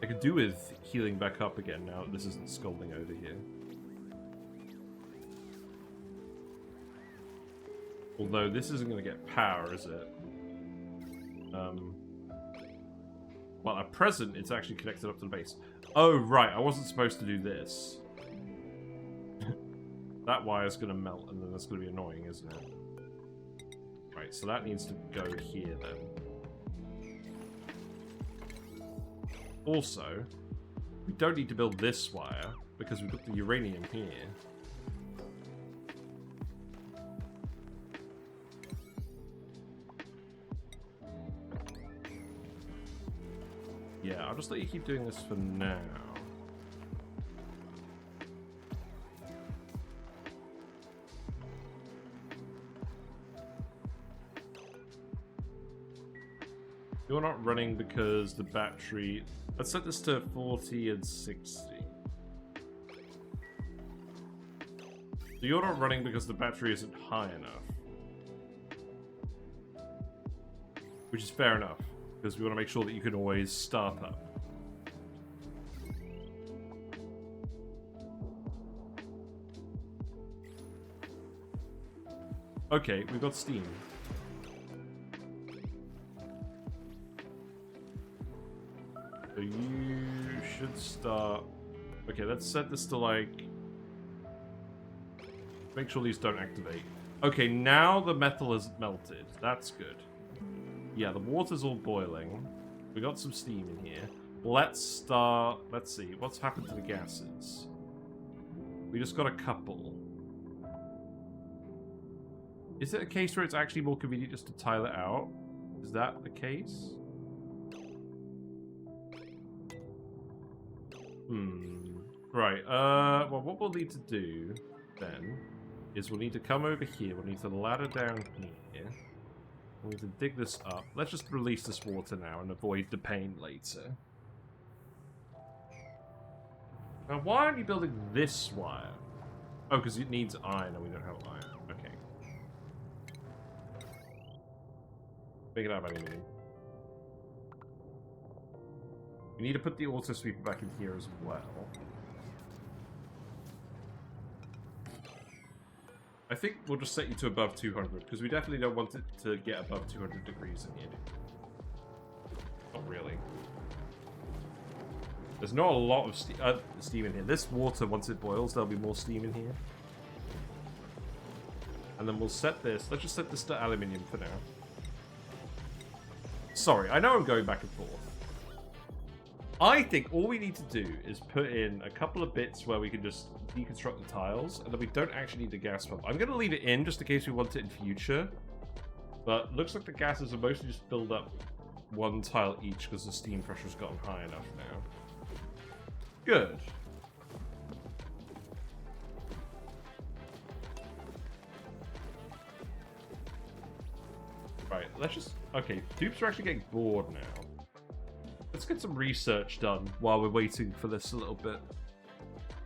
I could do with healing back up again now that this isn't scalding over here. Although this isn't going to get power, is it? Well, at present, it's actually connected up to the base. Oh, right, I wasn't supposed to do this. That wire's going to melt, and then that's going to be annoying, isn't it? Right, so that needs to go here, then. Also, we don't need to build this wire, because we've got the uranium here. Yeah, I'll just let you keep doing this for now. You're not running because the battery... Let's set this to 40 and 60. So you're not running because the battery isn't high enough. Which is fair enough, because we want to make sure that you can always start up. Okay, we've got steam. So you should start... Okay, let's set this to like... Make sure these don't activate. Okay, now the metal has melted. That's good. Yeah, the water's all boiling. We got some steam in here. Let's start... Let's see. What's happened to the gases? We just got a couple. Is it a case where it's actually more convenient just to tile it out? Is that the case? Right, well, what we'll need to do, then, is we'll need to come over here, we'll need to ladder down here, we'll need to dig this up. Let's just release this water now and avoid the pain later. Now, why aren't you building this wire? Oh, because it needs iron and we don't have iron. Okay. Make it out of aluminium. We need to put the auto sweeper back in here as well. I think we'll just set you to above 200, because we definitely don't want it to get above 200 degrees in here. Not really. There's not a lot of steam in here. This water, once it boils, there'll be more steam in here. And then we'll set this. Let's just set this to aluminium for now. Sorry, I know I'm going back and forth. I think all we need to do is put in a couple of bits where we can just deconstruct the tiles, and then we don't actually need the gas pump. I'm going to leave it in just in case we want it in future. But looks like the gases are mostly just build up one tile each because the steam pressure's gotten high enough now. Good. Right, let's just... Okay, dupes are actually getting bored now. Let's get some research done while we're waiting for this a little bit.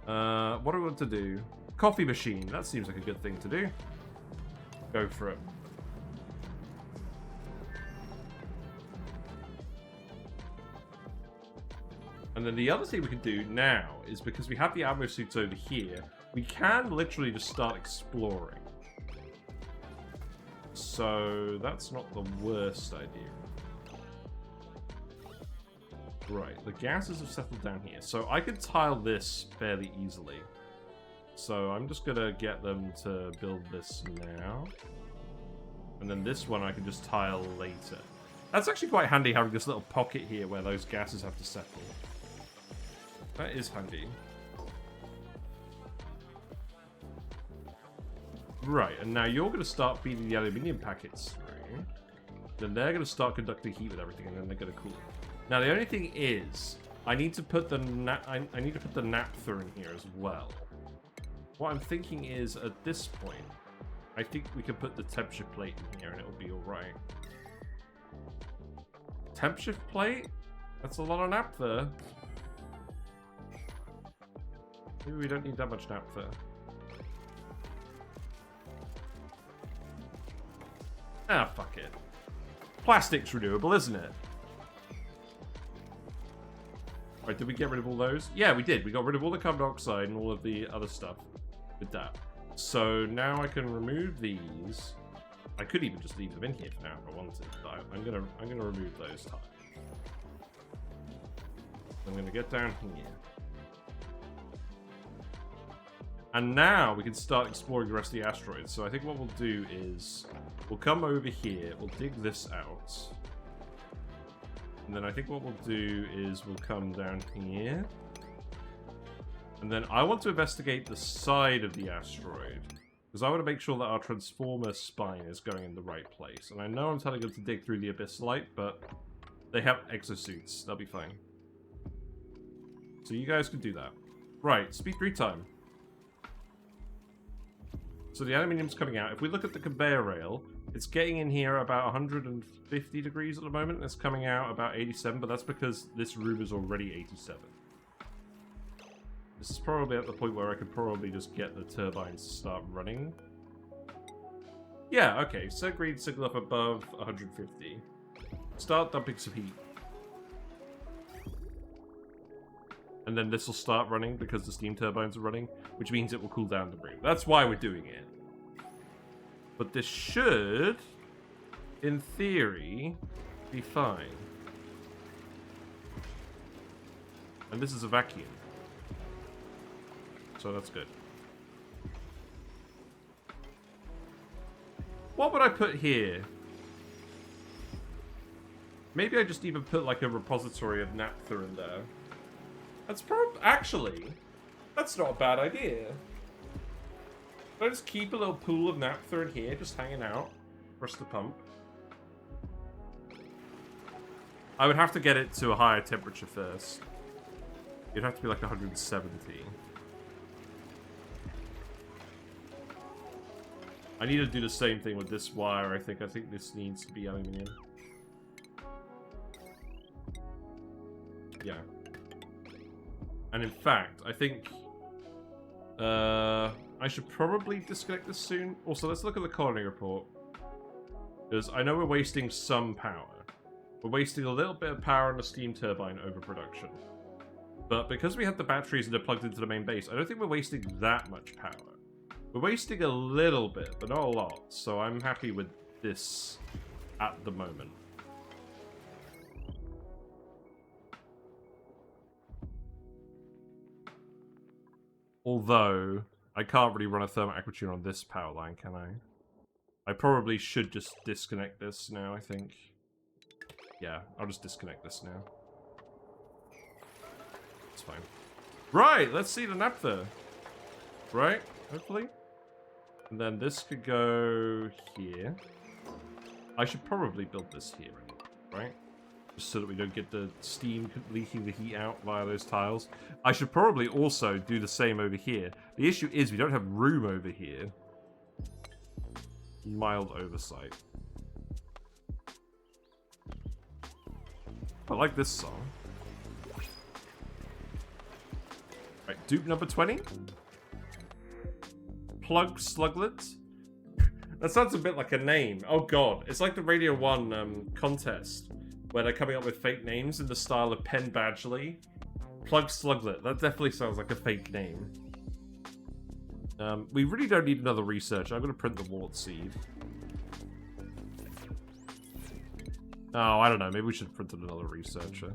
What do we want to do? Coffee machine. That seems like a good thing to do. Go for it. And then the other thing we can do now is, because we have the ammo suits over here, we can literally just start exploring. So that's not the worst idea. Right, the gases have settled down here. So I could tile this fairly easily. So I'm just going to get them to build this now. And then this one I can just tile later. That's actually quite handy having this little pocket here where those gases have to settle. That is handy. Right, and now you're going to start feeding the aluminium packets through. then they're going to start conducting heat with everything, and then they're going to cool. Now the only thing is, I need to put the I need to put the naphtha in here as well. What I'm thinking is, at this point, I think we can put the temperature plate in here, and it'll be all right. Temperature plate? That's a lot of naphtha. Maybe we don't need that much naphtha. Ah, fuck it. Plastic's renewable, isn't it? Right, did we get rid of all those? Yeah, we did. We got rid of all the carbon dioxide and all of the other stuff with that. So now I can remove these. I could even just leave them in here for now if I wanted, but I'm gonna remove those tiles. I'm gonna get down here. And now we can start exploring the rest of the asteroids. So I think what we'll do is we'll come over here, we'll dig this out. And then I think what we'll do is we'll come down here. And then I want to investigate the side of the asteroid, because I want to make sure that our transformer spine is going in the right place. And I know I'm telling them to dig through the abyss light, but they have exosuits. They'll be fine. So you guys can do that. Right, speed 3 time. So the aluminium's coming out. If we look at the conveyor rail, it's getting in here about 150 degrees at the moment. And it's coming out about 87, but that's because this room is already 87. This is probably at the point where I could probably just get the turbines to start running. Yeah, okay. Set green signal up above 150. Start dumping some heat. And then this will start running because the steam turbines are running, which means it will cool down the room. That's why we're doing it. But this should, in theory, be fine. And this is a vacuum. So that's good. What would I put here? Maybe I just even put like a repository of naphtha in there. That's actually, that's not a bad idea. Can I just keep a little pool of naphtha in here, just hanging out for us to pump? I would have to get it to a higher temperature first. It'd have to be like 170. I need to do the same thing with this wire, I think. I think this needs to be aluminium. Yeah. And in fact, I think I should probably disconnect this soon. Also, let's look at the colony report. Because I know we're wasting some power. We're wasting a little bit of power on the steam turbine overproduction. But because we have the batteries that are plugged into the main base, I don't think we're wasting that much power. We're wasting a little bit, but not a lot. So I'm happy with this at the moment. Although, I can't really run a thermal aquatune on this power line, can I? I probably should just disconnect this now, I think. Yeah, I'll just disconnect this now. It's fine. Right, let's see the naphtha. Right, hopefully. And then this could go here. I should probably build this here, right? Just so that we don't get the steam leaking the heat out via those tiles. I should probably also do the same over here. The issue is we don't have room over here. Mild oversight. I like this song. Right, dupe number 20. Plug Sluglet. That sounds a bit like a name. Oh god, it's like the Radio 1 contest where they're coming up with fake names in the style of Penn Badgley. Plug Sluglet. That definitely sounds like a fake name. We really don't need another researcher. I'm going to print the wart seed. Oh, I don't know. Maybe we should print another researcher.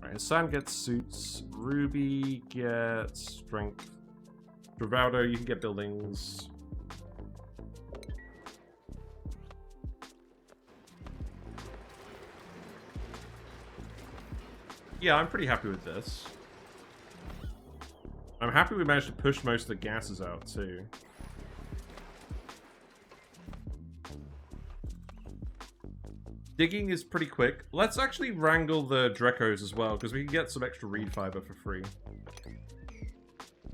Alright, Sand gets suits. Ruby gets strength. Travaldo, you can get buildings. Yeah, I'm pretty happy with this. I'm happy we managed to push most of the gases out, too. Digging is pretty quick. Let's actually wrangle the Drekos as well, because we can get some extra reed fiber for free.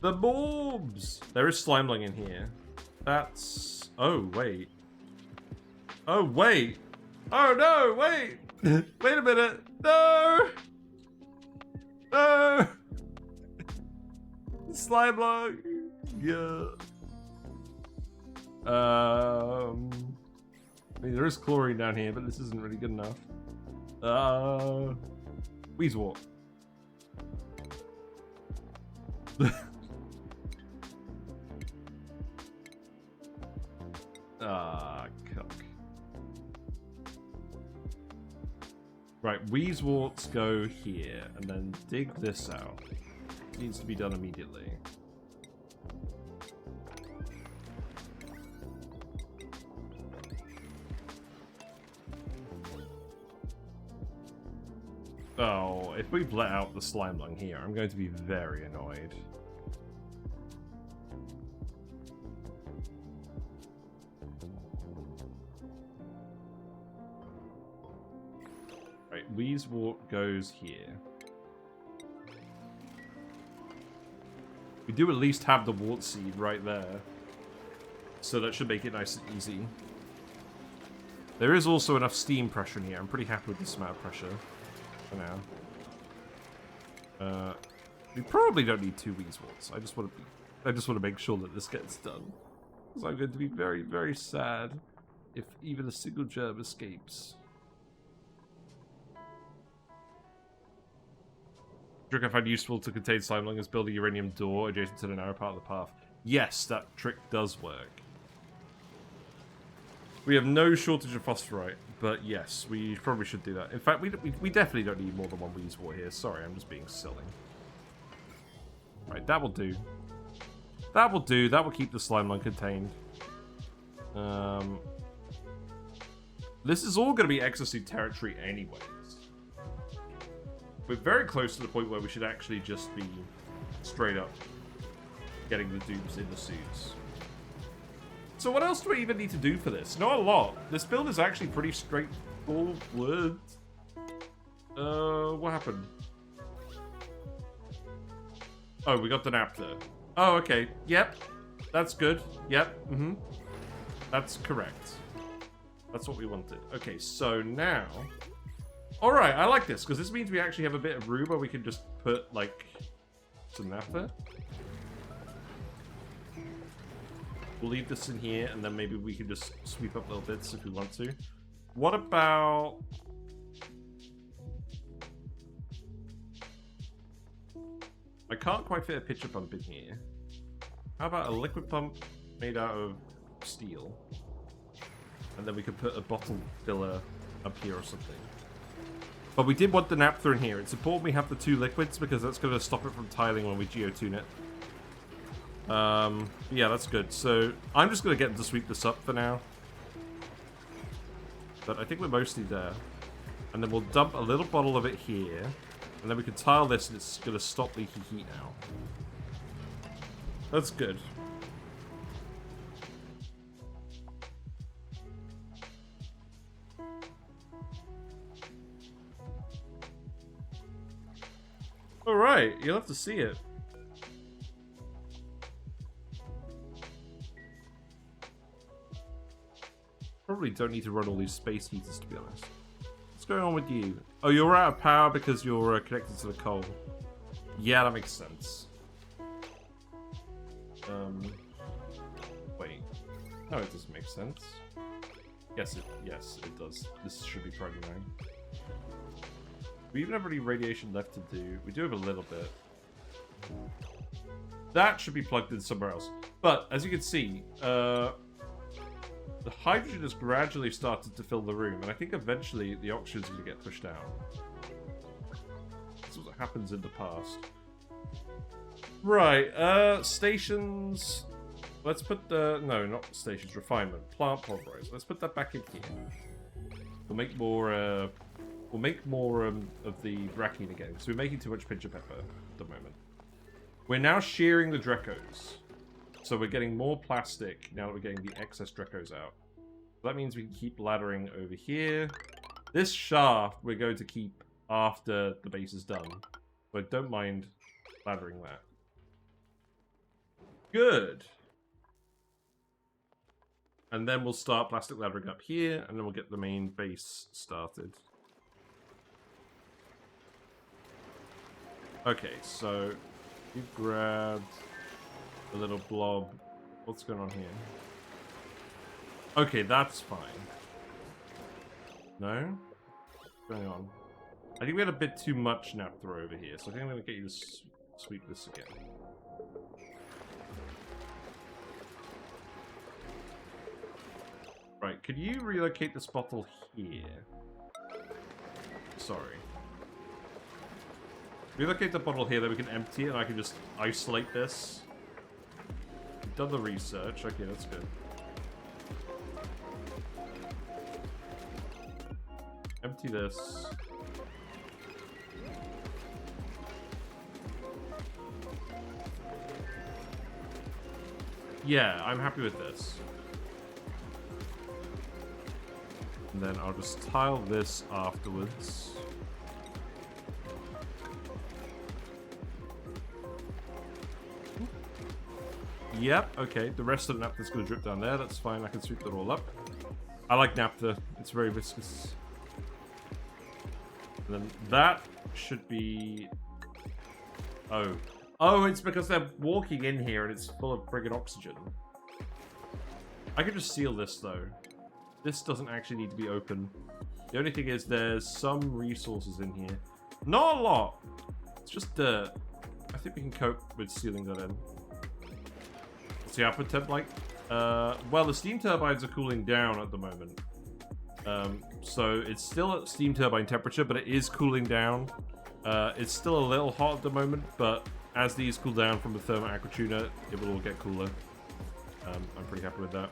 The morbs! There is Slimeling in here. That's... Oh, wait. Oh, wait! Oh, no, wait! Wait a minute! No! No! Slimeling! Yeah. I mean, there is chlorine down here, but this isn't really good enough. Weezewort. Cuck. Right, Weezeworts go here, and then dig this out. It needs to be done immediately. Oh, if we've let out the Slimeling here, I'm going to be very annoyed. Right, Weezewort goes here. We do at least have the Wart Seed right there. So that should make it nice and easy. There is also enough steam pressure in here. I'm pretty happy with this amount of pressure. For now. We probably don't need 2 Weezworts. I just want to make sure that this gets done. Because I'm going to be very, very sad if even a single germ escapes. Trick I find useful to contain Slimeling is build a uranium door adjacent to the narrow part of the path. Yes, that trick does work. We have no shortage of phosphorite, but yes, we probably should do that. In fact, we definitely don't need more than 1 Weezewort here. Sorry, I'm just being silly. Right, that will do. That will do. That will keep the Slimeling contained. This is all going to be Exosuit territory anyways. We're very close to the point where we should actually just be straight up getting the dupes in the suits. So what else do we even need to do for this? Not a lot. This build is actually pretty straightforward. What happened? Oh, we got the naphtha. Oh, okay. Yep. That's good. Yep. Mm-hmm. That's correct. That's what we wanted. Okay, so now... Alright, I like this, because this means we actually have a bit of room where we can just put, like, some naphtha. We'll leave this in here, and then maybe we can just sweep up little bits if we want to. What about... I can't quite fit a pitcher pump in here. How about a liquid pump made out of steel? And then we could put a bottle filler up here or something. But we did want the naphtha in here. It's important we have the 2 liquids, because that's going to stop it from tiling when we geotune it. Yeah, that's good. So, I'm just going to get them to sweep this up for now. But I think we're mostly there. And then we'll dump a little bottle of it here. And then we can tile this and it's going to stop leaking heat now. That's good. Alright, you'll have to see it. Probably don't need to run all these space heaters, to be honest. What's going on with you? Oh, you're out of power because you're connected to the coal. Yeah, that makes sense. Wait. No, it doesn't make sense. Yes, it does. This should be Friday night. We even have any radiation left to do. We do have a little bit. That should be plugged in somewhere else. But, as you can see, the hydrogen has gradually started to fill the room, and I think eventually the oxygen's going to get pushed out. That's what happens in the past. Right, stations... Let's put the... No, not stations, refinement. Plant pulverizer. Let's put that back in here. We'll make more, We'll make more of the Brackine again, because we're making too much pincher pepper at the moment. We're now shearing the Drekos. So we're getting more plastic now that we're getting the excess Drekos out. That means we can keep laddering over here. This shaft we're going to keep after the base is done. So I don't mind laddering that. Good. And then we'll start plastic laddering up here, and then we'll get the main base started. Okay, so you grabbed a little blob. What's going on here? Okay, that's fine. No? What's going on? I think we had a bit too much naphtha over here, so I think I'm going to get you to sweep this again. Right, could you relocate this bottle here? Sorry. Relocate the bottle here, then we can empty it, and I can just isolate this. We've done the research. Okay, that's good. Empty this. Yeah, I'm happy with this. And then I'll just tile this afterwards. Yep, okay. The rest of the naphtha's going to drip down there. That's fine. I can sweep that all up. I like naphtha. It's very viscous. And then that should be... Oh. Oh, it's because they're walking in here and it's full of friggin' oxygen. I could just seal this, though. This doesn't actually need to be open. The only thing is there's some resources in here. Not a lot. It's just dirt. I think we can cope with sealing that in. What's the output temp like? Well, the steam turbines are cooling down at the moment. So it's still at steam turbine temperature, but it is cooling down. It's still a little hot at the moment, but as these cool down from the thermal aquatuner, it will all get cooler. I'm pretty happy with that.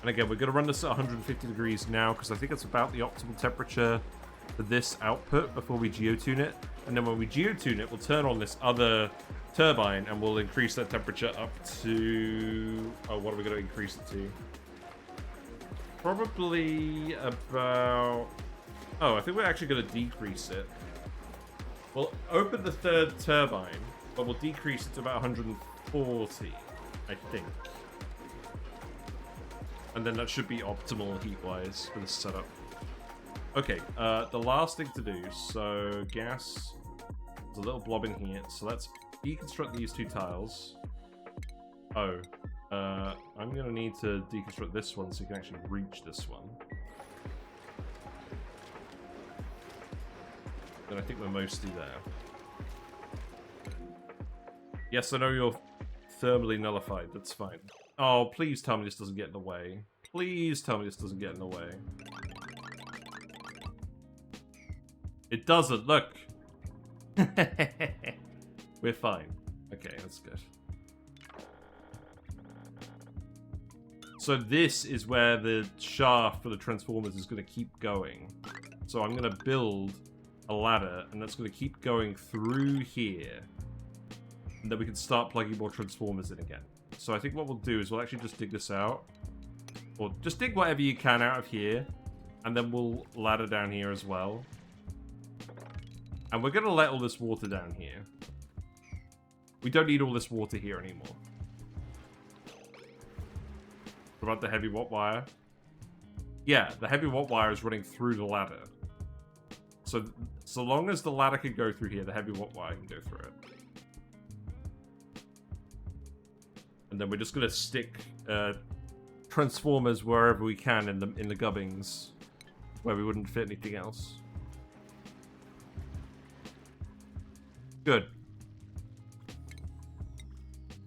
And again, we're going to run this at 150 degrees now, because I think it's about the optimal temperature for this output before we geotune it. And then when we geotune it, we'll turn on this other turbine, and we'll increase that temperature up to... Oh, what are we going to increase it to? Probably about... Oh, I think we're actually going to decrease it. We'll open the third turbine, but we'll decrease it to about 140, I think. And then that should be optimal heat-wise for this setup. Okay, the last thing to do, so gas, there's a little blob in here, so let's deconstruct these two tiles. Oh, I'm going to need to deconstruct this one so you can actually reach this one. Then I think we're mostly there. Yes, I know you're thermally nullified, that's fine. Oh, please tell me this doesn't get in the way. Please tell me this doesn't get in the way. It doesn't, look! We're fine. Okay, that's good. So this is where the shaft for the transformers is going to keep going. So I'm going to build a ladder, and that's going to keep going through here. And then we can start plugging more transformers in again. So I think what we'll do is we'll actually just dig this out. Or just dig whatever you can out of here. And then we'll ladder down here as well. And we're going to let all this water down here. We don't need all this water here anymore. What about the heavy watt wire? Yeah, the heavy watt wire is running through the ladder. So long as the ladder can go through here, the heavy watt wire can go through it. And then we're just going to stick transformers wherever we can in the gubbings, where we wouldn't fit anything else. Good.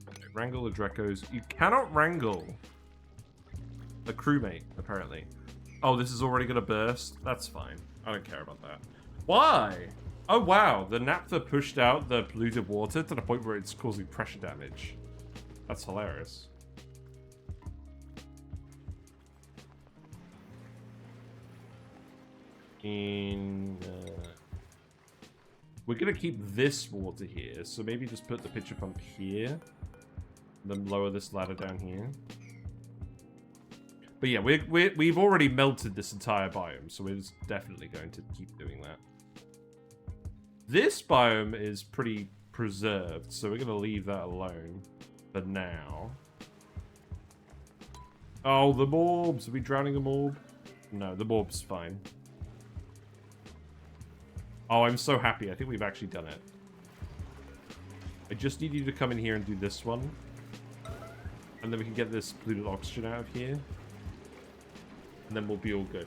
Okay, wrangle the Drecos. You cannot wrangle a crewmate, apparently. Oh, this is already going to burst? That's fine. I don't care about that. Why? Oh, wow. The naphtha pushed out the polluted water to the point where it's causing pressure damage. That's hilarious. We're going to keep this water here, so maybe just put the pitcher pump here. Then lower this ladder down here. But yeah, we've already melted this entire biome, so we're definitely going to keep doing that. This biome is pretty preserved, so we're going to leave that alone for now. Oh, the morbs! Are we drowning a morb? No, the morb's fine. Oh, I'm so happy. I think we've actually done it. I just need you to come in here and do this one. And then we can get this polluted oxygen out of here. And then we'll be all good.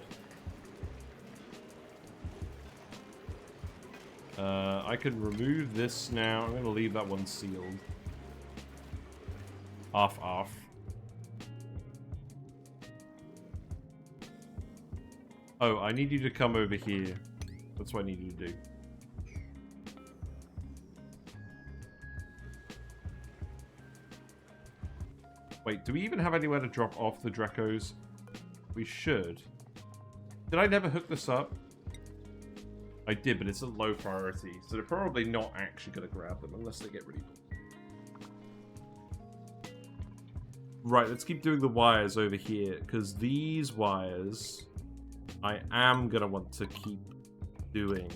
I can remove this now. I'm going to leave that one sealed. Off. Oh, I need you to come over here. That's what I need you to do. Wait, do we even have anywhere to drop off the Dracos? We should. Did I never hook this up? I did, but it's a low priority, so they're probably not actually going to grab them unless they get really... Right, let's keep doing the wires over here, because these wires I am going to want to keep doing.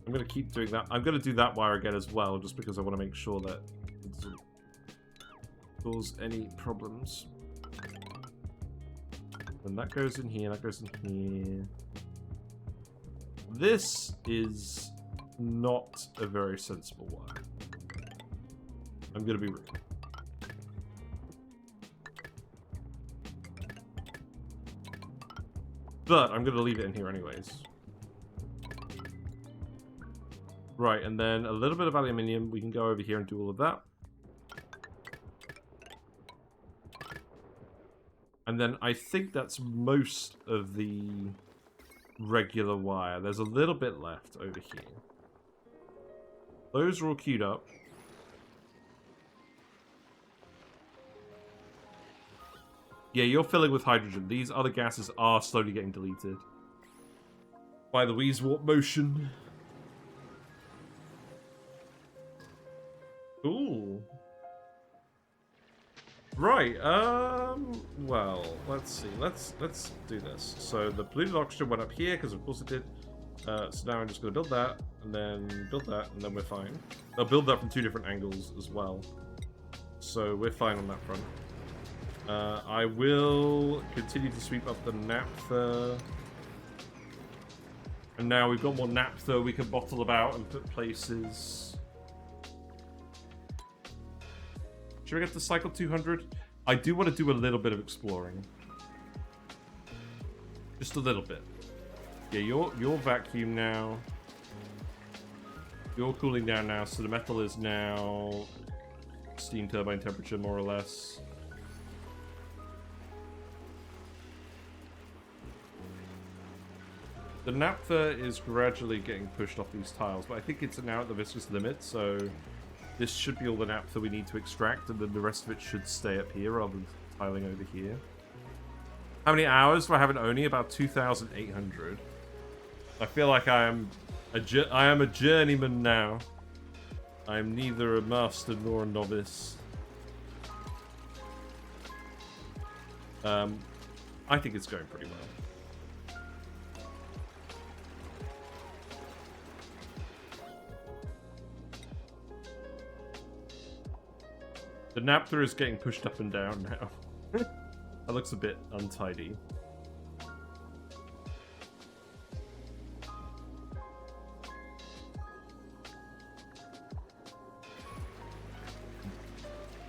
I'm going to keep doing that. I'm going to do that wire again as well, just because I want to make sure that it doesn't cause any problems. And that goes in here, that goes in here. This is not a very sensible wire. I'm going to be rude. But I'm going to leave it in here anyways. Right, and then a little bit of aluminium. We can go over here and do all of that. And then I think that's most of the regular wire. There's a little bit left over here. Those are all queued up. Yeah, you're filling with hydrogen. These other gases are slowly getting deleted by the Weezewarp motion. Ooh. Right, well, let's see. Let's do this. So the polluted oxygen went up here, because of course it did. So now I'm just going to build that, and then build that, and then we're fine. I'll build that from 2 different angles as well. So we're fine on that front. I will continue to sweep up the naphtha. And now we've got more naphtha we can bottle about and put places. Should we get to cycle 200? I do want to do a little bit of exploring. Just a little bit. Yeah, you're vacuum now. You're cooling down now, so the metal is now steam turbine temperature, more or less. The naphtha is gradually getting pushed off these tiles, but I think it's now at the viscous limit, so this should be all the naphtha we need to extract, and then the rest of it should stay up here rather than tiling over here. How many hours do I have in ONI? About 2,800. I feel like I am a journeyman now. I am neither a master nor a novice. I think it's going pretty well. The naphtha is getting pushed up and down now. That looks a bit untidy.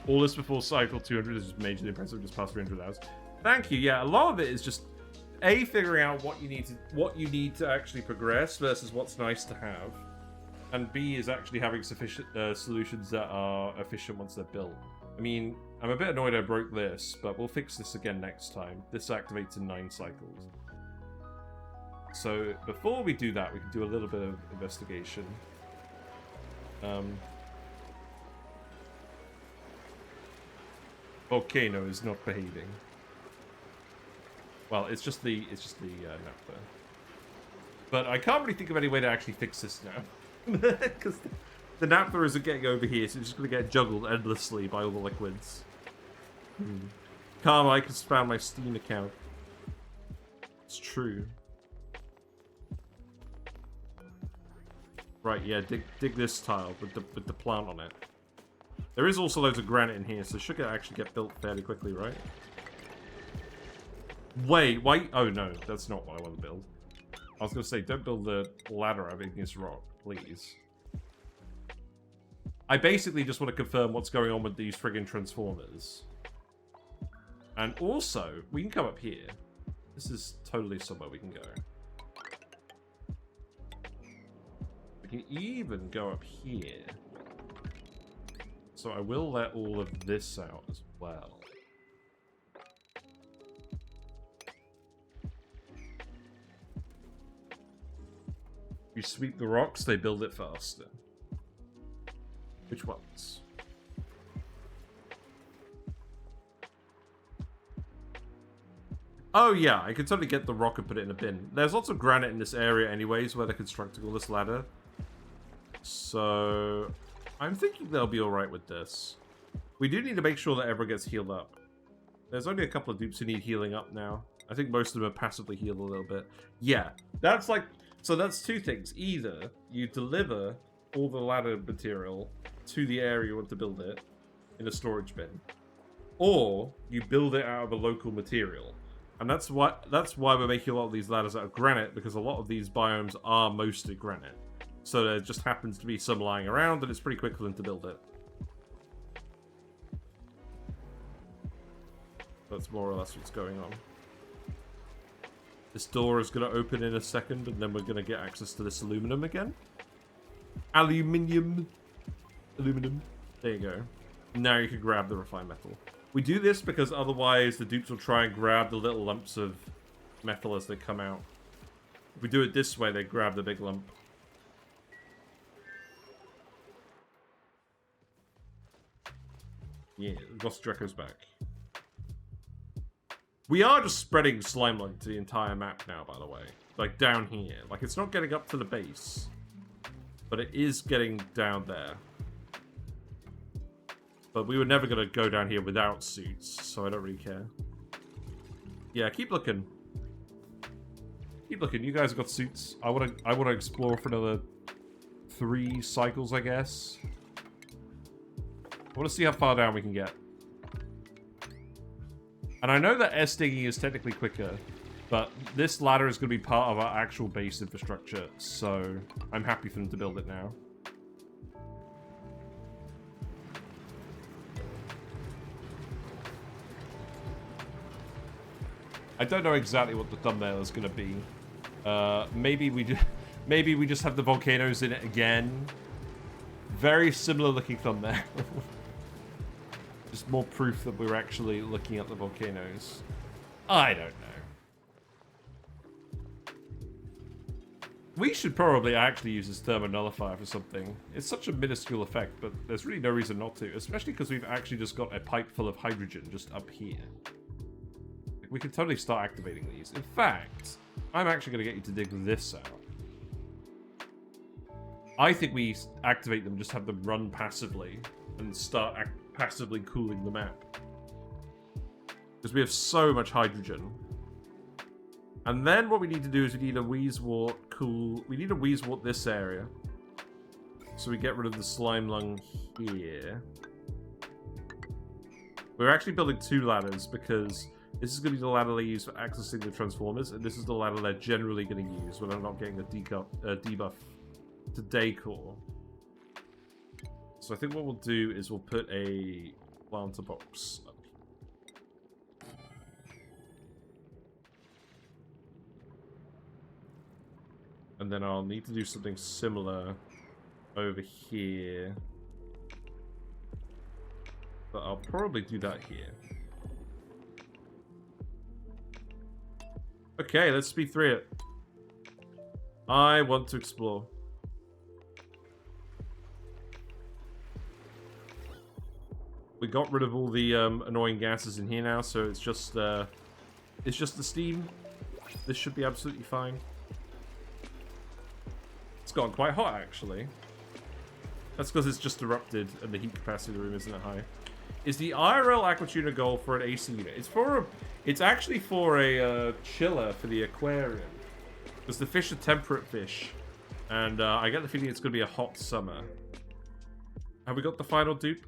All this before cycle 200 is majorly impressive, just past 300 hours. Thank you. Yeah, a lot of it is just A, figuring out what you need to actually progress versus what's nice to have. And B is actually having sufficient solutions that are efficient once they're built. I mean, I'm a bit annoyed I broke this, but we'll fix this again next time. This activates in 9 cycles. So before we do that, we can do a little bit of investigation. Volcano is not behaving. Well, it's just the naphtha. But I can't really think of any way to actually fix this now. Because the naphtha isn't getting over here, so it's just going to get juggled endlessly by all the liquids. Karma, I just found my Steam account. It's true. Right, yeah, dig this tile with the plant on it. There is also loads of granite in here, so it should actually get built fairly quickly, right? Wait, why? Oh no, that's not what I want to build. I was going to say, don't build the ladder out of this rock, please. I basically just want to confirm what's going on with these friggin' transformers. And also, we can come up here. This is totally somewhere we can go. We can even go up here. So I will let all of this out as well. You sweep the rocks, they build it faster. Which ones? Oh yeah, I could totally get the rock and put it in a bin. There's lots of granite in this area anyways where they're constructing all this ladder. So I'm thinking they'll be alright with this. We do need to make sure that everyone gets healed up. There's only a couple of dupes who need healing up now. I think most of them are passively healed a little bit. Yeah, that's like... So that's two things. Either you deliver all the ladder material to the area you want to build it in a storage bin, or you build it out of a local material. And that's why we're making a lot of these ladders out of granite, because a lot of these biomes are mostly granite. So there just happens to be some lying around, and it's pretty quick for them to build it. That's more or less what's going on. This door is going to open in a second, and then we're going to get access to this aluminum again. Aluminium. Aluminum. There you go. Now you can grab the refined metal. We do this because otherwise the dupes will try and grab the little lumps of metal as they come out. If we do it this way, they grab the big lump. Yeah, Ghost Draco's back. We are just spreading slime lung to the entire map now, by the way. Like, down here. Like, it's not getting up to the base. But it is getting down there. But we were never going to go down here without suits, so I don't really care. Yeah, keep looking. Keep looking. You guys have got suits. I want to explore for another 3 cycles, I guess. I want to see how far down we can get. And I know that S digging is technically quicker, but this ladder is going to be part of our actual base infrastructure, so I'm happy for them to build it now. I don't know exactly what the thumbnail is going to be. Maybe we just have the volcanoes in it again. Very similar looking thumbnail. Just more proof that we're actually looking at the volcanoes. I don't know. We should probably actually use this thermo nullifier for something. It's such a minuscule effect, but there's really no reason not to. Especially because we've actually just got a pipe full of hydrogen just up here. We can totally start activating these. In fact, I'm actually going to get you to dig this out. I think we activate them, just have them run passively, and start passively cooling the map. Because we have so much hydrogen. And then what we need to do is we need a Wheezewort cool... We need a Wheezewort this area. So we get rid of the slime lung here. We're actually building 2 ladders because this is going to be the ladder they use for accessing the transformers, and this is the ladder they're generally going to use when I'm not getting a debuff to Decor. So I think what we'll do is we'll put a planter box up here. And then I'll need to do something similar over here. But I'll probably do that here. Okay, let's speed through it. I want to explore. We got rid of all the annoying gases in here now, so it's just the steam. This should be absolutely fine. It's gotten quite hot, actually. That's because it's just erupted and the heat capacity of the room isn't that high. is the IRL aquatuna goal for an AC unit. It's actually for a chiller for the aquarium. Because the fish are temperate fish. And I get the feeling it's going to be a hot summer. Have we got the final dupe?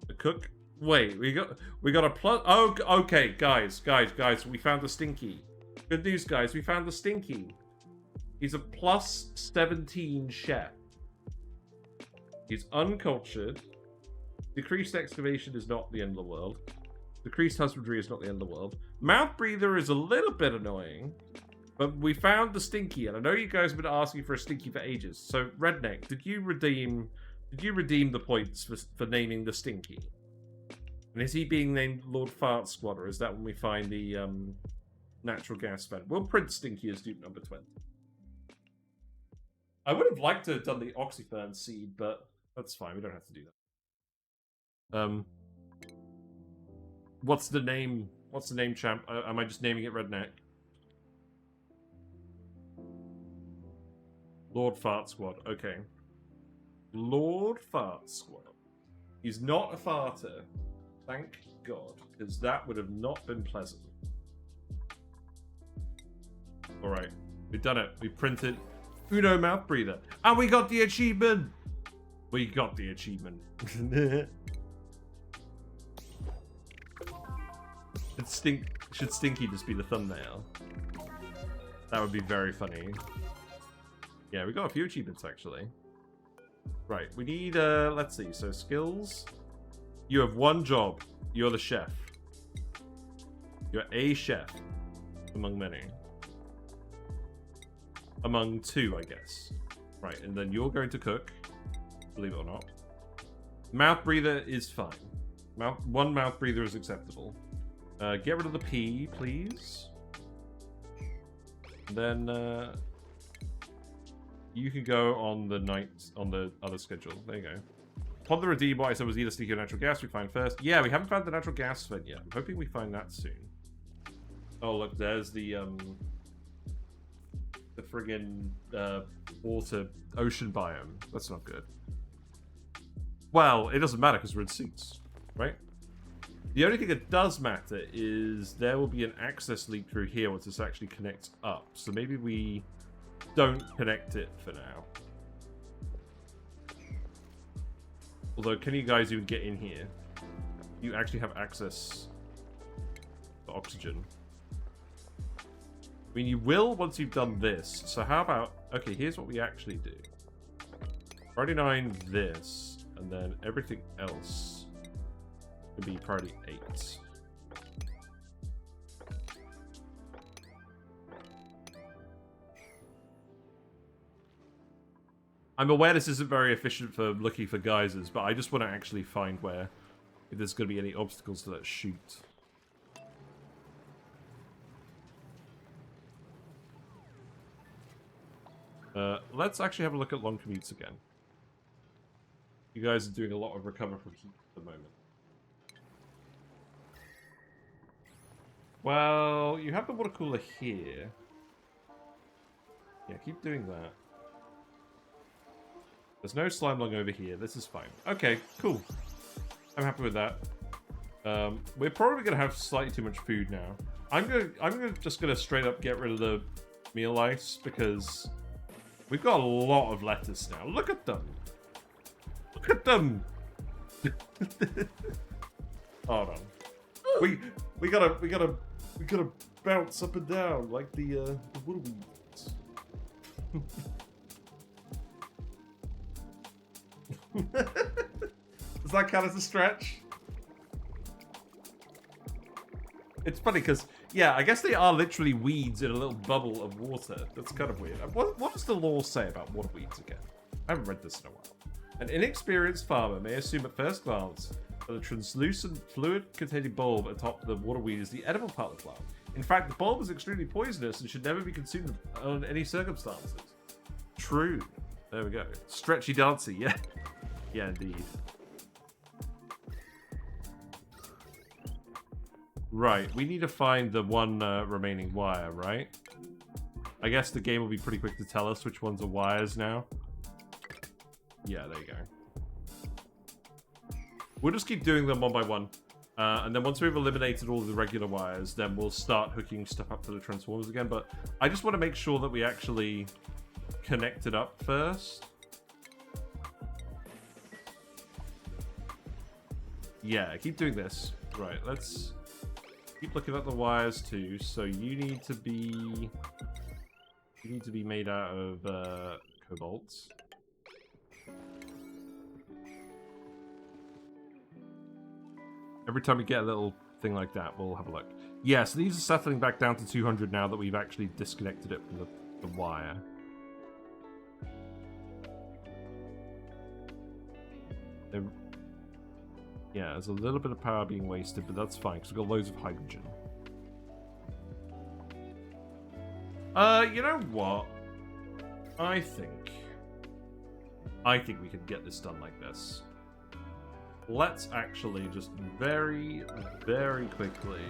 The cook? Wait, we got a plus. Oh, okay, guys, we found the stinky. Good news, guys, we found the stinky. He's a plus 17 chef. He's uncultured. Decreased excavation is not the end of the world. Decreased husbandry is not the end of the world. Mouth breather is a little bit annoying. But we found the stinky, and I know you guys have been asking for a stinky for ages. So, Redneck, did you redeem the points for naming the stinky? And is he being named Lord Fart Squad, or is that when we find the natural gas vent? We'll print Stinky as dupe number 20. I would have liked to have done the Oxyfern seed, but that's fine. We don't have to do that. What's the name? What's the name, champ? Am I just naming it Redneck? Lord Fart Squad. Okay. Lord Fart Squad. He's not a farter. Thank God, because that would have not been pleasant. Alright, we've done it. We printed Uno mouth breather. And we got the achievement! We got the achievement. Should Stinky just be the thumbnail? That would be very funny. Yeah, we got a few achievements, actually. Right, we need, let's see. So, skills. You have one job. You're the chef. You're a chef. Among many. Among two, I guess. Right, and then you're going to cook. Believe it or not. Mouth breather is fine. One mouth breather is acceptable. Get rid of the P, please. And then, you can go on the other schedule. There you go. Upon the redeem, what I said was either sticky or natural gas we find first. Yeah, we haven't found the natural gas vent yet. I'm hoping we find that soon. Oh, look, there's the friggin' water ocean biome. That's not good. Well, it doesn't matter because we're in suits, right? The only thing that does matter is there will be an access leak through here once this actually connects up. So maybe we don't connect it for now. Although, can you guys even get in here? You actually have access to oxygen. I mean, you will once you've done this. So how about... Okay, here's what we actually do. Priority 9, this. And then everything else would be priority 8. I'm aware this isn't very efficient for looking for geysers, but I just want to actually find where, if there's going to be any obstacles to that shoot. Let's actually have a look at long commutes again. You guys are doing a lot of recover from heat at the moment. Well, you have the water cooler here. Yeah, keep doing that. There's no slime lung over here. This is fine. Okay, cool. I'm happy with that. We're probably gonna have slightly too much food now. I'm just gonna straight up get rid of the meal ice because we've got a lot of lettuce now. Look at them. Look at them. Hold on. We gotta bounce up and down like the woodweeds. Does that count as a stretch? It's funny because, yeah, I guess they are literally weeds in a little bubble of water. That's kind of weird. What does the law say about water weeds again? I haven't read this in a while. An inexperienced farmer may assume at first glance that the translucent fluid-containing bulb atop the water weed is the edible part of the plant. In fact, the bulb is extremely poisonous and should never be consumed under any circumstances. True. There we go. Stretchy Dancy, yeah. Yeah, indeed. Right, we need to find the one remaining wire, right? I guess the game will be pretty quick to tell us which ones are wires now. Yeah, there you go. We'll just keep doing them one by one. And then once we've eliminated all the regular wires, then we'll start hooking stuff up to the transformers again. But I just want to make sure that we actually connect it up first. Yeah, keep doing this. Right, let's keep looking at the wires too. So you need to be made out of cobalt. Every time we get a little thing like that, we'll have a look. Yeah, so these are settling back down to 200 now that we've actually disconnected it from the wire. Yeah, there's a little bit of power being wasted, but that's fine, because we've got loads of hydrogen. You know what? I think we can get this done like this. Let's actually just very, very quickly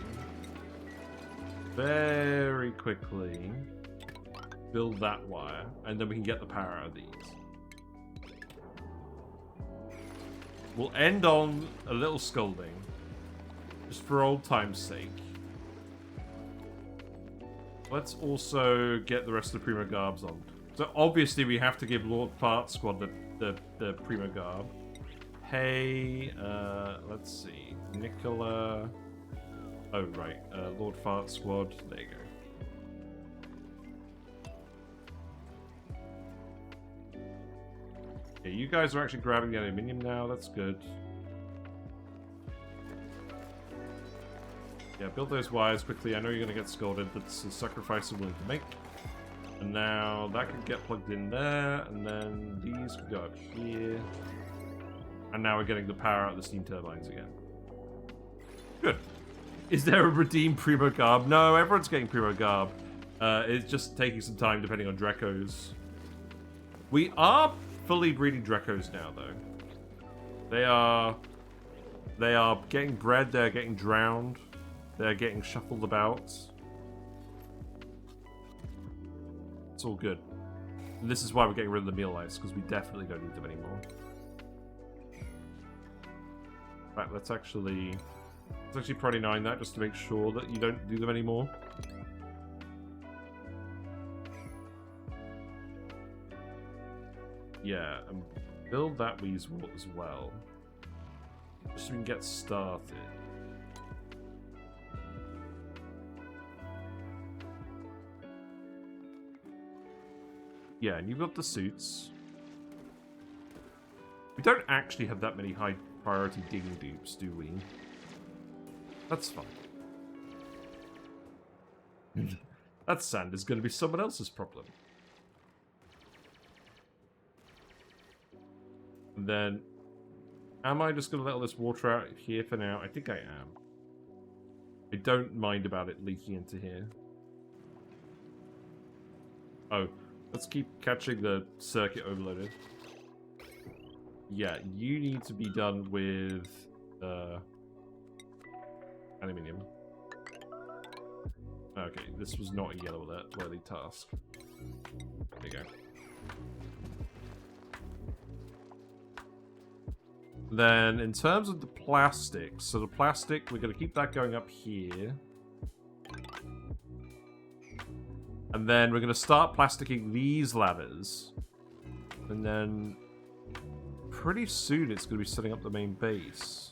build that wire, and then we can get the power out of these. We'll end on a little scolding, just for old time's sake. Let's also get the rest of the Primo Garbs on. So obviously we have to give Lord Fart Squad the Primo Garb. Hey, let's see, Nicola. Oh right, Lord Fart Squad. There you go. Yeah, you guys are actually grabbing the aluminium now. That's good. Yeah, build those wires quickly. I know you're going to get scolded. That's a sacrifice I'm willing to make. And now that can get plugged in there. And then these can go up here. And now we're getting the power out of the steam turbines again. Good. Is there a redeemed Primo Garb? No, everyone's getting Primo Garb. It's just taking some time depending on Drecos. We are fully breeding Drecos now, though. They are getting bred, they're getting drowned, they're getting shuffled about. It's all good. And this is why we're getting rid of the meal lights, because we definitely don't need them anymore. In fact, let's actually probably 9 that just to make sure that you don't do them anymore. Yeah, and build that weasel as well. Just so we can get started. Yeah, and you've got the suits. We don't actually have that many high priority ding dupes, do we? That's fine. That sand is going to be someone else's problem. And then, am I just going to let all this water out here for now? I think I am. I don't mind about it leaking into here. Oh, let's keep catching the circuit overloaded. Yeah, you need to be done with aluminium. Okay, this was not a yellow alert worthy task. There you go. Then, in terms of the plastic, so the plastic, we're going to keep that going up here. And then we're going to start plasticking these ladders. And then, pretty soon it's going to be setting up the main base.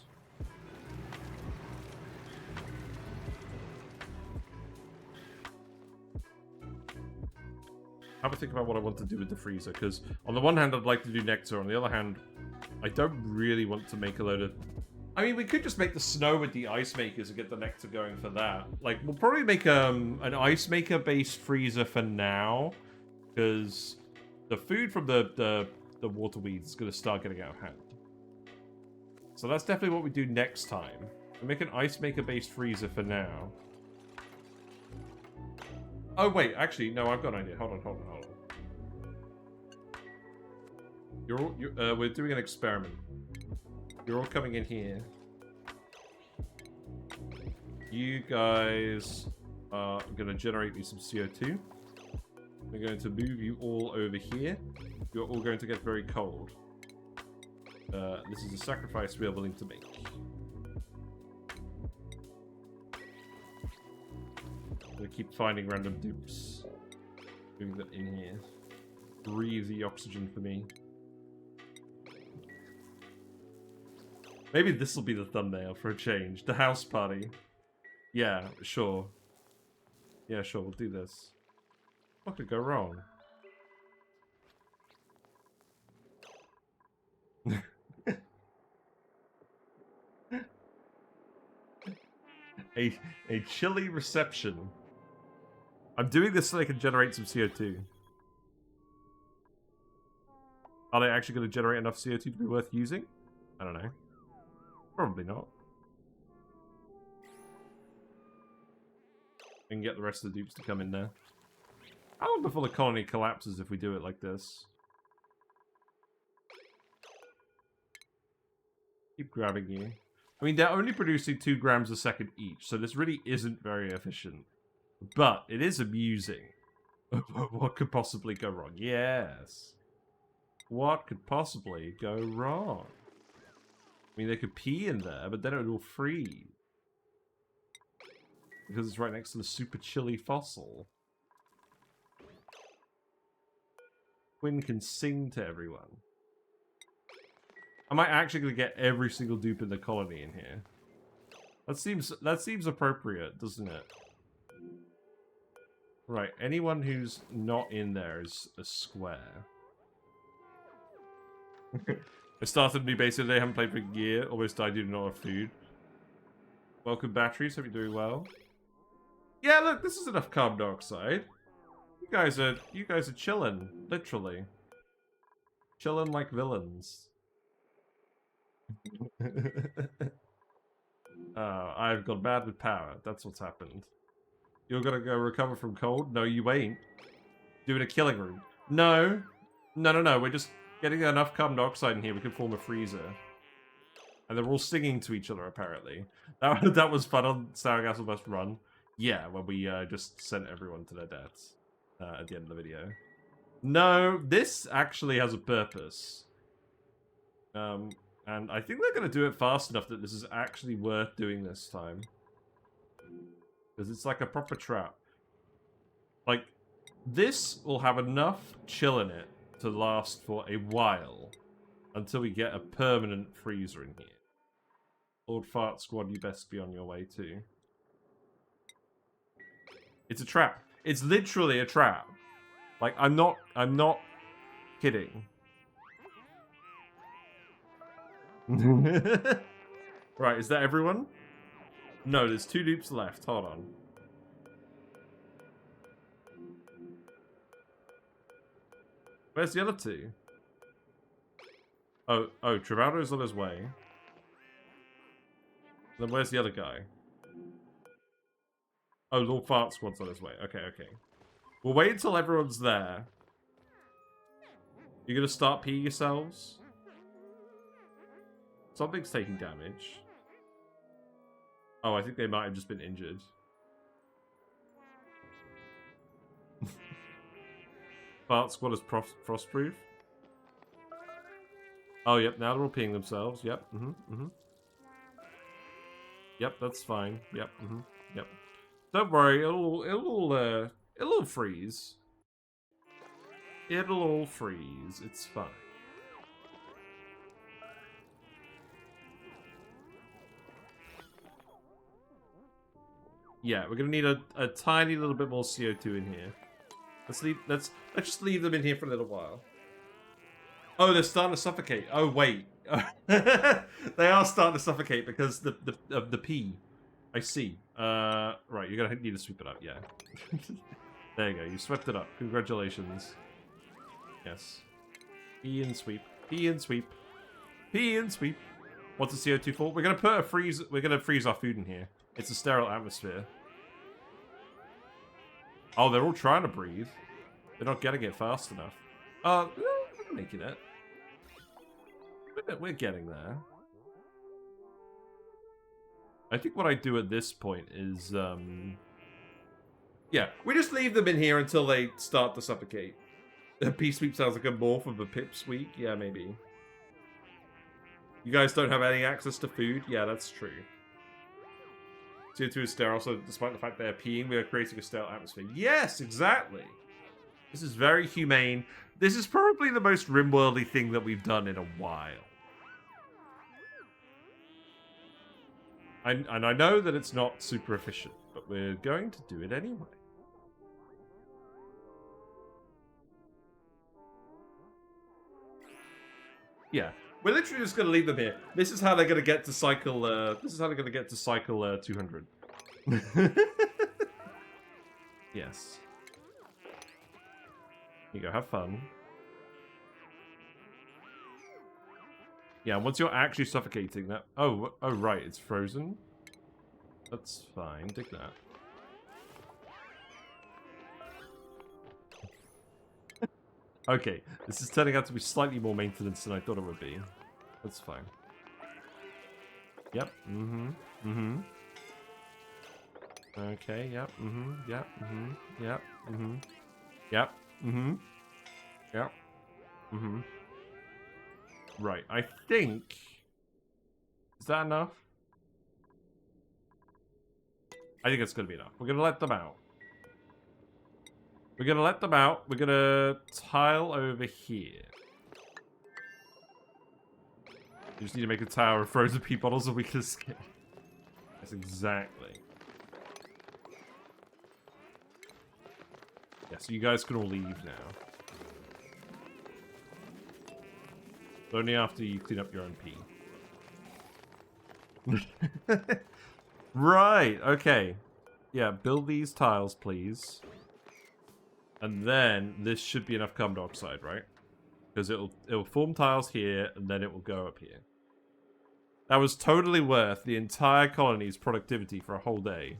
Have a think about what I want to do with the freezer, because on the one hand I'd like to do nectar, on the other hand I don't really want to make a load of... I mean, we could just make the snow with the ice makers and get the nectar going for that. Like, we'll probably make an ice maker based freezer for now, because the food from the water weeds is going to start getting out of hand. So that's definitely what we do next time. We make an ice maker based freezer for now. Oh wait, actually, no, I've got an idea. Hold on. We're doing an experiment. You're all coming in here. You guys are going to generate me some CO2. We're going to move you all over here. You're all going to get very cold. This is a sacrifice we are willing to make. I'm gonna keep finding random dupes. Moving them in here. Breathe the oxygen for me. Maybe this will be the thumbnail for a change. The house party. Yeah, sure. Yeah, sure, we'll do this. What could go wrong? a chilly reception. I'm doing this so they can generate some CO2. Are they actually going to generate enough CO2 to be worth using? I don't know. Probably not. And get the rest of the dupes to come in there. How long before the colony collapses if we do it like this? Keep grabbing you. I mean, they're only producing 2 grams a second each, so this really isn't very efficient. But it is amusing. What could possibly go wrong? Yes. What could possibly go wrong? I mean, they could pee in there, but then it will freeze. Because it's right next to the super chilly fossil. Quinn can sing to everyone. Am I actually going to get every single dupe in the colony in here? That seems appropriate, doesn't it? Right, anyone who's not in there is a square. I started a new base today, haven't played for a year, almost died due to not have food. Welcome batteries, hope you're doing well. Yeah, look, this is enough carbon dioxide. You guys are chilling, literally. Chilling like villains. I've got bad with power. That's what's happened. You're gonna go recover from cold? No, you ain't. Doing a killing room. No. No. We're just getting enough carbon dioxide in here. We can form a freezer. And they're all singing to each other, apparently. That was fun on Sour Gas Bust Run. Yeah, when we just sent everyone to their deaths at the end of the video. No, this actually has a purpose. And I think they're going to do it fast enough that this is actually worth doing this time. Because it's like a proper trap. Like, this will have enough chill in it to last for a while. Until we get a permanent freezer in here. Lord Fart Squad, you best be on your way too. It's a trap. It's literally a trap. Like, I'm not kidding. Right, is that everyone? No, there's 2 dupes left. Hold on. Where's the other 2? Oh, Travaldo's on his way. Then where's the other guy? Oh, Lord Fart Squad's on his way. Okay. We'll wait until everyone's there. You're gonna start peeing yourselves? Something's taking damage. Oh, I think they might have just been injured. Fart Squad is frostproof. Oh, yep, now they're all peeing themselves. Yep, Yep, that's fine. Yep, yep. Don't worry, it'll freeze. It'll all freeze. It's fine. Yeah, we're gonna need a tiny little bit more CO2 in here. Let's just leave them in here for a little while. Oh, they're starting to suffocate. Oh wait, they are starting to suffocate because of the pee. I see. Right, you're gonna need to sweep it up. Yeah. There you go. You swept it up. Congratulations. Yes. Pee and sweep. Pee and sweep. Pee and sweep. What's the CO2 for? We're gonna put a freeze. We're gonna freeze our food in here. It's a sterile atmosphere. Oh, they're all trying to breathe. They're not getting it fast enough. We're making it. We're getting there. I think what I do at this point is, yeah, we just leave them in here until they start to suffocate. The pee sweep sounds like a morph of a pip sweep. Yeah, maybe. You guys don't have any access to food? Yeah, that's true. CO2 is sterile, so despite the fact they're peeing, we are creating a sterile atmosphere. Yes, exactly. This is very humane. This is probably the most rimworldy thing that we've done in a while. And I know that it's not super efficient, but we're going to do it anyway. Yeah, we're literally just going to leave them here. This is how they're going to get to cycle. This is how they're going to get to cycle 200. Yes. Here you go. Have fun. Yeah, once you're actually suffocating, that. Oh, right, it's frozen. That's fine. Dig that. Okay, this is turning out to be slightly more maintenance than I thought it would be. That's fine. Yep. Okay. Yep. Yep. Yep. Yep. Yep. Right. I think. Is that enough? I think it's gonna be enough. We're gonna let them out. We're gonna let them out. We're gonna tile over here. We just need to make a tower of frozen pea bottles so we can escape. That's exactly. Yeah, so you guys can all leave now. But only after you clean up your own pee. Right, okay. Yeah, build these tiles, please. And then this should be enough carbon dioxide, right? Because it'll form tiles here, and then it will go up here. That was totally worth the entire colony's productivity for a whole day.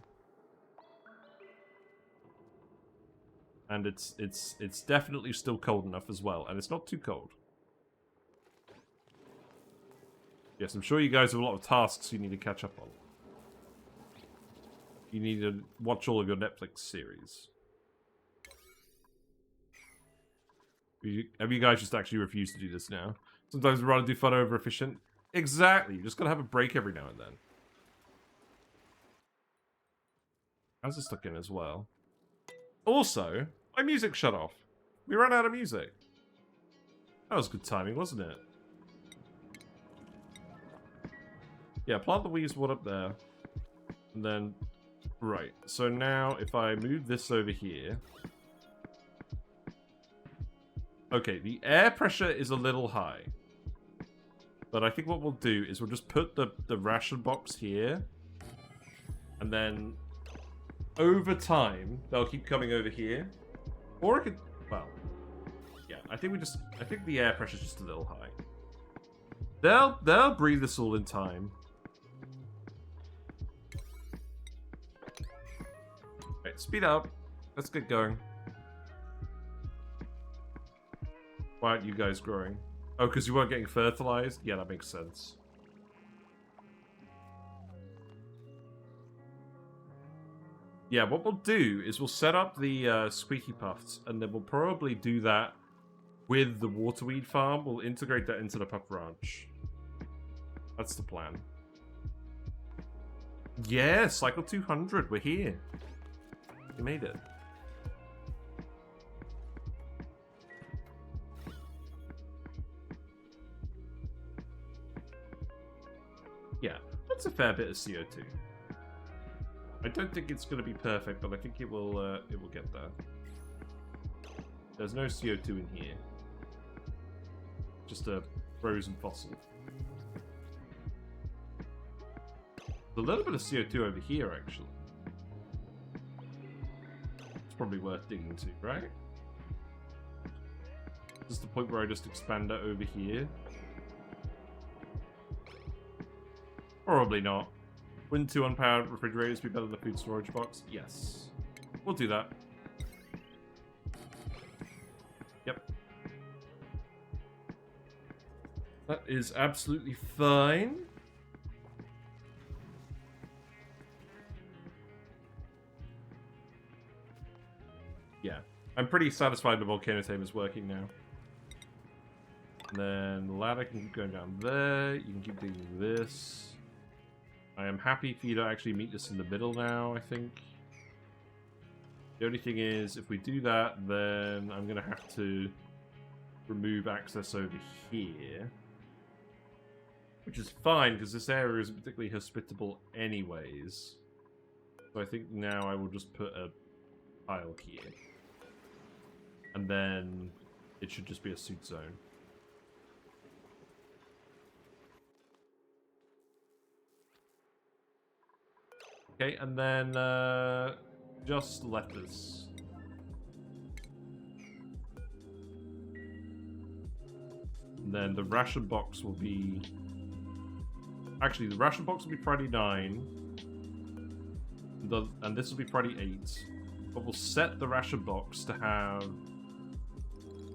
And it's definitely still cold enough as well, and it's not too cold. Yes, I'm sure you guys have a lot of tasks you need to catch up on. You need to watch all of your Netflix series. Have you guys just actually refused to do this now? Sometimes we'd rather do fun over efficient. Exactly. You just gotta have a break every now and then. How's this stuck in as well? Also, my music shut off. We ran out of music. That was good timing, wasn't it? Yeah, plant the weeds one up there. And then... Right, so now if I move this over here... Okay, the air pressure is a little high. But I think what we'll do is we'll just put the ration box here. And then... Over time, they'll keep coming over here. Or it could... Well... Yeah, I think the air pressure's just a little high. They'll breathe this all in time. Right, speed up. Let's get going. Why aren't you guys growing? Oh, because you weren't getting fertilized? Yeah, that makes sense. Yeah, what we'll do is we'll set up the squeaky puffs, and then we'll probably do that with the waterweed farm. We'll integrate that into the puff ranch. That's the plan. Yeah, cycle 200. We're here. We made it. Yeah, that's a fair bit of CO2. I don't think it's going to be perfect, but I think it will get there. There's no CO2 in here. Just a frozen fossil. There's a little bit of CO2 over here, actually. It's probably worth digging to, right? This is the point where I just expand it over here. Probably not. Wouldn't 2 unpowered refrigerators be better than a food storage box? Yes. We'll do that. Yep. That is absolutely fine. Yeah. I'm pretty satisfied the volcano tame is working now. And then the ladder can keep going down there. You can keep doing this. I am happy for you to actually meet us in the middle now, I think. The only thing is, if we do that, then I'm going to have to remove access over here. Which is fine, because this area isn't particularly hospitable anyways. So I think now I will just put a tile here. And then it should just be a suit zone. Okay, and then just letters. And then the ration box will be... Actually, the ration box will be priority 9. And this will be priority 8. But we'll set the ration box to have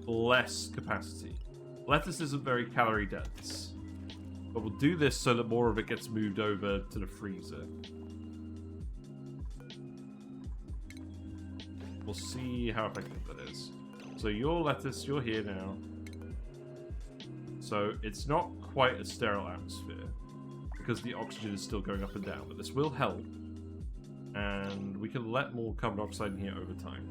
less capacity. Lettuce isn't very calorie dense. But we'll do this so that more of it gets moved over to the freezer. We'll see how effective that is. So your lettuce, you're here now. So it's not quite a sterile atmosphere because the oxygen is still going up and down, but this will help. And we can let more carbon dioxide in here over time.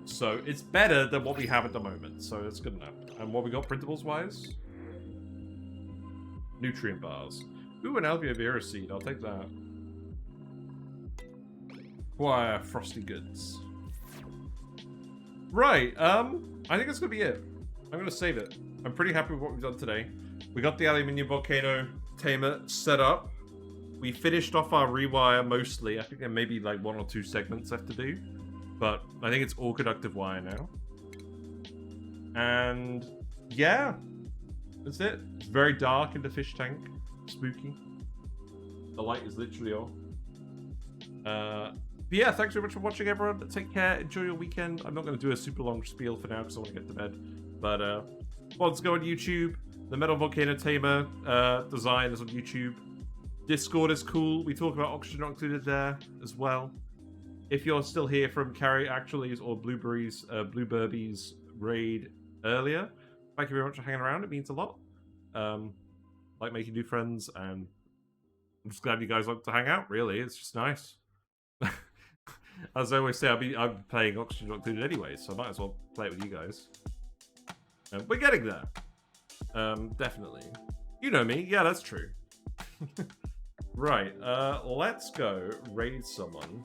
So it's better than what we have at the moment, so it's good enough. And what we got printables-wise? Nutrient bars. Ooh, an Albia Vera seed, I'll take that. Acquire frosty goods. Right, I think that's gonna be it. I'm gonna save it. I'm pretty happy with what we've done today. We got the aluminium volcano tamer set up. We finished off our rewire mostly. I think there may be like 1 or 2 segments left to do. But I think it's all conductive wire now. And yeah, that's it. It's very dark in the fish tank. Spooky. The light is literally off. But yeah, thanks very much for watching, everyone. Take care. Enjoy your weekend. I'm not going to do a super long spiel for now because I want to get to bed. But let's go on YouTube. The Metal Volcano Tamer design is on YouTube. Discord is cool. We talk about oxygen not included there as well. If you're still here from Carrie Actually's or Blueberby's raid earlier, thank you very much for hanging around. It means a lot. Like making new friends, and I'm just glad you guys like to hang out. Really, it's just nice. As I always say, I'm playing oxygen not included anyway, so I might as well play it with you guys. We're getting there. Definitely. You know me. Yeah, that's true. Right. Let's go raid someone.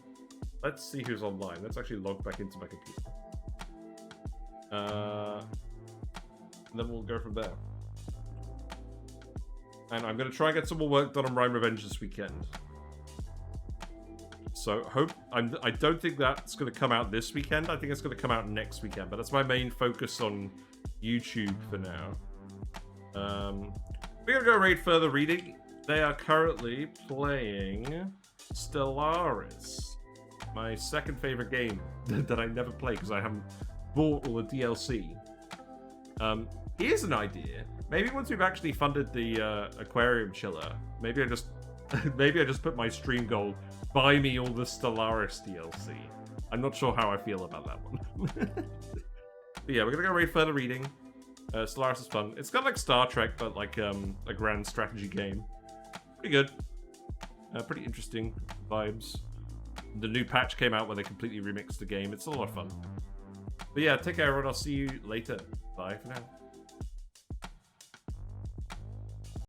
Let's see who's online. Let's actually log back into my computer. And then we'll go from there. And I'm going to try and get some more work done on Rhyme Revenge this weekend. So I don't think that's going to come out this weekend. I think it's going to come out next weekend. But that's my main focus on YouTube for now. We're going to go raid Further Reading. They are currently playing Stellaris. My second favorite game that I never play because I haven't bought all the DLC. Here's an idea. Maybe once we've actually funded the aquarium chiller, maybe I just put my stream goal, buy me all the Stellaris DLC. I'm not sure how I feel about that one. But yeah, we're gonna go raid Further Reading. Stellaris is fun. It's kind of like Star Trek, but like a grand strategy game. Pretty good. Pretty interesting vibes. The new patch came out where they completely remixed the game. It's a lot of fun. But yeah, take care everyone. I'll see you later. Bye for now.